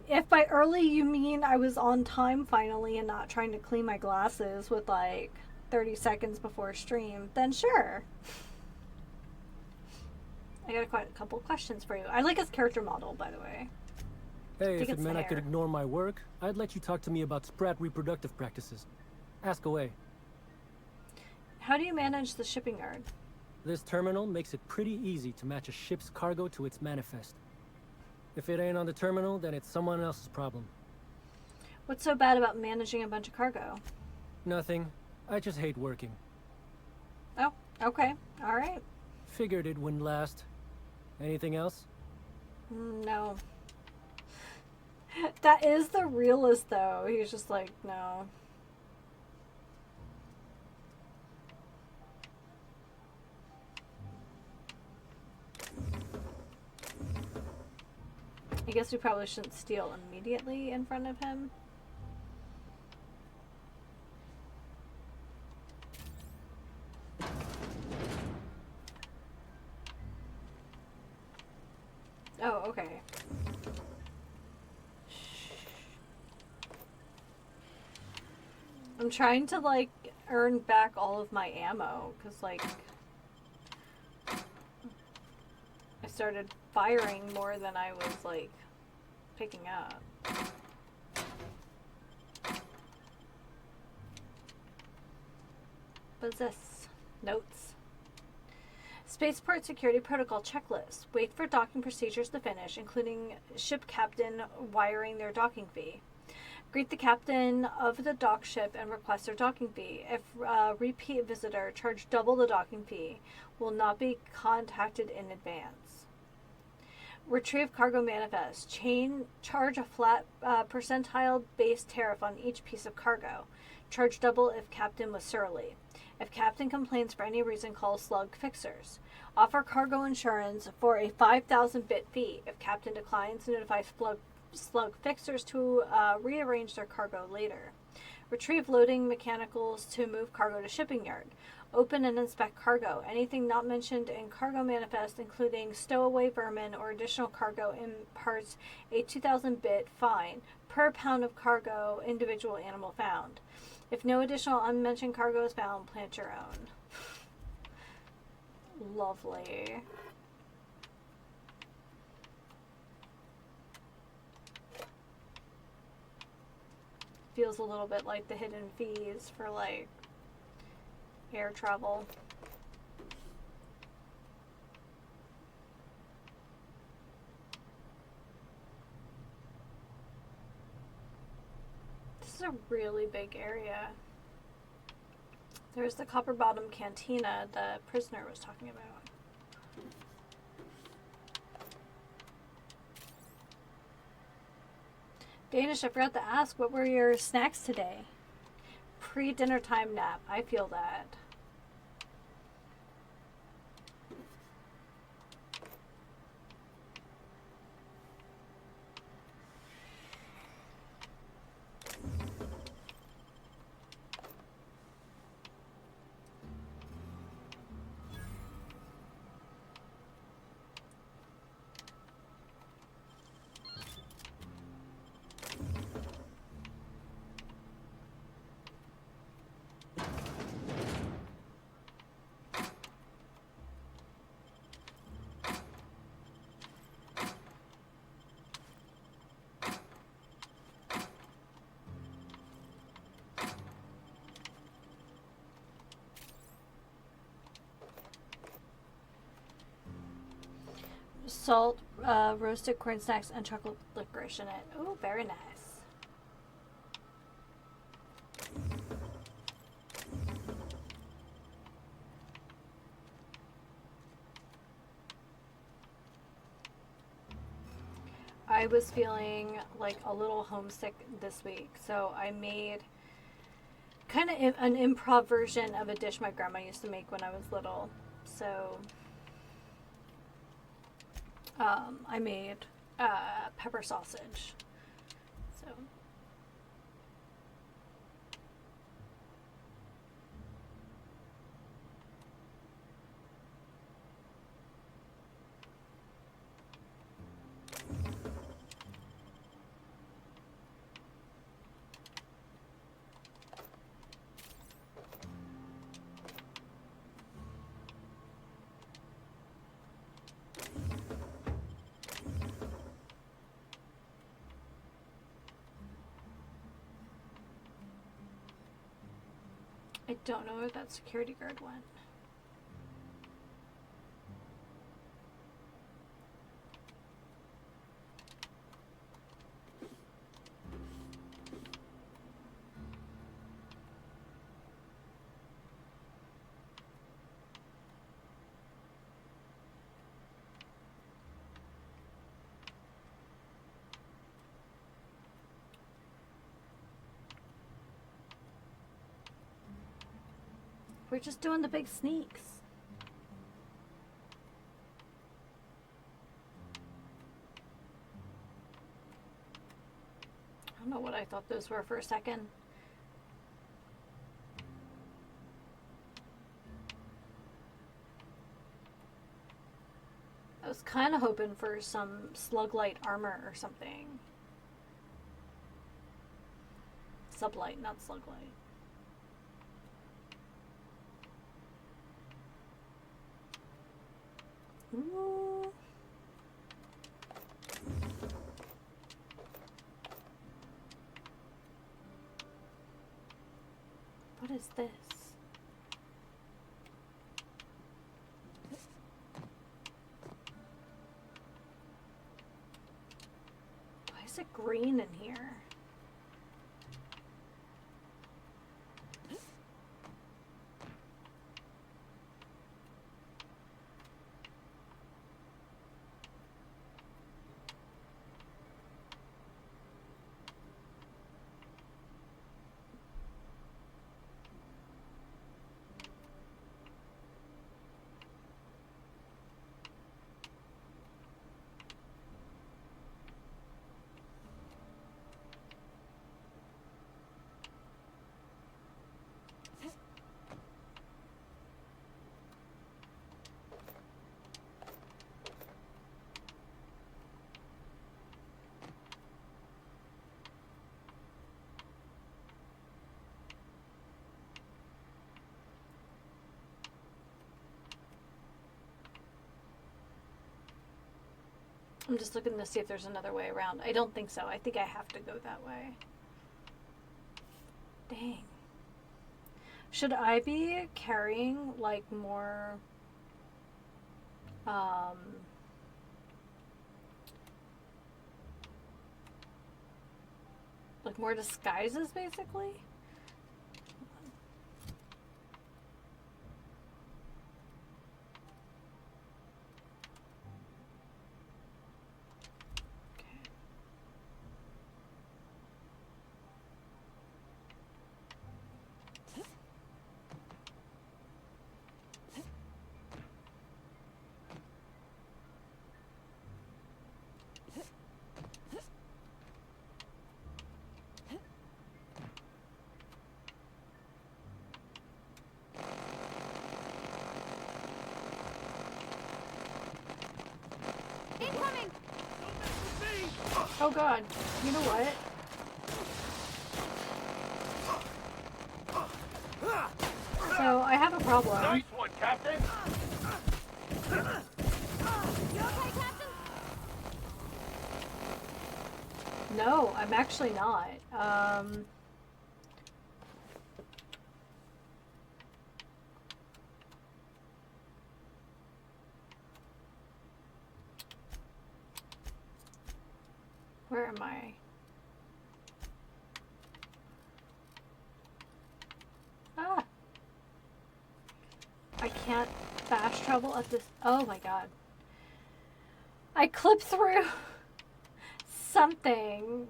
If by early you mean I was on time finally and not trying to clean my glasses with like 30 seconds before stream, then sure. I got a couple questions for you. I like his character model, by the way. Hey, if it meant I could ignore my work, I'd let you talk to me about sprat reproductive practices. Ask away. How do you manage the shipping yard? This terminal makes it pretty easy to match a ship's cargo to its manifest. If it ain't on the terminal, then it's someone else's problem. What's so bad about managing a bunch of cargo? Nothing. I just hate working. Oh, okay. All right. Figured it wouldn't last. Anything else? No. That is the realist, though. He's just like, no. I guess we probably shouldn't steal immediately in front of him. Oh, okay. I'm trying to, like, earn back all of my ammo, because, like, I started firing more than I was, like, picking up. What's this? Notes. Spaceport Security Protocol Checklist. Wait for docking procedures to finish, including ship captain wiring their docking fee. Greet the captain of the dock ship and request their docking fee. If a repeat visitor, charge double the docking fee. Will not be contacted in advance. Retrieve cargo manifest. Charge a flat percentile-based tariff on each piece of cargo. Charge double if captain was surly. If captain complains for any reason, call slug fixers. Offer cargo insurance for a 5,000 bit fee. If captain declines, notify slug fixers to rearrange their cargo later. Retrieve loading mechanicals to move cargo to shipping yard. Open and inspect cargo. Anything not mentioned in cargo manifest, including stowaway vermin or additional cargo, imparts a 2,000 bit fine per pound of cargo individual animal found. If no additional unmentioned cargo is found, plant your own. Lovely. feels a little bit like the hidden fees for like air travel. This is a really big area. There's the Copper Bottom Cantina the prisoner was talking about. Danish, I forgot to ask, what were your snacks today? Pre-dinner time nap. I feel that. Salt, roasted corn snacks, and chocolate licorice in it. Oh, very nice. I was feeling like a little homesick this week, so I made kind of an improv version of a dish my grandma used to make when I was little. So I made pepper sausage. So I don't know where that security guard went. We're just doing the big sneaks. I don't know what I thought those were for a second. I was kind of hoping for some slug-light armor or something. Sublight, not slug-light. Ooh. What is this? Why is it green in here? I'm just looking to see if there's another way around. I don't think so. I think I have to go that way. Dang. Should I be carrying, like, more, like, more disguises, basically? Incoming! Oh god, you know what? So, I have a problem. Nice one, Captain! You okay, Captain? No, I'm actually not. Where am I? Ah! I can't fast travel at this. Oh my god. I clipped through something.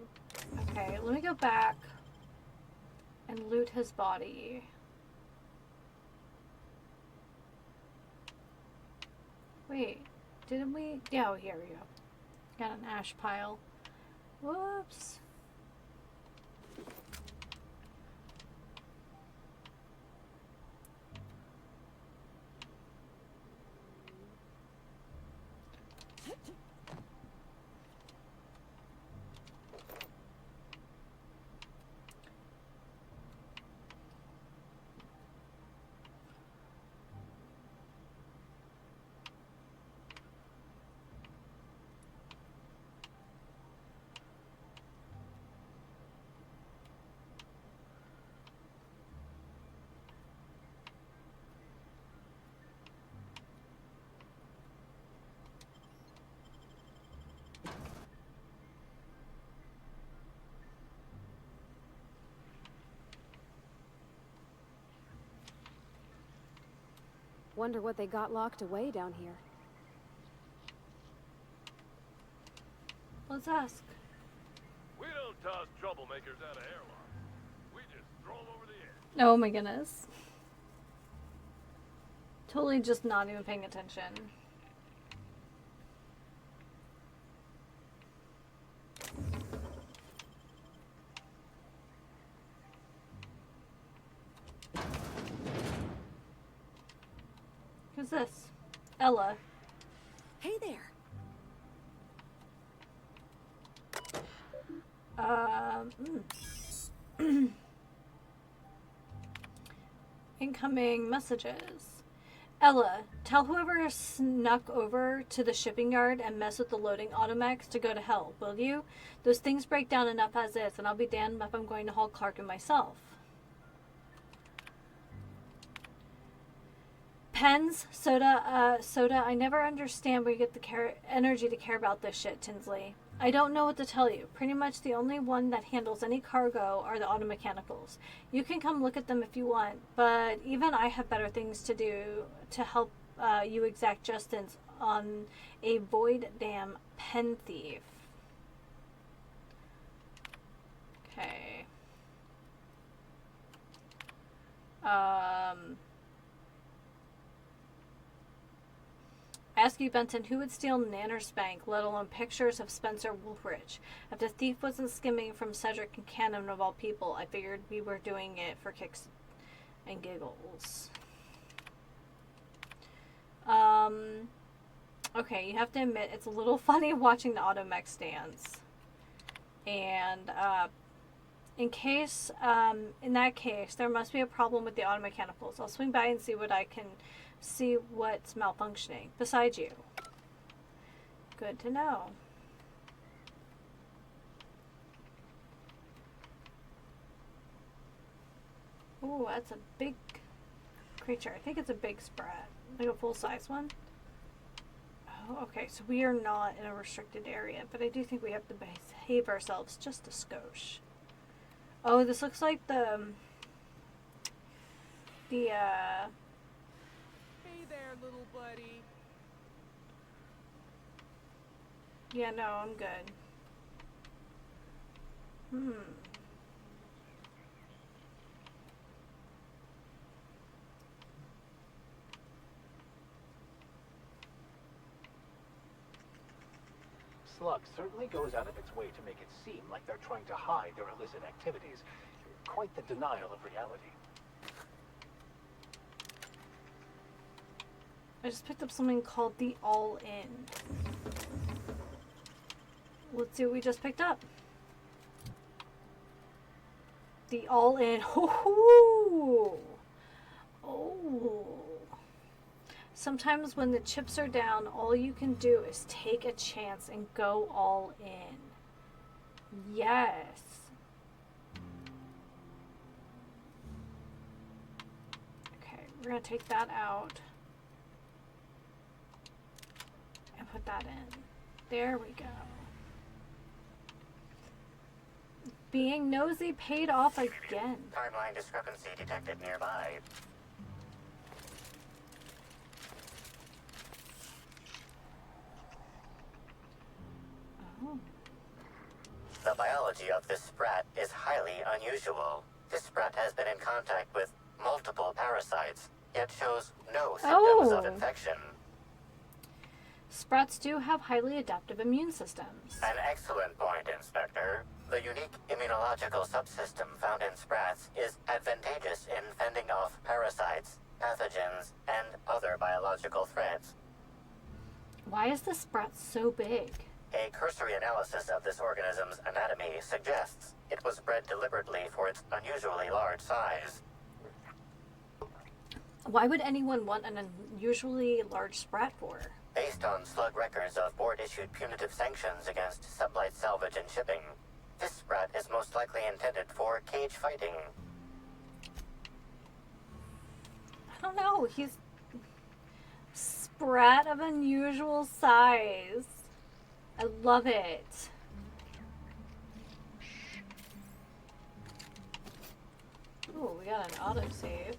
Okay, let me go back and loot his body. Wait, didn't we? Yeah, oh, here we go. Got an ash pile. Whoops. Wonder what they got locked away down here. Let's ask. We don't toss troublemakers out of airlocks. We just throw them over the edge. Oh my goodness. Totally just not even paying attention. Who's this? Ella. Hey there. Incoming messages. Ella, tell whoever snuck over to the shipping yard and mess with the loading automax to go to hell, will you? Those things break down enough as is, and I'll be damned if I'm going to haul Clark and myself. Pens, soda, I never understand where you get the energy to care about this shit, Tinsley. I don't know what to tell you. Pretty much the only one that handles any cargo are the auto mechanicals. You can come look at them if you want, but even I have better things to do to help you exact justice on a void damn pen thief. Okay. Ask you, Benton, who would steal Nanner's bank, let alone pictures of Spencer Woolrich? If the thief wasn't skimming from Cedric and Cannon of all people, I figured we were doing it for kicks and giggles. Okay, you have to admit, it's a little funny watching the automech stands. And, in that case, there must be a problem with the auto mechanicals. I'll swing by and see what's malfunctioning. Besides you. Good to know. Ooh, that's a big creature. I think it's a big sprat. Like a full-size one. Oh, okay, so we are not in a restricted area, but I do think we have to behave ourselves just a skosh. Oh, this looks like the Hey there, little buddy. Yeah, no, I'm good. Slug certainly goes out of its way to make it seem like they're trying to hide their illicit activities. Quite the denial of reality. I just picked up something called the All-In. Let's see what we just picked up. The All-In. Oh. Sometimes when the chips are down, all you can do is take a chance and go all in. Yes. Okay, we're gonna take that out. And put that in. There we go. Being nosy paid off again. Timeline discrepancy detected nearby. Oh. The biology of this sprat is highly unusual. This sprat has been in contact with multiple parasites, yet shows no symptoms of infection. Sprats do have highly adaptive immune systems. An excellent point, Inspector. The unique immunological subsystem found in sprats is advantageous in fending off parasites, pathogens, and other biological threats. Why is the sprat so big? A cursory analysis of this organism's anatomy suggests it was bred deliberately for its unusually large size. Why would anyone want an unusually large sprat for? Based on slug records of board-issued punitive sanctions against sublight salvage and shipping, this sprat is most likely intended for cage fighting. I don't know. He's sprat of unusual size. I love it. Ooh, we got an autosave.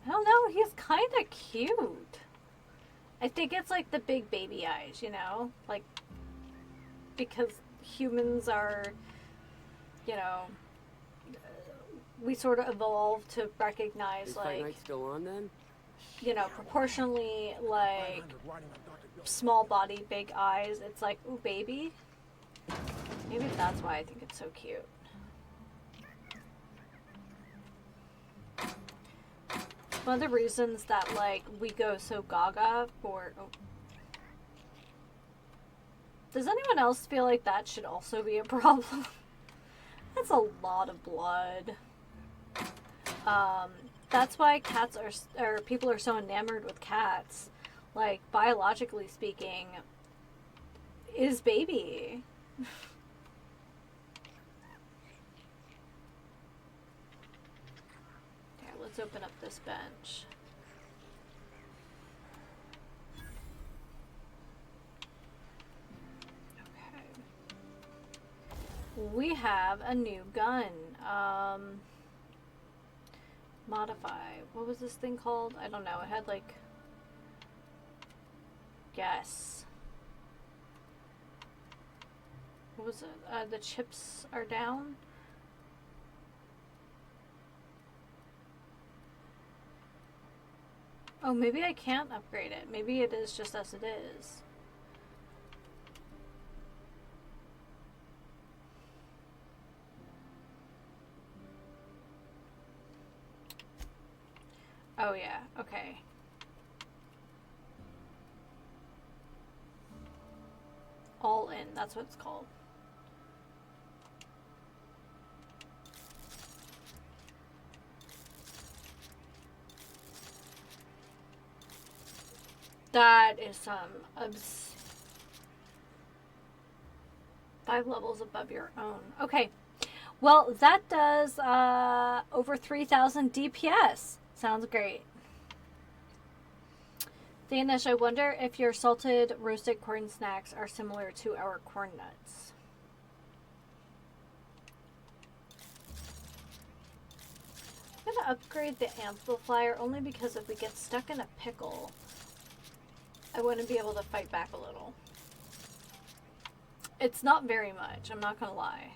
I don't know. He's kind of cute. I think it's like the big baby eyes, you know? Like, because humans are, you know, we sort of evolved to recognize, Is like, Fight Night still on then? you know, proportionally, like, small body, big eyes. It's like, ooh, baby. Maybe that's why I think it's so cute. One of the reasons that, like, we go so gaga for... Oh. Does anyone else feel like that should also be a problem? That's a lot of blood. That's why cats are, or people are so enamored with cats. Like, biologically speaking, is baby. Okay, let's open up this bench. We have a new gun. Modify. What was this thing called? I don't know. It had like... Yes. What was it? The chips are down? Oh, maybe I can't upgrade it. Maybe it is just as it is. Oh yeah, okay. All in, that's what it's called. That is some 5 levels above your own. Okay, Well, that does over 3,000 DPS. Sounds great. Danish, I wonder if your salted roasted corn snacks are similar to our corn nuts. I'm gonna upgrade the amplifier only because if we get stuck in a pickle, I want to be able to fight back a little. It's not very much, I'm not gonna lie.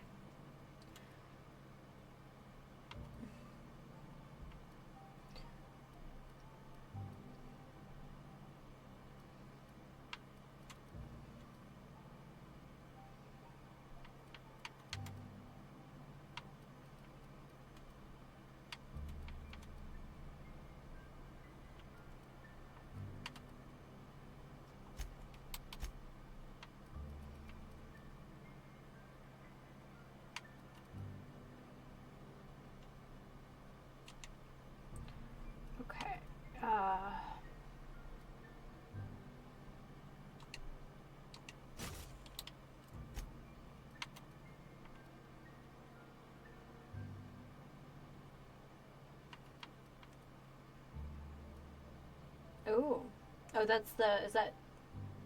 Oh, that's the, is that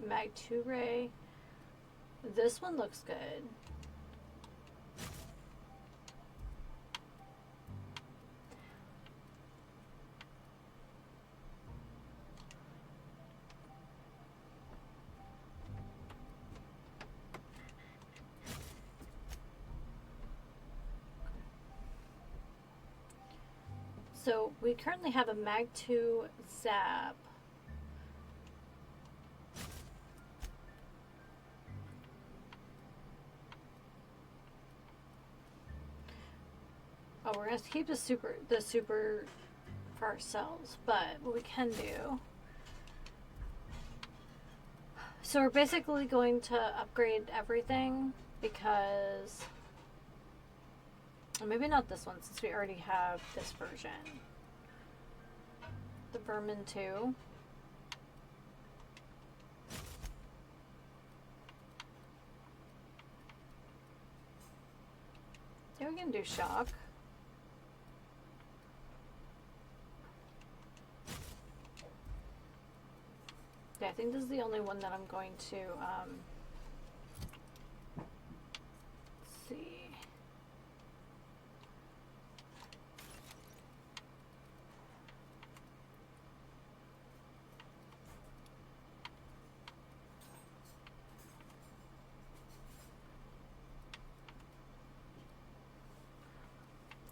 Mag 2 Ray? This one looks good. So we currently have a Mag 2 Zap. Oh, we're gonna keep the super for ourselves, but what we can do. So we're basically going to upgrade everything because, or maybe not this one since we already have this version. The Vermin 2. Yeah, we can do shock. Yeah, I think this is the only one that I'm going to see.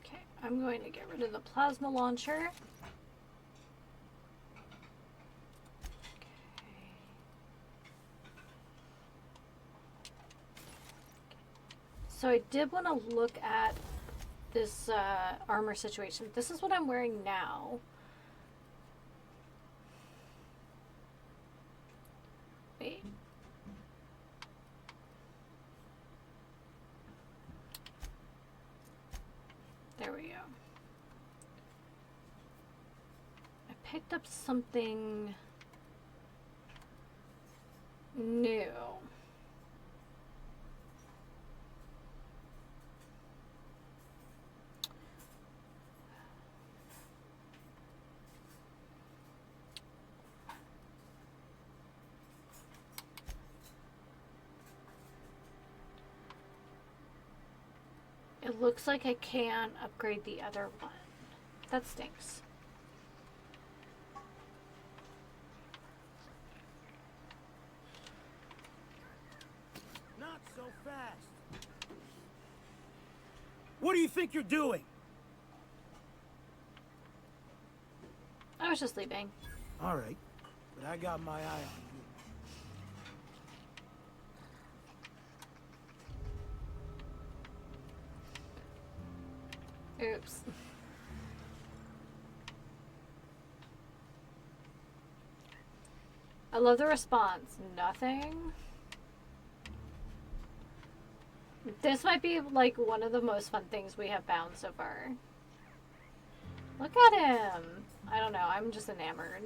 Okay, I'm going to get rid of the plasma launcher. So I did want to look at this armor situation. This is what I'm wearing now. Wait. There we go. I picked up something new. It looks like I can upgrade the other one. That stinks. Not so fast. What do you think you're doing? I was just leaving. All right, but I got my eye on you. Oops. I love the response. Nothing. This might be like one of the most fun things we have found so far. Look at him. I don't know. I'm just enamored.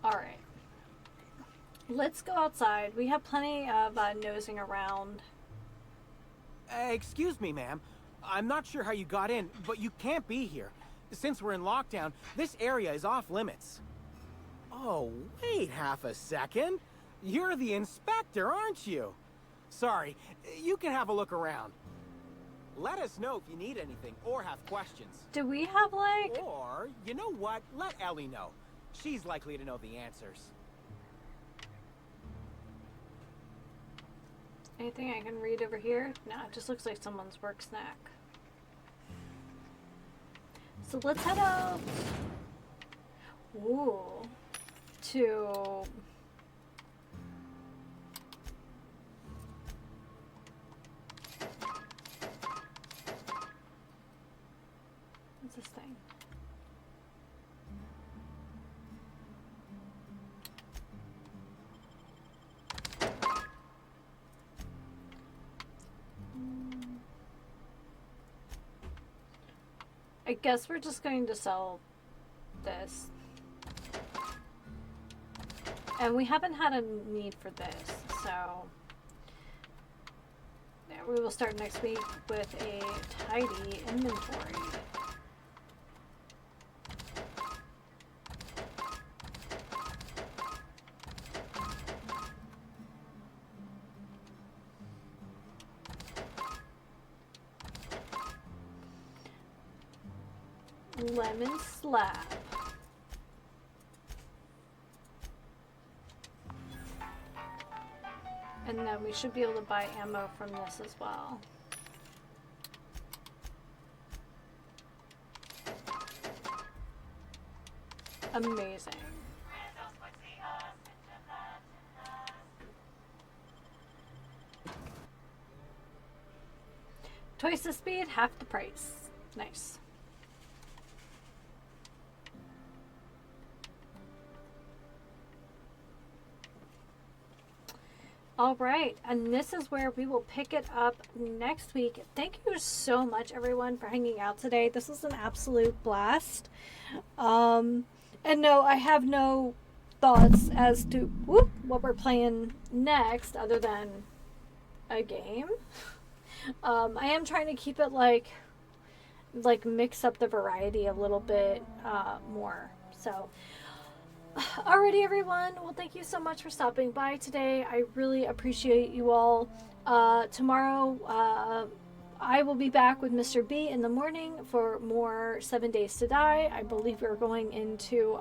Alright. let's go outside. We have plenty of nosing around. Excuse me, ma'am. I'm not sure how you got in, but you can't be here. Since we're in lockdown, this area is off limits. Oh, wait half a second. You're the inspector, aren't you? Sorry, you can have a look around. Let us know if you need anything or have questions. Do we have, like... Or, you know what? Let Ellie know. She's likely to know the answers. Anything I can read over here? No, it just looks like someone's work snack. So let's head out. Ooh. To... What's this thing? I guess we're just going to sell this. And we haven't had a need for this, so yeah, we will start next week with a tidy inventory. Lemon slab. And then we should be able to buy ammo from this as well. Amazing. Twice the speed, half the price. Nice. All right, and this is where we will pick it up next week. Thank you so much, everyone, for hanging out today. This was an absolute blast. And no, I have no thoughts as to what we're playing next other than a game. I am trying to keep it like mix up the variety a little bit more. So... Alrighty, everyone. Well, thank you so much for stopping by today. I really appreciate you all. Tomorrow, I will be back with Mr. B in the morning for more 7 Days to Die. I believe we're going into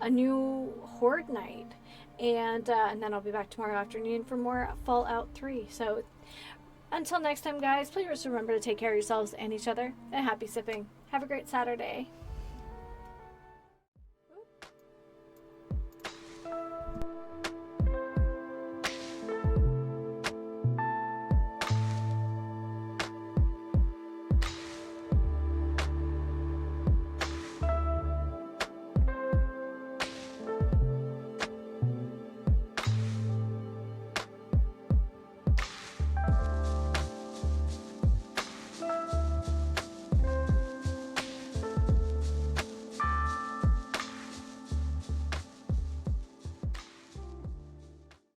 a new Horde night. And then I'll be back tomorrow afternoon for more Fallout 3. So until next time, guys, please remember to take care of yourselves and each other. And happy sipping. Have a great Saturday.